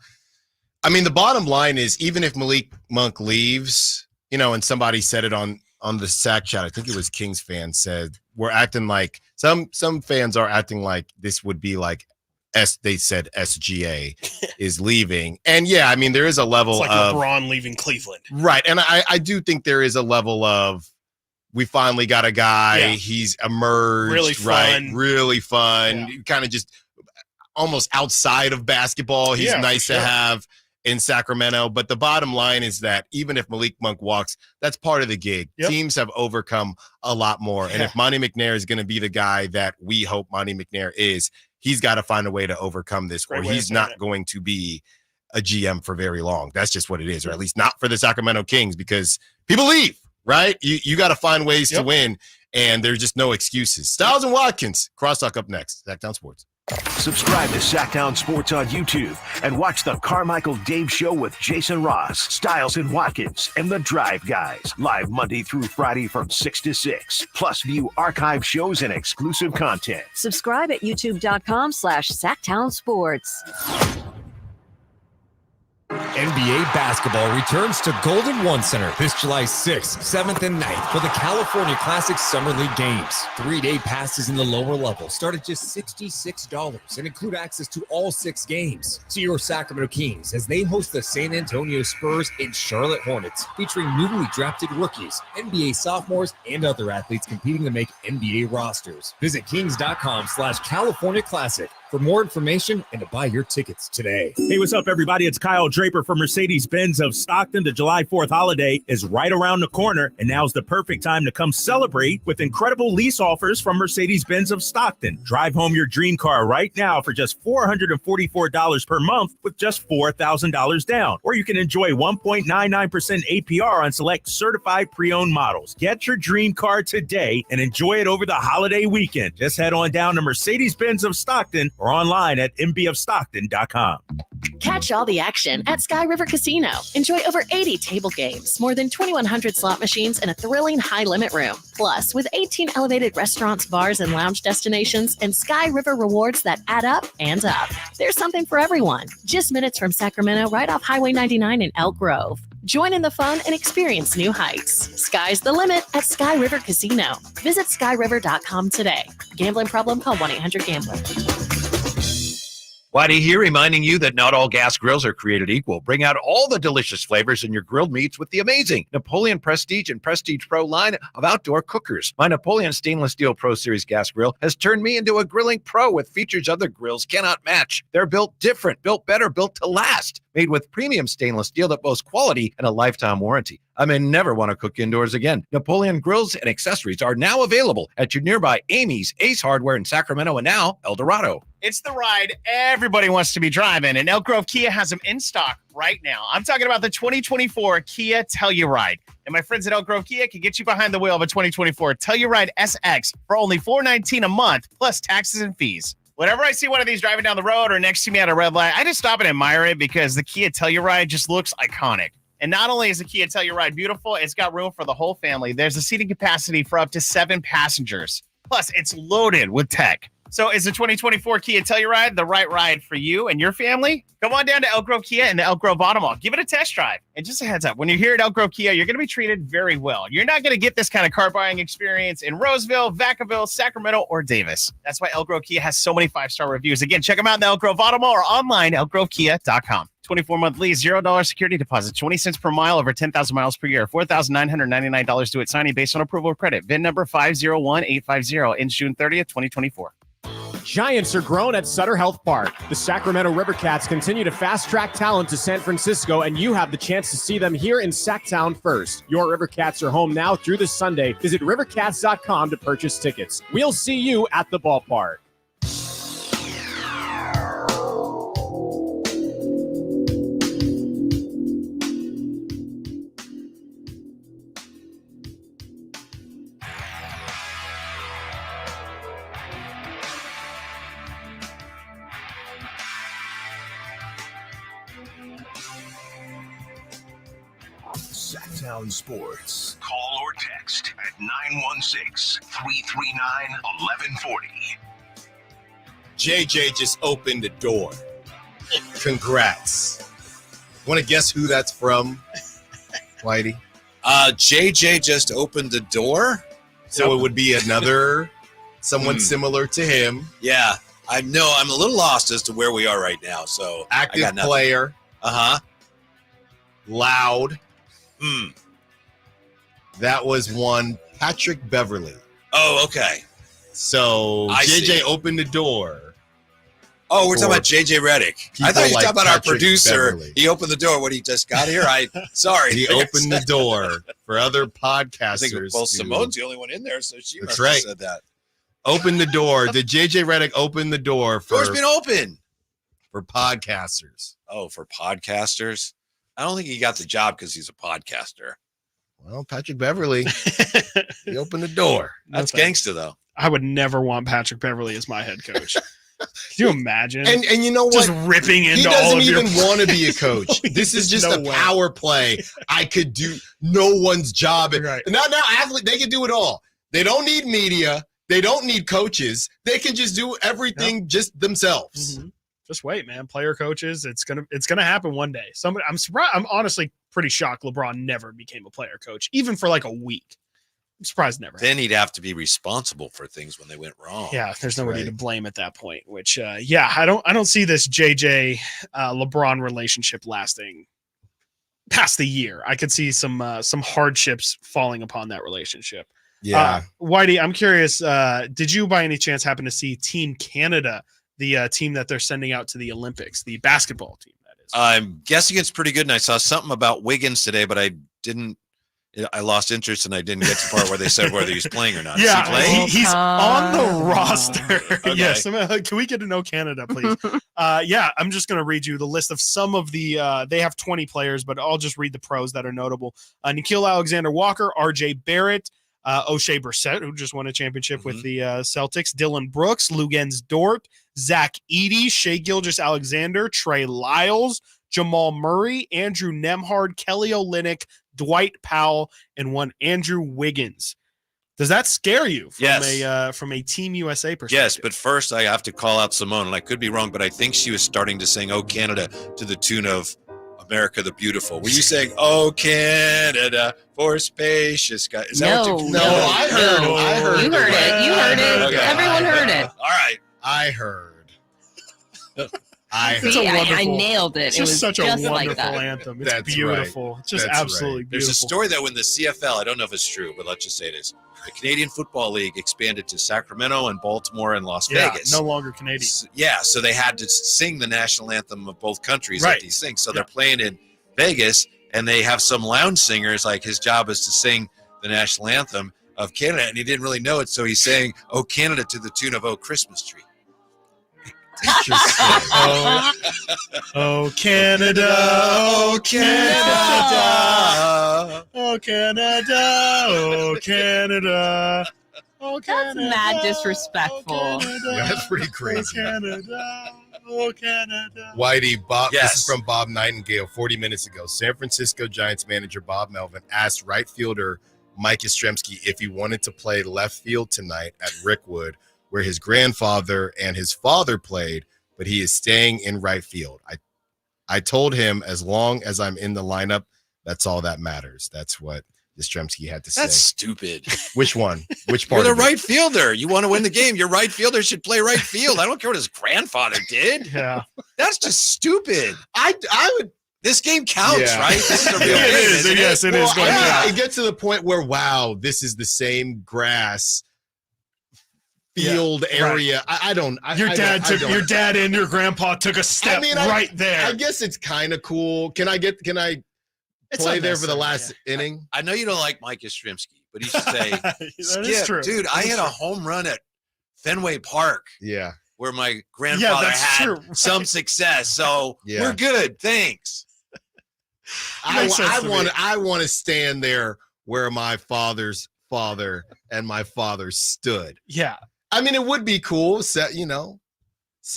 I mean, the bottom line is even if Malik Monk leaves, and somebody said it on the Sac chat, I think it was Kings fans said, we're acting like some fans are acting like this would be like they said SGA is leaving. And yeah, I mean, there is a level it's like of LeBron leaving Cleveland. Right. And I do think there is a level of we finally got a guy. Yeah. He's emerged. Really fun. Right. Really fun. Yeah. Kind of just almost outside of basketball. He's nice to have in Sacramento. But the bottom line is that even if Malik Monk walks, that's part of the gig. Yep. Teams have overcome a lot more. And if Monty McNair is going to be the guy that we hope Monty McNair is, he's got to find a way to overcome this, or he's not going to be a GM for very long. That's just what it is, or at least not for the Sacramento Kings, because people leave, right? You got to find ways to win, and there's just no excuses. Stiles and Watkins, Crosstalk up next. Sactown Sports. Subscribe to Sactown Sports on YouTube and watch the Carmichael Dave Show with Jason Ross, Stiles and Watkins, and the Drive Guys, live Monday through Friday from 6 to 6. Plus, view archive shows and exclusive content. Subscribe at youtube.com/Sactown Sports. NBA basketball returns to Golden One Center this July 6th, 7th, and 9th for the California Classic Summer League Games. 3-day passes in the lower level start at just $66 and include access to all 6 games. See your Sacramento Kings as they host the San Antonio Spurs and Charlotte Hornets, featuring newly drafted rookies, NBA sophomores, and other athletes competing to make NBA rosters. Visit kings.com/California Classic for more information and to buy your tickets today. Hey, what's up, everybody? It's Kyle Draper from Mercedes-Benz of Stockton. The July 4th holiday is right around the corner, and now's the perfect time to come celebrate with incredible lease offers from Mercedes-Benz of Stockton. Drive home your dream car right now for just $444 per month with just $4,000 down. Or you can enjoy 1.99% APR on select certified pre-owned models. Get your dream car today and enjoy it over the holiday weekend. Just head on down to Mercedes-Benz of Stockton or online at mbofstockton.com. Catch all the action at Sky River Casino. Enjoy over 80 table games, more than 2,100 slot machines, and a thrilling high-limit room. Plus, with 18 elevated restaurants, bars, and lounge destinations, and Sky River rewards that add up and up. There's something for everyone. Just minutes from Sacramento, right off Highway 99 in Elk Grove. Join in the fun and experience new heights. Sky's the limit at Sky River Casino. Visit skyriver.com today. Gambling problem? Call 1-800-GAMBLER. Whitey here, reminding you that not all gas grills are created equal. Bring out all the delicious flavors in your grilled meats with the amazing Napoleon Prestige and Prestige Pro line of outdoor cookers. My Napoleon Stainless Steel Pro Series gas grill has turned me into a grilling pro with features other grills cannot match. They're built different, built better, built to last. Made with premium stainless steel that boasts quality and a lifetime warranty. I may never want to cook indoors again. Napoleon grills and accessories are now available at your nearby Amy's, Ace Hardware in Sacramento, and now El Dorado. It's the ride everybody wants to be driving, and Elk Grove Kia has them in stock right now. I'm talking about the 2024 Kia Telluride. And my friends at Elk Grove Kia can get you behind the wheel of a 2024 Telluride SX for only $419 a month, plus taxes and fees. Whenever I see one of these driving down the road or next to me at a red light, I just stop and admire it because the Kia Telluride just looks iconic. And not only is the Kia Telluride beautiful, it's got room for the whole family. There's a seating capacity for up to 7 passengers. Plus, it's loaded with tech. So is the 2024 Kia Telluride the right ride for you and your family? Come on down to Elk Grove Kia and the Elk Grove Auto Mall. Give it a test drive. And just a heads up, when you're here at Elk Grove Kia, you're going to be treated very well. You're not going to get this kind of car buying experience in Roseville, Vacaville, Sacramento, or Davis. That's why Elk Grove Kia has so many 5-star reviews. Again, check them out in the Elk Grove Auto Mall or online, elkgrovekia.com. 24-month lease, $0 security deposit, 20 cents per mile over 10,000 miles per year, $4,999 due at signing based on approval of credit. VIN number 501850, ends June 30th, 2024. Giants are grown at Sutter Health Park. The Sacramento Rivercats continue to fast-track talent to San Francisco, and you have the chance to see them here in Sactown first. Your Rivercats are home now through this Sunday. Visit rivercats.com to purchase tickets. We'll see you at the ballpark. Sactown Sports. Call or text at 916-339-1140. JJ just opened the door. Congrats. Want to guess who that's from, Whitey? JJ just opened the door? So it would be another, someone similar to him. Yeah. I'm a little lost as to where we are right now. So active player. Loud. That was one Patrick Beverly. Oh, okay. So JJ opened the door. Oh, we're talking about JJ Redick. I thought you were talking about our producer. Beverly. He opened the door when he just got here. Sorry. He opened the door for other podcasters. I think Simone's the only one in there, so she must have said that. Open the door. Did JJ Redick open the door for? Door's been open for podcasters. Oh, for podcasters. I don't think he got the job because he's a podcaster. Well, Patrick Beverly, he opened the door. That's gangster, though. I would never want Patrick Beverly as my head coach. Can you imagine? And you know what? Just ripping into all of He your... doesn't even want to be a coach. This is just a power play. I could do no one's job. Right. Now, athlete, they can do it all. They don't need media. They don't need coaches. They can just do everything just themselves. Mm-hmm. Just wait, man. Player coaches, it's gonna happen one day. I'm surprised. I'm honestly pretty shocked LeBron never became a player coach, even for like a week. I'm surprised never. Then he'd have to be responsible for things when they went wrong. Yeah, there's nobody to blame at that point. Which, I don't see this JJ LeBron relationship lasting past the year. I could see some hardships falling upon that relationship. Yeah, Whitey, I'm curious. Did you by any chance happen to see Team Canada the team that they're sending out to the Olympics, the basketball team. That is. I'm guessing it's pretty good. And I saw something about Wiggins today, but I lost interest and I didn't get to the part where they said whether he's playing or not. Yeah, Is he playing? he's on the roster. Okay. Yes. Can we get to know Canada, please? Yeah, I'm just going to read you the list of some of the they have 20 players, but I'll just read the pros that are notable. Nikhil Alexander-Walker, RJ Barrett, O'Shea Brissett, who just won a championship with the Celtics, Dylan Brooks, Lugens Dort, Zach Edey, Shai Gilgeous-Alexander, Trey Lyles, Jamal Murray, Andrew Nembhard, Kelly Olynyk, Dwight Powell, and one Andrew Wiggins. Does that scare you from a Team USA perspective? Yes, but first I have to call out Simone, and I could be wrong, but I think she was starting to sing "Oh Canada" to the tune of "America the Beautiful." Were you saying "Oh Canada" for spacious skies? Is that what you? No, I heard it. You heard it. You heard it. Okay. Everyone heard it. All right. I heard. See, I nailed it. It's It was just such a just wonderful like that. anthem. It's That's beautiful. right. It's just That's absolutely right. beautiful. There's a story that when the CFL, I don't know if it's true, but let's just say it is. The Canadian Football League expanded to Sacramento and Baltimore and Las Vegas. No longer Canadian. So they had to sing the national anthem of both countries Right. at these things. So they're playing in Vegas, and they have some lounge singers. Like his job is to sing the national anthem of Canada, and he didn't really know it, so he's saying "Oh Canada" to the tune of "Oh Christmas Tree." Oh Canada, oh Canada, oh Canada, oh Canada, oh That's Canada. mad disrespectful. That's pretty crazy. Oh Canada, oh Canada. Whitey, Bob. Yes. This is from Bob Nightingale 40 minutes ago. San Francisco Giants manager Bob Melvin asked right fielder Mike Yastrzemski if he wanted to play left field tonight at Rickwood, where his grandfather and his father played, but he is staying in right field. I told him as long as I'm in the lineup, that's all that matters. That's what Yastrzemski had to say. That's stupid. Which one? Which part? You're of the it? right fielder. You want to win the game. Your right fielder should play right field. I don't care what his grandfather did. Yeah. That's just stupid. I would. This game counts, Yeah. right? This is a real Yeah, it game. is. Isn't Yes, it Well, is going to yeah, count. it gets to the point where, wow, this is the same grass field area. I don't. Your dad and your grandpa took a step right there. I guess it's kind of cool. Can I It's play there for the unnecessary, last inning? I know you don't like Mike Yastrzemski, but he should say, That is Skip, true. dude, I had a home run at Fenway Park Yeah. where my grandfather that's had true, right. some success. So Yeah. we're good. Thanks. Makes sense to me. I want to stand there where my father's father and my father stood. Yeah. I mean, it would be cool. Seven.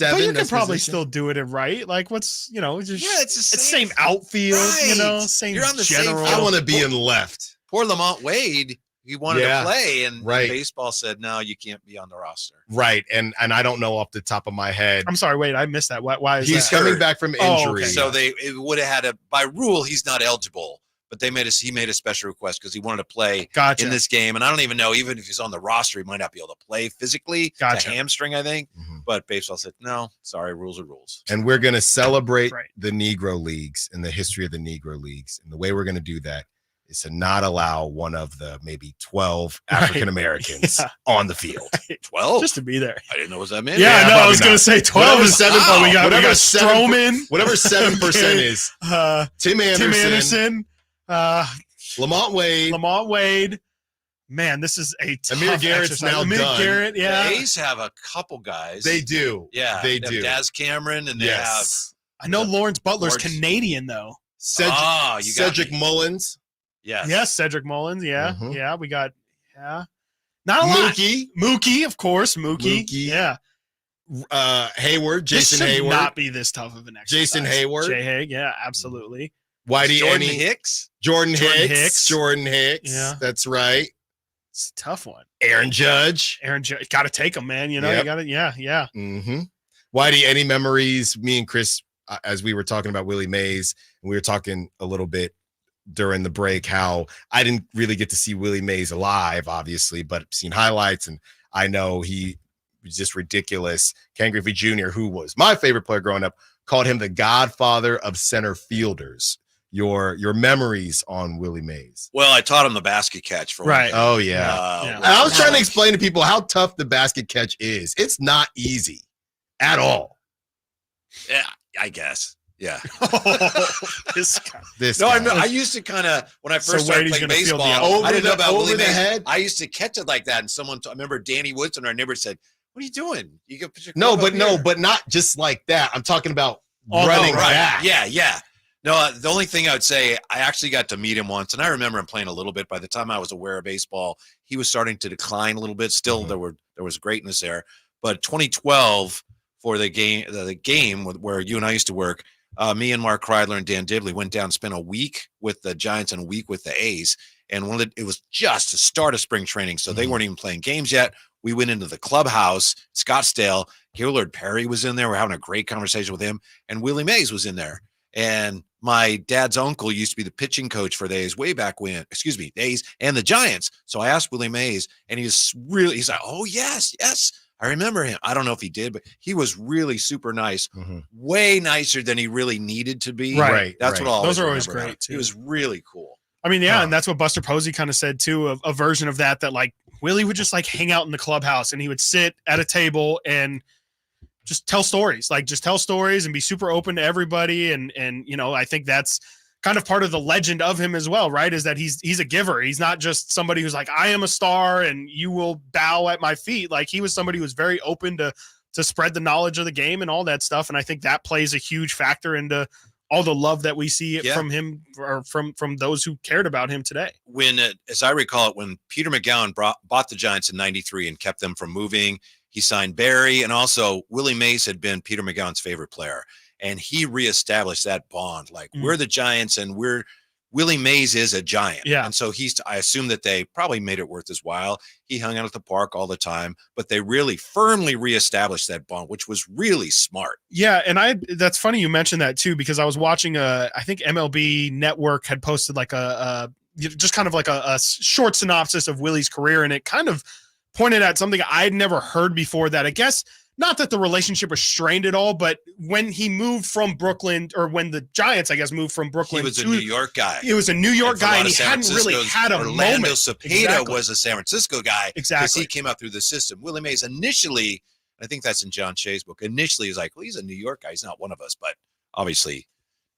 But you could that's probably position. still do it right. Like, what's, just, Yeah, it's the same outfield, Right. same You're on the same general. field. I want to be in left. Poor Lamont Wade, he wanted Yeah. to play, and Right. baseball said, no, you can't be on the roster. Right. And I don't know off the top of my head. I'm sorry, wait, I missed that. Why is He's that? coming back from Oh, okay. injury. So it would have had by rule, he's not eligible, but he made a special request because he wanted to play Gotcha. in this game. And I don't even know, even if he's on the roster, he might not be able to play physically. It's Gotcha. a hamstring, I think. Mhm. But baseball said, no, sorry, rules are rules. And we're going to celebrate Right. the Negro Leagues and the history of the Negro Leagues. And the way we're going to do that is to not allow one of the maybe 12 Right. African Americans Yeah. on the field. 12? Just to be there. I didn't know what that meant. Yeah, I know. I probably was going not. to say 12 Whatever is 7, seven- but we got whatever Stroman. Whatever 7% is. Tim Anderson, Tim Anderson. Lamont Wade. Man, this is a tough Amir Garrett's exercise. now Amir done. Garrett, yeah. The A's have a couple guys. They do. Yeah. They have do. Daz Cameron, and they Yes. I know Lawrence Butler's Lawrence- Canadian, though. Cedric, you got Cedric me. Mullins. Yes. Yes, Cedric Mullins. Yeah. Mhm. Yeah, we got, not a lot. Mookie, of course. Mookie. Mookie. Yeah. Hayward, This Jason should Hayward. not be this tough of an exercise. Jason Hayward. Jay Haig, yeah, absolutely. Whitey Jordan Annie. Hicks. Jordan Jordan Hicks. Hicks. Jordan Hicks. Yeah. That's right. It's a tough one. Aaron Judge. Got to take him, man. You Yep. got to, yeah. Mm-hmm. Whitey, any memories? Me and Chris, as we were talking about Willie Mays, and we were talking a little bit during the break, how I didn't really get to see Willie Mays live, obviously, but seen highlights, and I know he was just ridiculous. Ken Griffey Jr., who was my favorite player growing up, called him the godfather of center fielders. Your memories on Willie Mays. Well, I taught him the basket catch for Right. Oh, yeah. And I was trying to explain to people how tough the basket catch is. It's not easy at all. Yeah, I guess. Yeah. This guy. I used to kind of, when I first started playing baseball, I didn't know about Willie Mays. Head? I used to catch it like that. And I remember Danny Woodson, our neighbor, said, "What are you doing? You can put your but not just like that. I'm talking about running back. Yeah. No, the only thing I would say, I actually got to meet him once, and I remember him playing a little bit. By the time I was aware of baseball, he was starting to decline a little bit. Still, there was greatness there. But 2012, for the game where you and I used to work, me and Mark Kreidler and Dan Dibley went down and spent a week with the Giants and a week with the A's. And it was just the start of spring training, so they weren't even playing games yet. We went into the clubhouse, Scottsdale. Gillard Perry was in there. We're having a great conversation with him. And Willie Mays was in there. And my dad's uncle used to be the pitching coach for the A's way back when, the A's and the Giants. So I asked Willie Mays, and he's like, oh, yes, I remember him. I don't know if he did, but he was really super nice, way nicer than he really needed to be. Right. That's what all those are always great, too. He was really cool. I mean, yeah, and that's what Buster Posey kind of said, too, a version of that like Willie would just like hang out in the clubhouse, and he would sit at a table and just tell stories, and be super open to everybody. And I think that's kind of part of the legend of him as well, right? Is that he's a giver. He's not just somebody who's like, I am a star and you will bow at my feet. Like, he was somebody who was very open to spread the knowledge of the game and all that stuff. And I think that plays a huge factor into all the love that we see from him, or from those who cared about him today. When, as I recall it, when Peter McGowan bought the Giants in '93 and kept them from moving, he signed Barry, and also Willie Mays had been Peter McGowan's favorite player, and he reestablished that bond. Like, we're the Giants, and Willie Mays is a Giant. Yeah. And so I assume that they probably made it worth his while. He hung out at the park all the time, but they really firmly reestablished that bond, which was really smart. Yeah. And that's funny you mentioned that too, because I was watching I think MLB Network had posted like just kind of like a short synopsis of Willie's career. And it kind of pointed at something I'd never heard before, that I guess, not that the relationship was strained at all, but when he moved from Brooklyn, or when the Giants, I guess, moved from Brooklyn, he was a New York guy. He was a New York guy, and he hadn't really had a moment. Orlando Cepeda was a San Francisco guy. Exactly. Because he came out through the system. Willie Mays initially, I think that's in John Shea's book, initially he's like, well, he's a New York guy. He's not one of us. But obviously,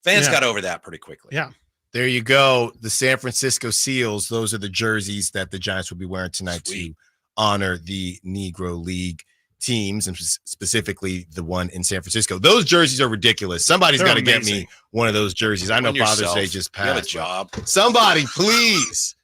fans got over that pretty quickly. Yeah. There you go. The San Francisco Seals. Those are the jerseys that the Giants will be wearing tonight to honor the Negro League teams, and specifically the one in San Francisco. Those jerseys are ridiculous. Somebody's got to get me one of those jerseys. I know Father's Day just passed. You have a job. Somebody, please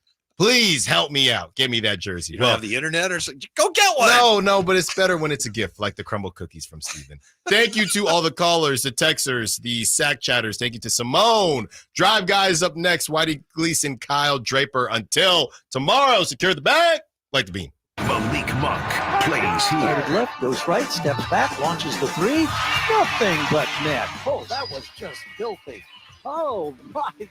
help me out. Get me that jersey. You don't have the internet or something? Go get one. No, but it's better when it's a gift, like the crumble cookies from Steven. Thank you to all the callers, the texters, the sack chatters. Thank you to Simone. Drive Guys up next. Whitey Gleason, Kyle Draper. Until tomorrow, secure the bag like the bean. Malik Monk plays here. Started left, goes right, steps back, launches the three. Nothing but net. Oh, that was just filthy. Oh, my